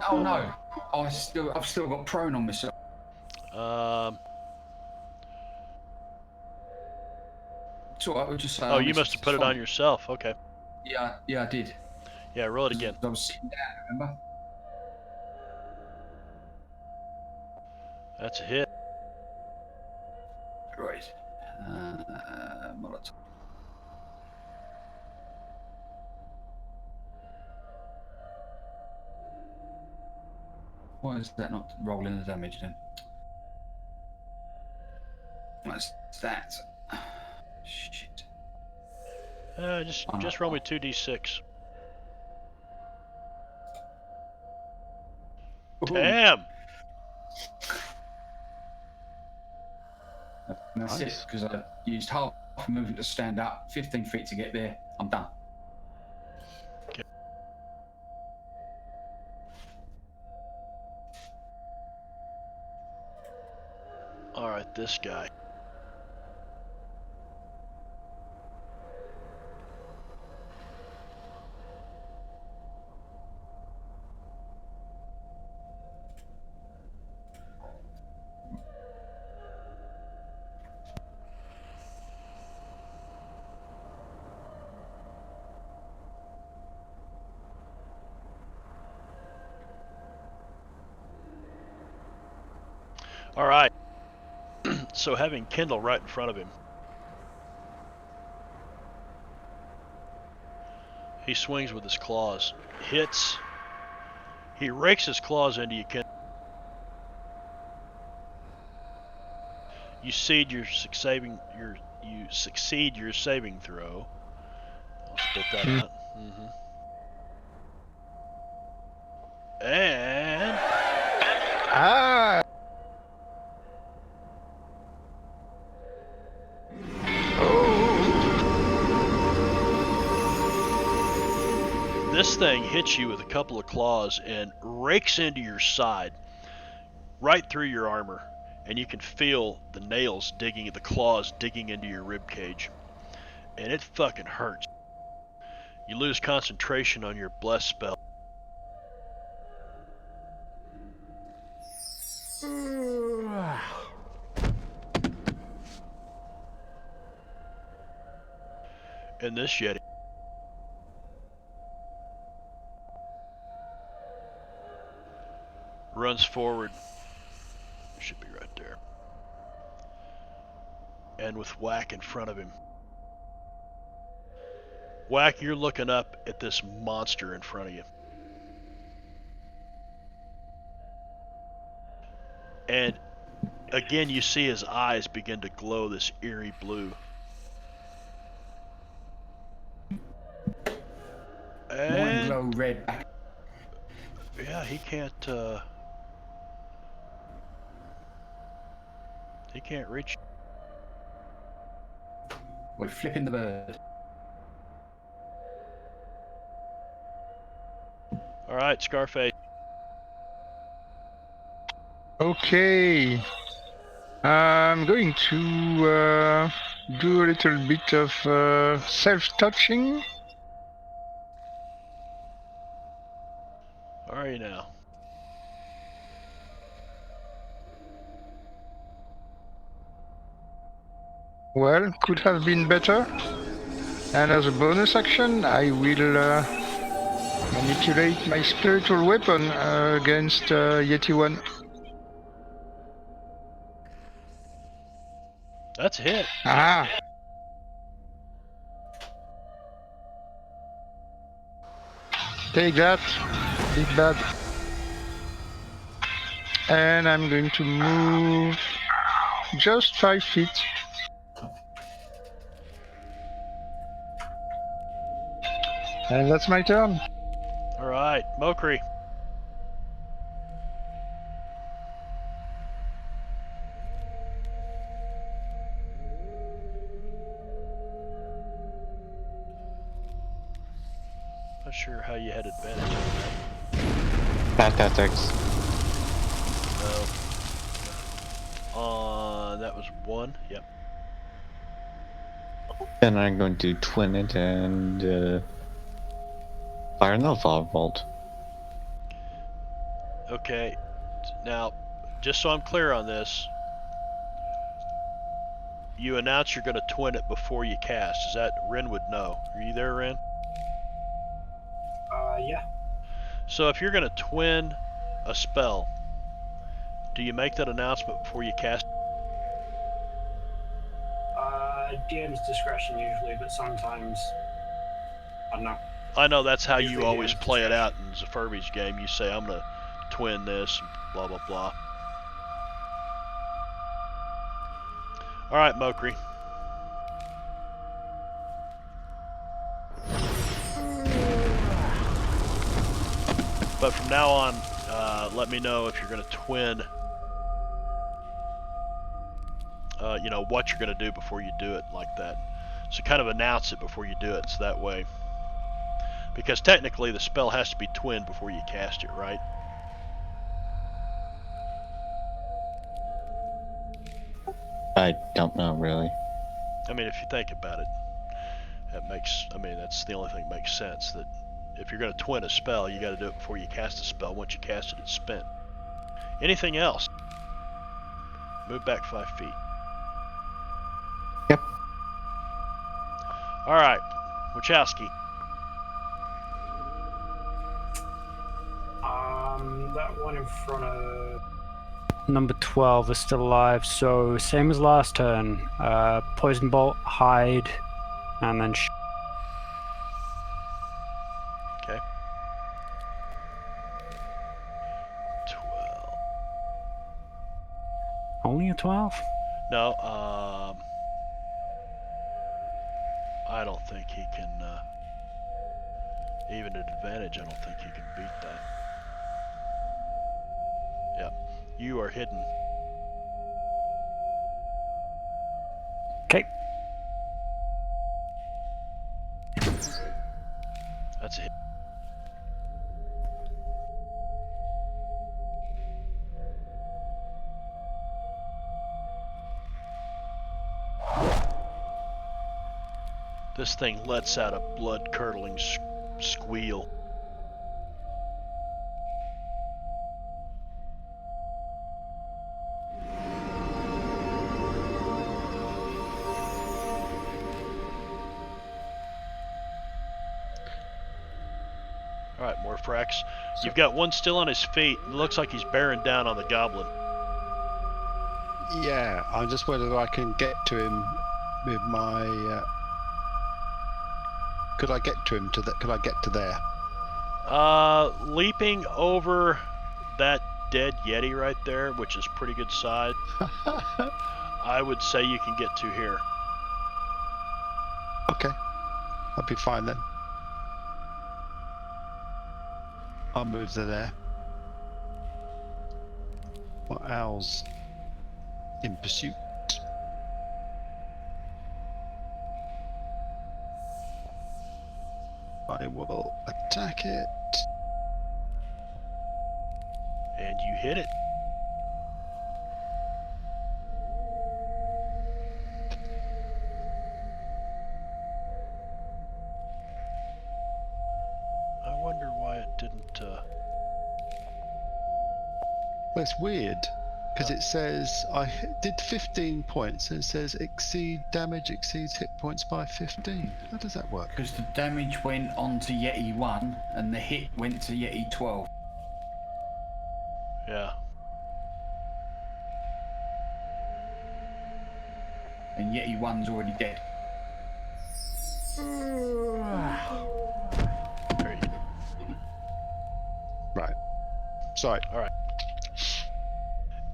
Oh no, I've still got prone on myself. It's alright, we'll just say. Oh, you must have put it fine. on yourself. Okay. Yeah, I did. Yeah, roll it again. I was sitting down, remember? That's a hit. Right. Molotov. Why is that not rolling the damage then? What's that? Shit. Just roll me 2d6. Ooh. Damn. And that's Nice. it, because I used half a movement to stand up, 15 feet to get there. I'm done. Okay. All right, this guy. All right. So having Kindle right in front of him, he swings with his claws, hits. He rakes his claws into you, Kindle. You succeed your saving throw. I'll spit that out. And Ah! this thing hits you with a couple of claws and rakes into your side, right through your armor, and you can feel the nails digging, the claws digging into your rib cage, and it fucking hurts. You lose concentration on your bless spell. And this Yeti runs forward. Should be right there. And with Whack in front of him. Whack, you're looking up at this monster in front of you. And again, you see his eyes begin to glow this eerie blue. Mine glow red. Yeah, he can't reach. We're flipping the bird. All right, Scarface. Okay. I'm going to do a little bit of self-touching. How are you now? Well, could have been better. And as a bonus action, I will manipulate my spiritual weapon against Yeti 1. That's a hit. Ah! Take that, big bad. And I'm going to move just 5 feet. And that's my turn. All right, Mokri. Not sure how you had advantage on that. Athletics. That was 1. Yep. Then I'm going to twin it and fire another firebolt. Okay. Now, just so I'm clear on this, you announce you're going to twin it before you cast. Is that Ren would know? Are you there, Ren? Yeah. So if you're going to twin a spell, do you make that announcement before you cast? DM's discretion usually, but sometimes I don't know. I know that's how Usually you always DM's play it out discretion. in Zafirby's game. You say, I'm going to twin this, and blah, blah, blah. All right, Mokri. But from now on, let me know if you're going to twin, what you're going to do before you do it like that. So kind of announce it before you do it, so that way. Because technically the spell has to be twinned before you cast it, right? I don't know, really. I mean, if you think about it, that's the only thing that makes sense, that if you're going to twin a spell, you got to do it before you cast a spell. Once you cast it, it's spent. Anything else? Move back 5 feet. Yep. All right, Wachowski. That one in front of number 12 is still alive, so same as last turn. Poison bolt, hide, and then Okay. 12. only a 12? No, I don't think he can, even at advantage, I don't think he can beat that. Yep. You are hidden. Okay. That's it. This thing lets out a blood-curdling squeal. Alright, Morphrax. You've got one still on his feet. It looks like he's bearing down on the goblin. Yeah, I'm just wondering if I can get to him with my. Could I get to him? Could I get to there? Leaping over that dead Yeti right there, which is pretty good size, I would say you can get to here. Okay, I'll be fine then. I'll move to there. What owls in pursuit? I will attack it. And you hit it. I wonder why it didn't, Well, it's weird because it says I did 15 points and it says damage exceeds hit points by 15. How does that work? Because the damage went on to Yeti 1 and the hit went to Yeti 12. Yeah. And Yeti 1's already dead. There you go. Right. Sorry. All right.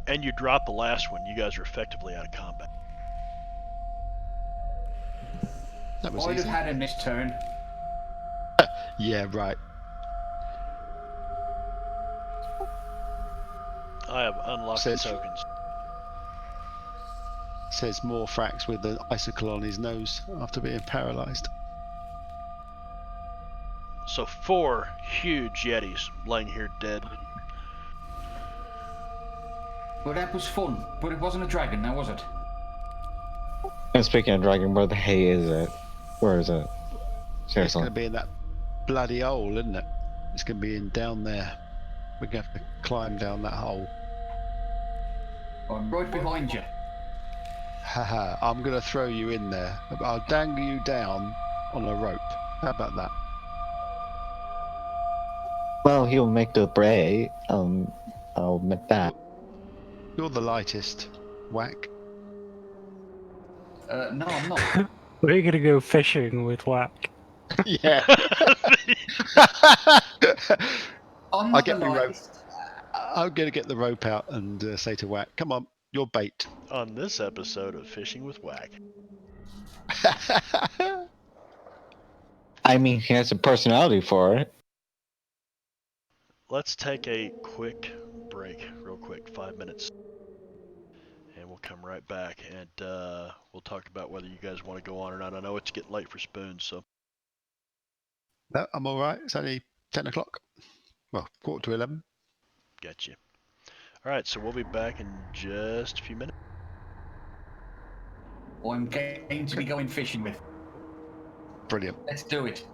And you drop the last one. You guys are effectively out of combat. That was I'd have easy. had him this turn. Yeah, right. I have unlocked the Says- tokens. Says Morphrax with an icicle on his nose after being paralyzed. So 4 huge Yetis laying here dead. Well, that was fun, but it wasn't a dragon now, was it? And speaking of dragon, where the hay is it? Where is it? It's Seriously. going to be in that bloody hole, isn't it? It's going to be in down there. We're going to have to climb down that hole. I'm right behind you. Haha, I'm going to throw you in there. I'll dangle you down on a rope. How about that? Well, he'll make the break. I'll admit that. You're the lightest. Whack. No, I'm not. We're gonna go fishing with Whack. Yeah. I'm I'll not get the me rope. lightest. I'm going to get the rope out and say to Whack, come on, you're bait. On this episode of Fishing with Whack. I mean, he has a personality for it. Let's take a quick break, real quick, 5 minutes. And we'll come right back and we'll talk about whether you guys want to go on or not. I know it's getting late for spoons, so. No, I'm all right. It's only 10 o'clock. Well, 11:15. Get you. All right, so we'll be back in just a few minutes. I'm going to be going fishing with. Brilliant. Let's do it.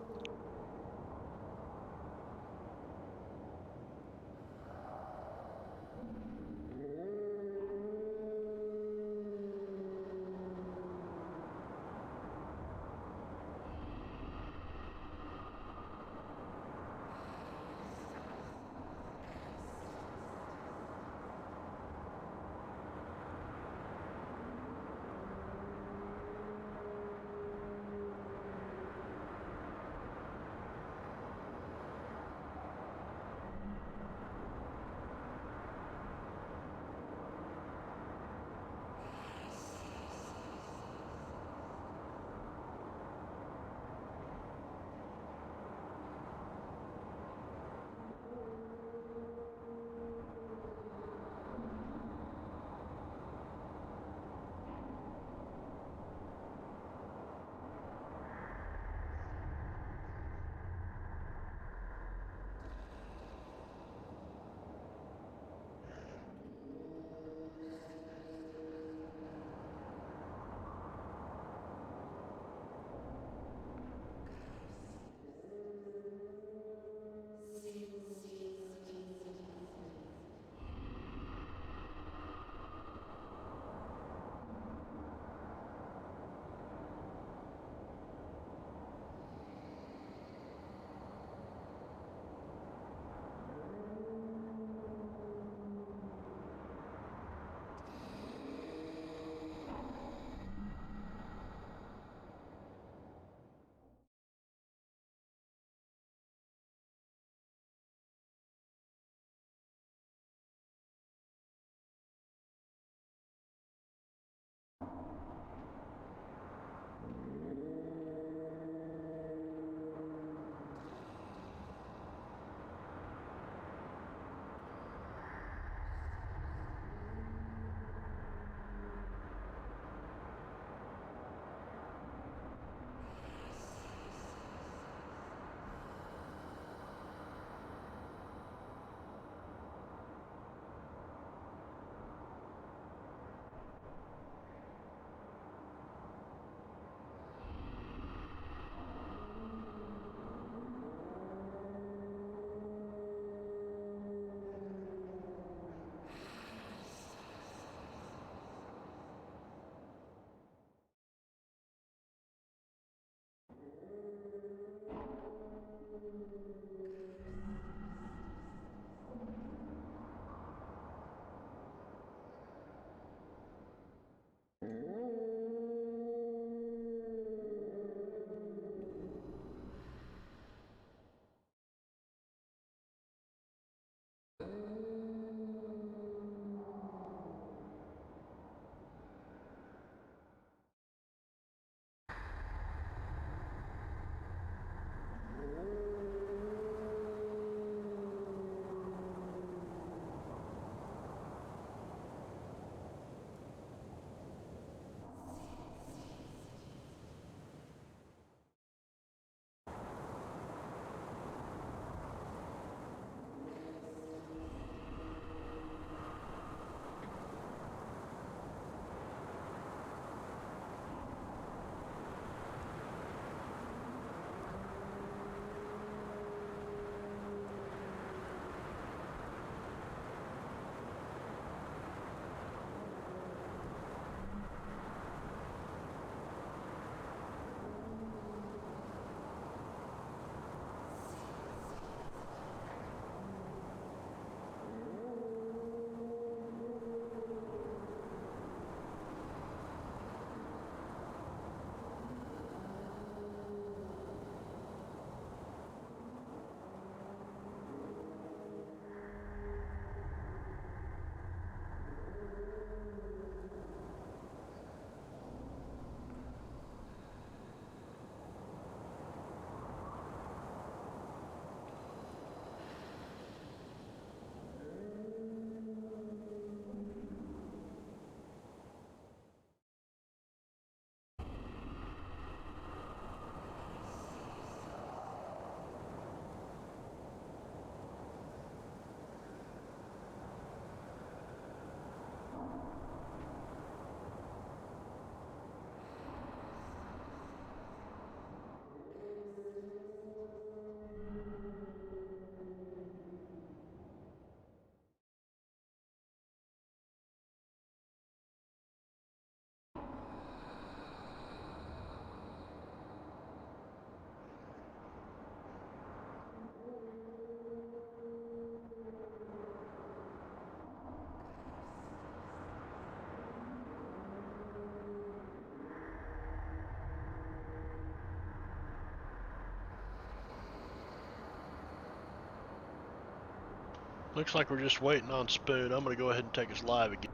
Looks like we're just waiting on Spoon. I'm gonna go ahead and take us live again.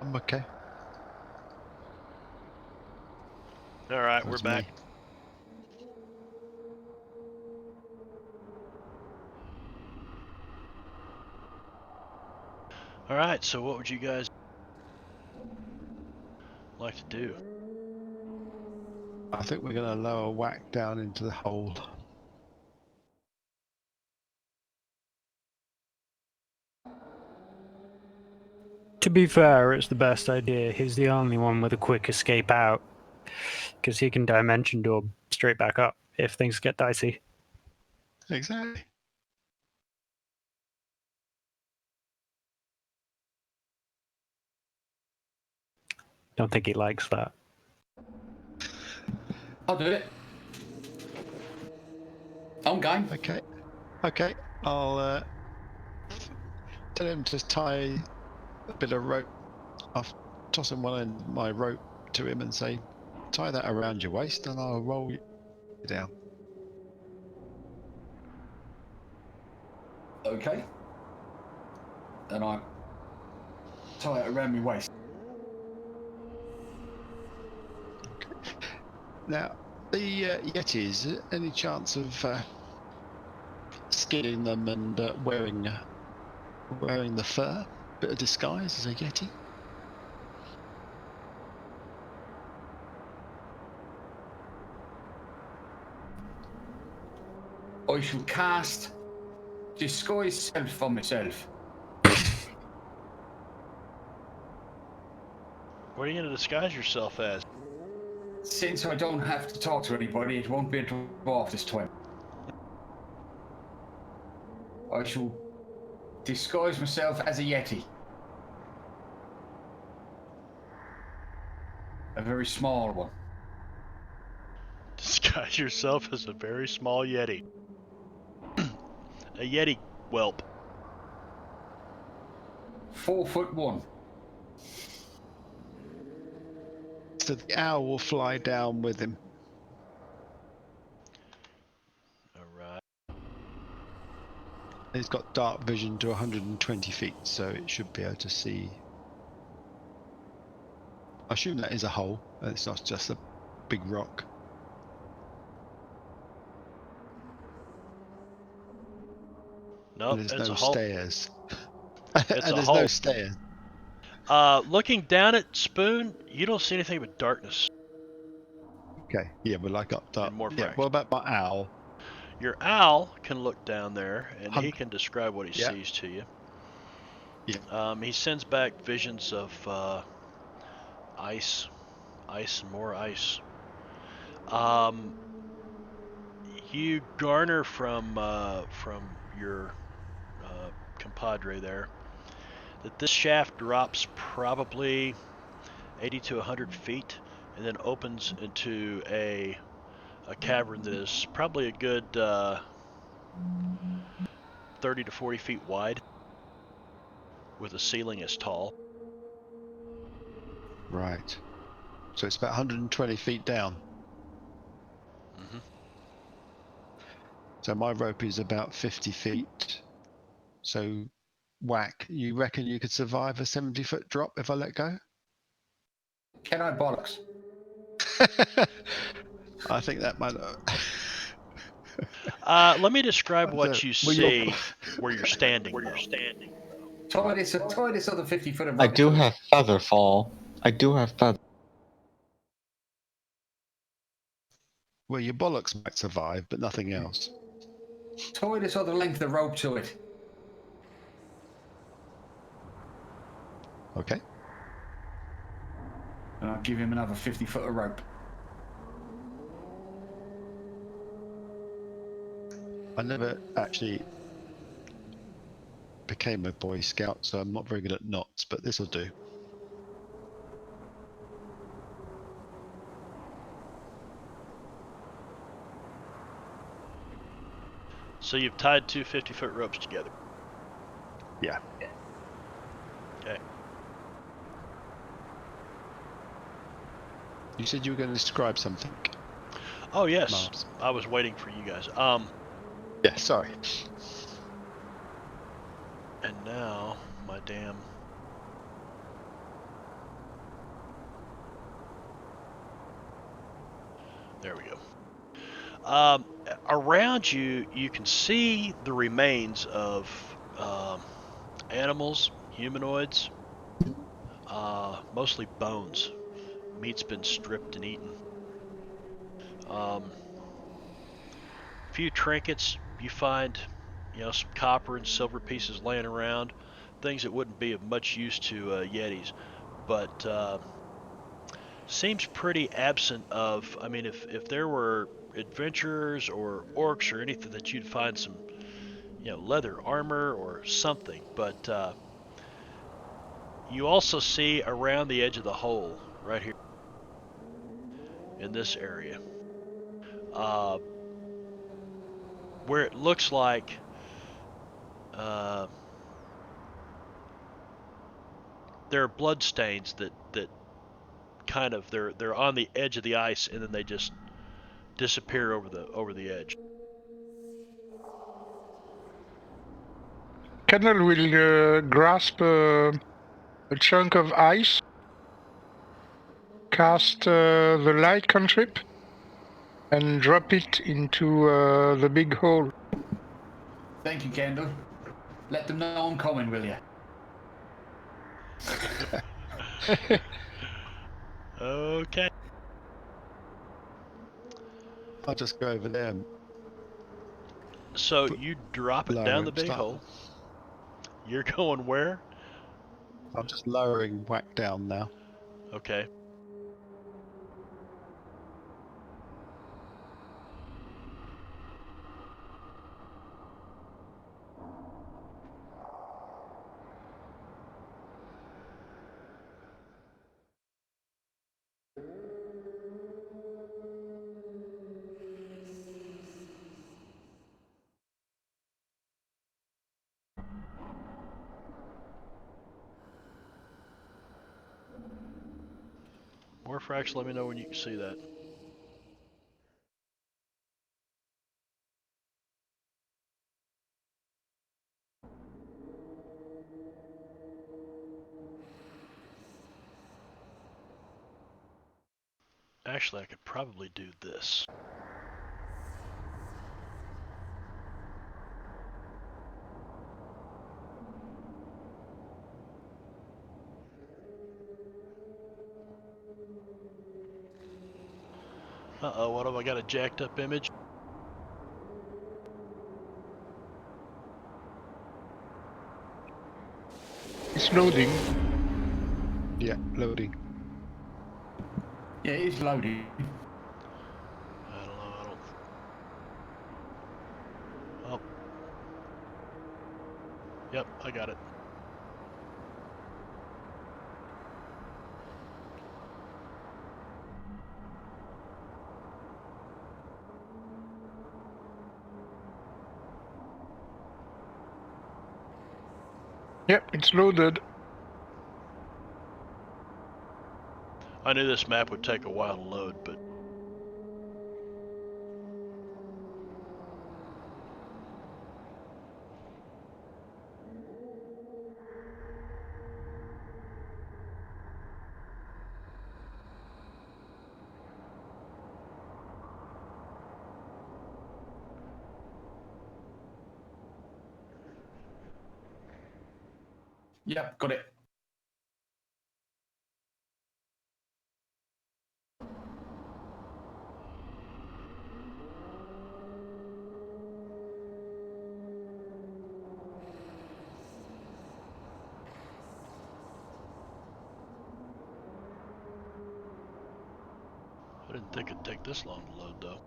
I'm okay. All right, we're That's back. me. All right, so what would you guys like to do? I think we're going to lower Whack down into the hole. To be fair, it's the best idea. He's the only one with a quick escape out, because he can dimension door straight back up if things get dicey. Exactly. Don't think he likes that. I'll do it. I'm game. Okay. Okay. I'll tell him to tie a bit of rope. I'll toss him one end of my rope to him and say, tie that around your waist and I'll roll you down. Okay. And I tie it around my waist. Now, the Yetis, any chance of skinning them and wearing the fur? Bit of disguise as a Yeti? I shall cast disguise self for myself. What are you gonna disguise yourself as? Since I don't have to talk to anybody, it won't be a dwarf this time. I shall disguise myself as a Yeti. A very small one. Disguise yourself as a very small Yeti. A Yeti whelp. 4'1". So the owl will fly down with him. Alright. He's got dark vision to 120 feet, so it should be able to see. I assume that is a hole, and it's not just a big rock. Nope, And there's it's no a hole. stairs. It's and a there's hole. no stairs. Looking down at Spoon, you don't see anything but darkness. Okay, yeah, we're like up dark. And more Yeah, frags. what about my owl? Your owl can look down there, and he Hunt. can describe what he Yeah. sees to you. Yeah. He sends back visions of ice, and more ice. You garner from your compadre there that this shaft drops probably 80 to 100 feet, and then opens into a cavern that is probably a good 30 to 40 feet wide, with a ceiling as tall. Right. So it's about 120 feet down. Mm-hmm. So my rope is about 50 feet. So, Whack, you reckon you could survive a 70-foot drop if I let go? Can I bollocks? I think that might. Let me describe what you Well, you're- see where you're standing. Tie this other 50 foot of I rope do to it. have feather fall. I do have feather. Well, your bollocks might survive, but nothing else. Tie this other length of rope to it. Okay. And I'll give him another 50 foot of rope. I never actually became a Boy Scout, so I'm not very good at knots, but this will do. So you've tied two 50-foot ropes together. Yeah. Okay. You said you were going to describe something. Oh yes, Marbs. I was waiting for you guys. Yeah, sorry. And now, my damn... There we go. Around you, you can see the remains of animals, humanoids, mostly bones. Meat's been stripped and eaten. Few trinkets you find, some copper and silver pieces laying around, things that wouldn't be of much use to Yetis, but seems pretty absent of. I mean, if there were adventurers or orcs or anything that you'd find some, leather armor or something, but you also see around the edge of the hole right here in this area, where it looks like there are blood stains that kind of they're on the edge of the ice and then they just disappear over the edge. Kennel will grasp a chunk of ice, cast the light cantrip, and drop it into the big hole. Thank you, Kendall. Let them know I'm coming, will you? Okay. I'll just go over there and So you drop it down the big hole. You're going where? I'm just lowering Whack down now. Okay. Warfrax, let me know when you can see that. Actually, I could probably do this. Uh-oh, what have I got, a jacked up image? It's loading. Yeah, loading. Yeah, it is loading. I don't know, Oh. Yep, I got it. Yep, it's loaded. I knew this map would take a while to load, but... Yep, got it. I didn't think it'd take this long to load, though.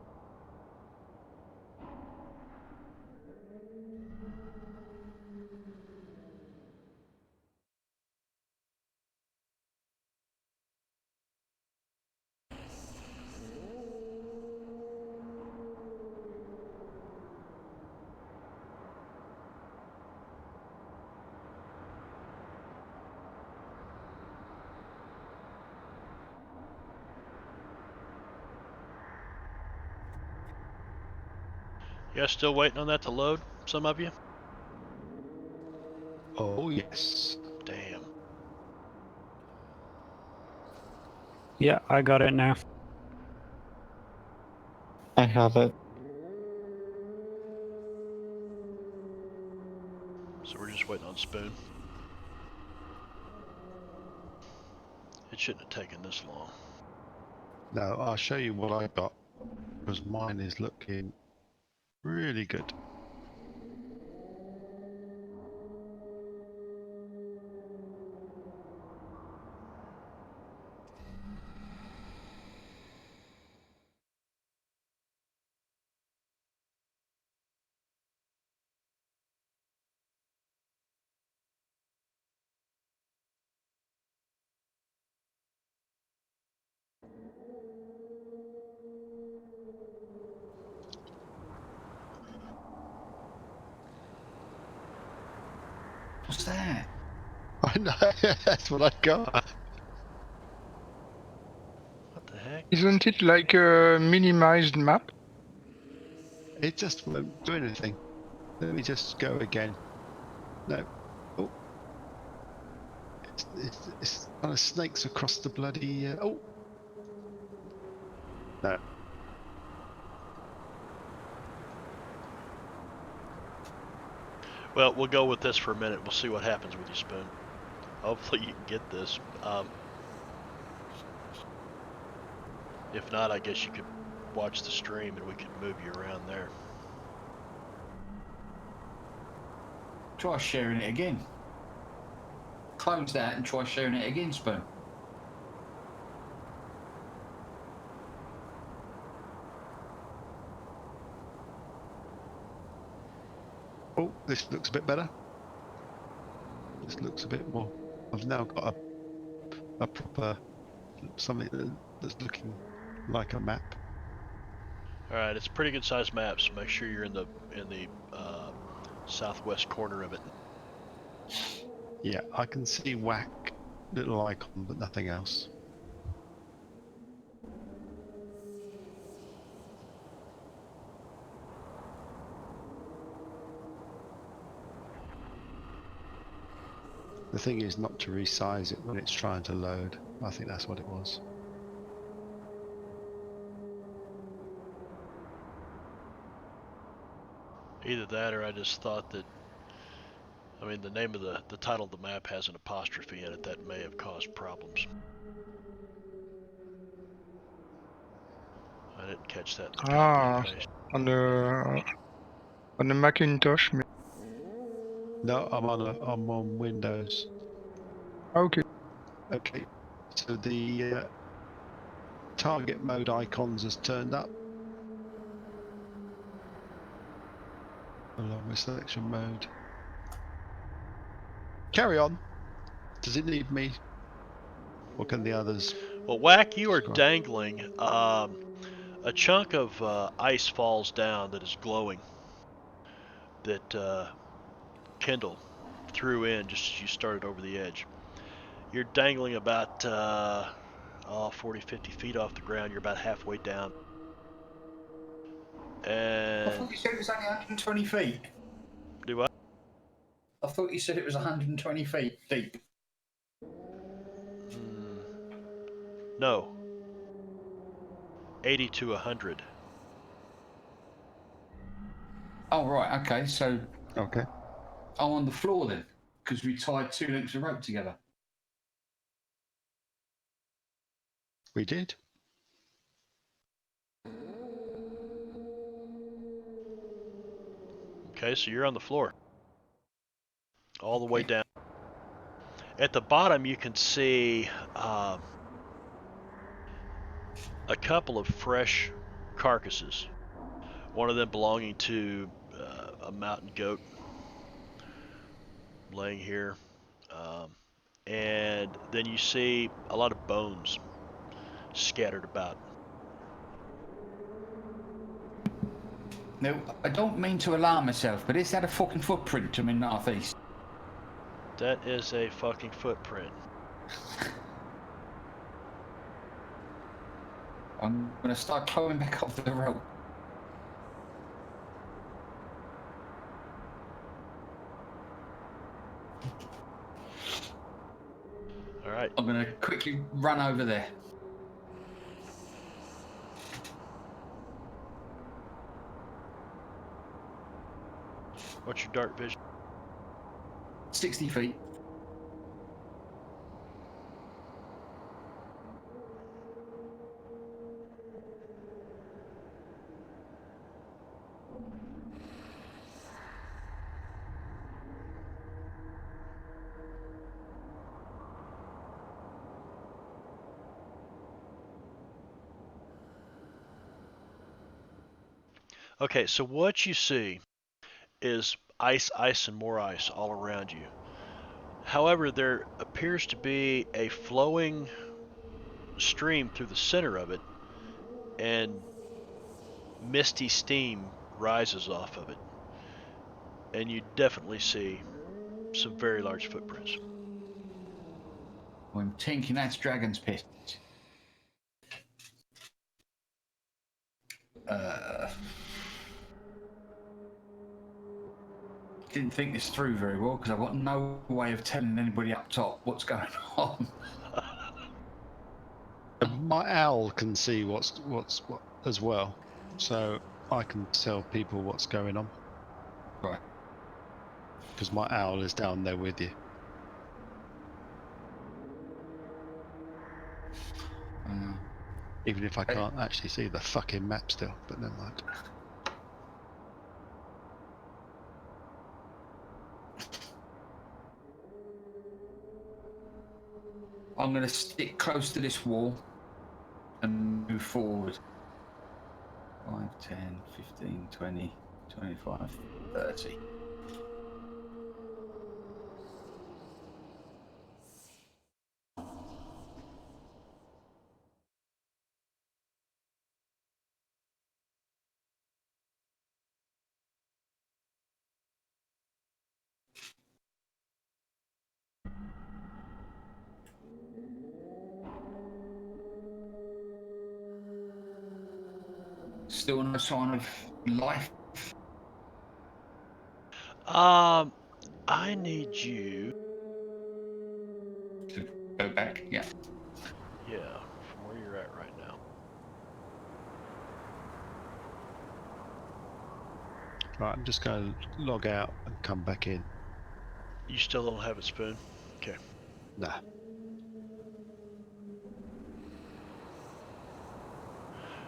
You guys still waiting on that to load, some of you? Oh, yes. Damn. Yeah, I got it now. I have it. So we're just waiting on Spoon. It shouldn't have taken this long. No, I'll show you what I got, because mine is looking really good. What's that? I know, that's what I got. What the heck? Isn't it like a minimized map? It just won't do anything. Let me just go again. No. Oh. It's kind of snakes across the bloody... oh. No. Well, we'll go with this for a minute. We'll see what happens with you, Spoon. Hopefully you can get this. If not, I guess you could watch the stream and we could move you around there. Try sharing it again. Close that and try sharing it again, Spoon. Oh, this looks a bit better. This looks a bit more... I've now got a proper... something that's looking like a map. All right, it's a pretty good sized map, so make sure you're in the southwest corner of it. Yeah, I can see whack little icon, but nothing else. The thing is not to resize it when it's trying to load. I think that's what it was. Either that or I just thought that, I mean, the name of the title of the map has an apostrophe in it. That may have caused problems. I didn't catch that in the copy Ah, and paste. on the Macintosh. No, I'm on Windows. Okay. Okay, so the target mode icons has turned up along with selection mode. Carry on. Does it need me? Or can the others? Well, Whack, you are Describe. dangling. A chunk of ice falls down that is glowing. That Kendall threw in just as you started over the edge. You're dangling about 40, 50 feet off the ground. You're about halfway down. I And thought you said it was only 120 feet. do what? I thought you said it was 120 feet deep. No. 80 to 100. Oh, right, okay, so Okay. I'm on the floor then, because we tied 2 lengths of rope together. We did. Okay, so you're on the floor. All the way Okay. down. At the bottom, you can see a couple of fresh carcasses. One of them belonging to a mountain goat laying here. And then you see a lot of bones scattered about. Now, I don't mean to alarm myself, but is that a fucking footprint I'm in northeast? That is a fucking footprint. I'm going to start climbing back up the rope. All right. I'm going to quickly run over there. What's your dark vision? 60 feet. Okay, so what you see is ice, ice, and more ice all around you. However, there appears to be a flowing stream through the center of it, and misty steam rises off of it. And you definitely see some very large footprints. I'm thinking that's dragon's piss. Didn't think this through very well because I've got no way of telling anybody up top what's going on. My owl can see what as well, so I can tell people what's going on. Right. Because my owl is down there with you. Even if I can't actually see the fucking map still, but never mind. I'm going to stick close to this wall and move forward. 5, 10, 15, 20, 25, 30. Still no sign of life. I need you. To go back, yeah. Yeah, from where you're at right now. Right, I'm just going to log out and come back in. You still don't have it, Spoon? Okay. Nah.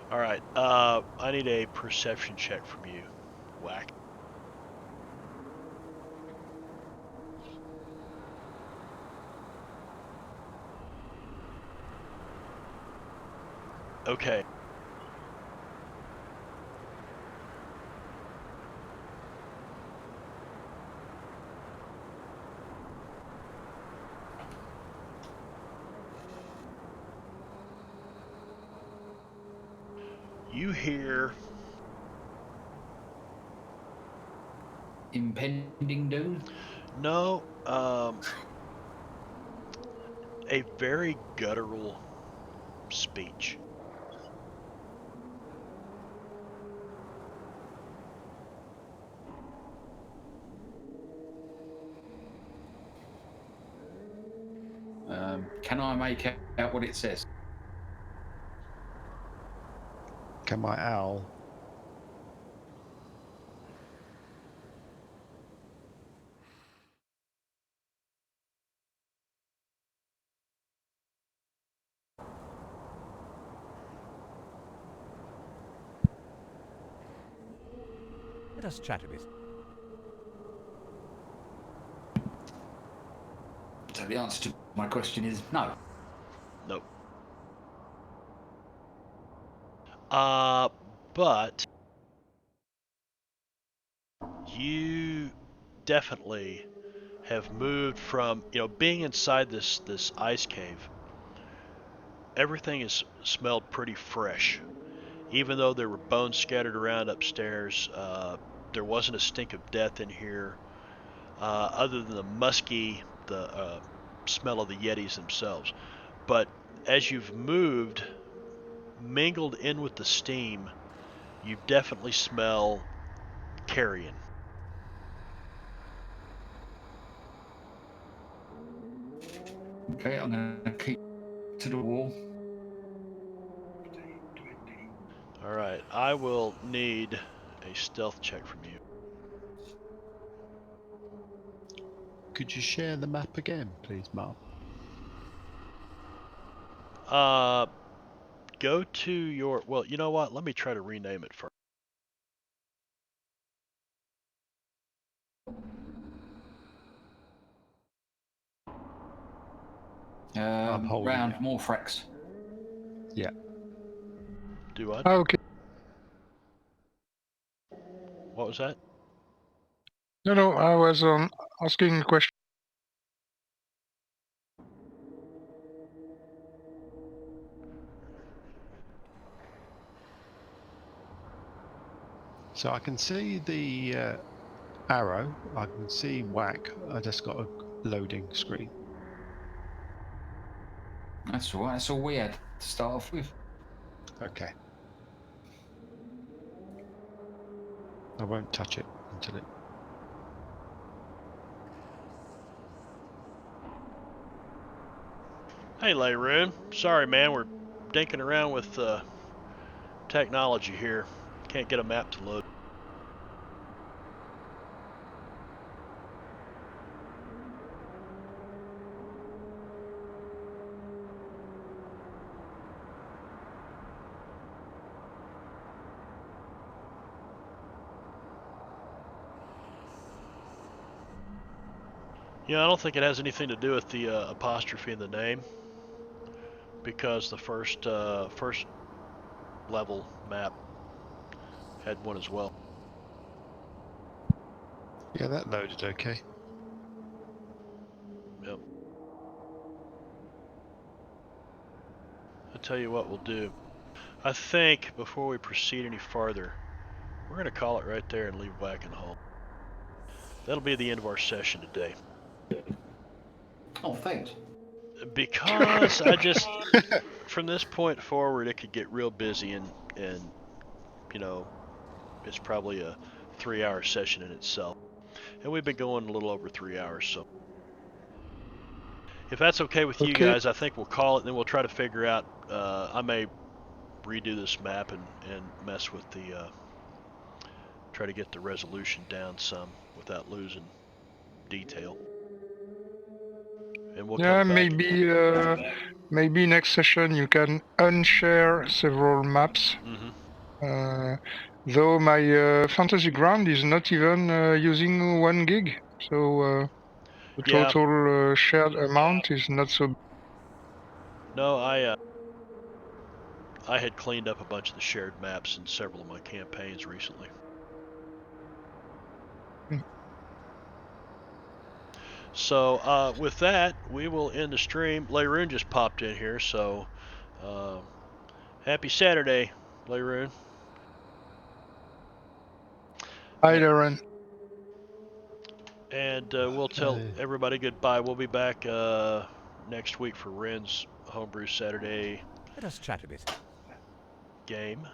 All right. I need a perception check from you. Whack. Okay. You hear Impending doom? no, a very guttural speech. Can I make out what it says? Can my owl? Let us chat a bit. So the answer to my question is no. Nope. But you definitely have moved from, being inside this ice cave. Everything is smelled pretty fresh. Even though there were bones scattered around upstairs, there wasn't a stink of death in here, other than the musky, the smell of the Yetis themselves. But as you've moved, mingled in with the steam, you definitely smell carrion. Okay, I'm going to keep to the wall. All right, I will need a stealth check from you. Could you share the map again, please, Mark? Go to your. Well, you know what? Let me try to rename it first. I'm holding Round it. Morphrex. Yeah. Do what? Okay. What was that? No, I was asking a question. So I can see the arrow. I can see whack. I just got a loading screen. That's all right. That's all we had to start off with. Okay. I won't touch it until it. Hey, Layroon. Sorry, man. We're dinking around with technology here. Can't get a map to load. Yeah, I don't think it has anything to do with the apostrophe in the name, because the first level map had one as well. Yeah, that loaded okay. Yep. I'll tell you what we'll do. I think before we proceed any farther, we're going to call it right there and leave whack in the hole. That'll be the end of our session today. Oh, thanks. Because I just, from this point forward, it could get real busy, and you know, it's probably a 3-hour session in itself. And we've been going a little over 3 hours, so if that's okay with you Okay. guys, I think we'll call it, and then we'll try to figure out. I may redo this map and mess with the. Try to get the resolution down some without losing detail. And we'll Yeah, come back. maybe next session you can unshare several maps. Mm-hmm. Though my fantasy ground is not even using 1 gig, so the Yeah. total shared amount is not so. No, I had cleaned up a bunch of the shared maps in several of my campaigns recently. So with that, we will end the stream. Layroon just popped in here, so happy Saturday, Layroon. Hi, Darren. And we'll tell everybody goodbye. We'll be back next week for Ren's Homebrew Saturday Let us chat a bit. game.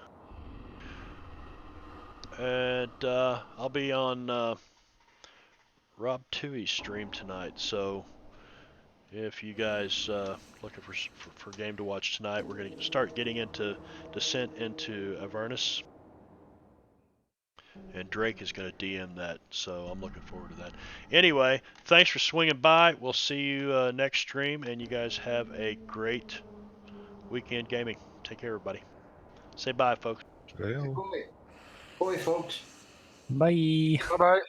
And I'll be on Rob Tui's stream tonight, so if you guys looking for game to watch tonight, we're going to start getting into Descent into Avernus, and Drake is going to DM that, so I'm looking forward to that. Anyway, thanks for swinging by. We'll see you next stream, and you guys have a great weekend gaming. Take care, everybody. Say bye, folks. Well. Bye, folks. Bye. Bye bye.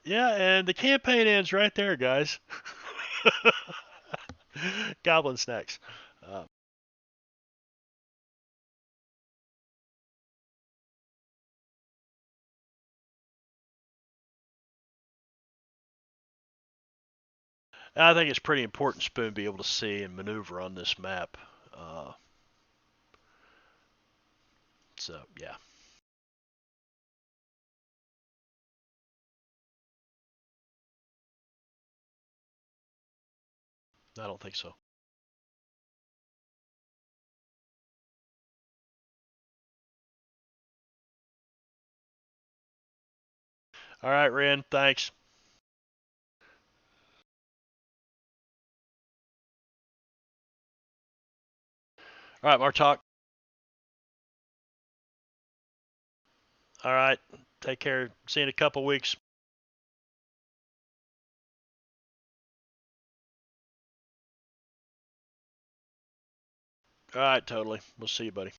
Yeah, and the campaign ends right there, guys. Goblin snacks. I think it's pretty important Spoon be able to see and maneuver on this map. So, yeah. I don't think so. All right, Ren, thanks. All right, Martok. All right, take care. See you in a couple weeks. All right, totally. We'll see you, buddy.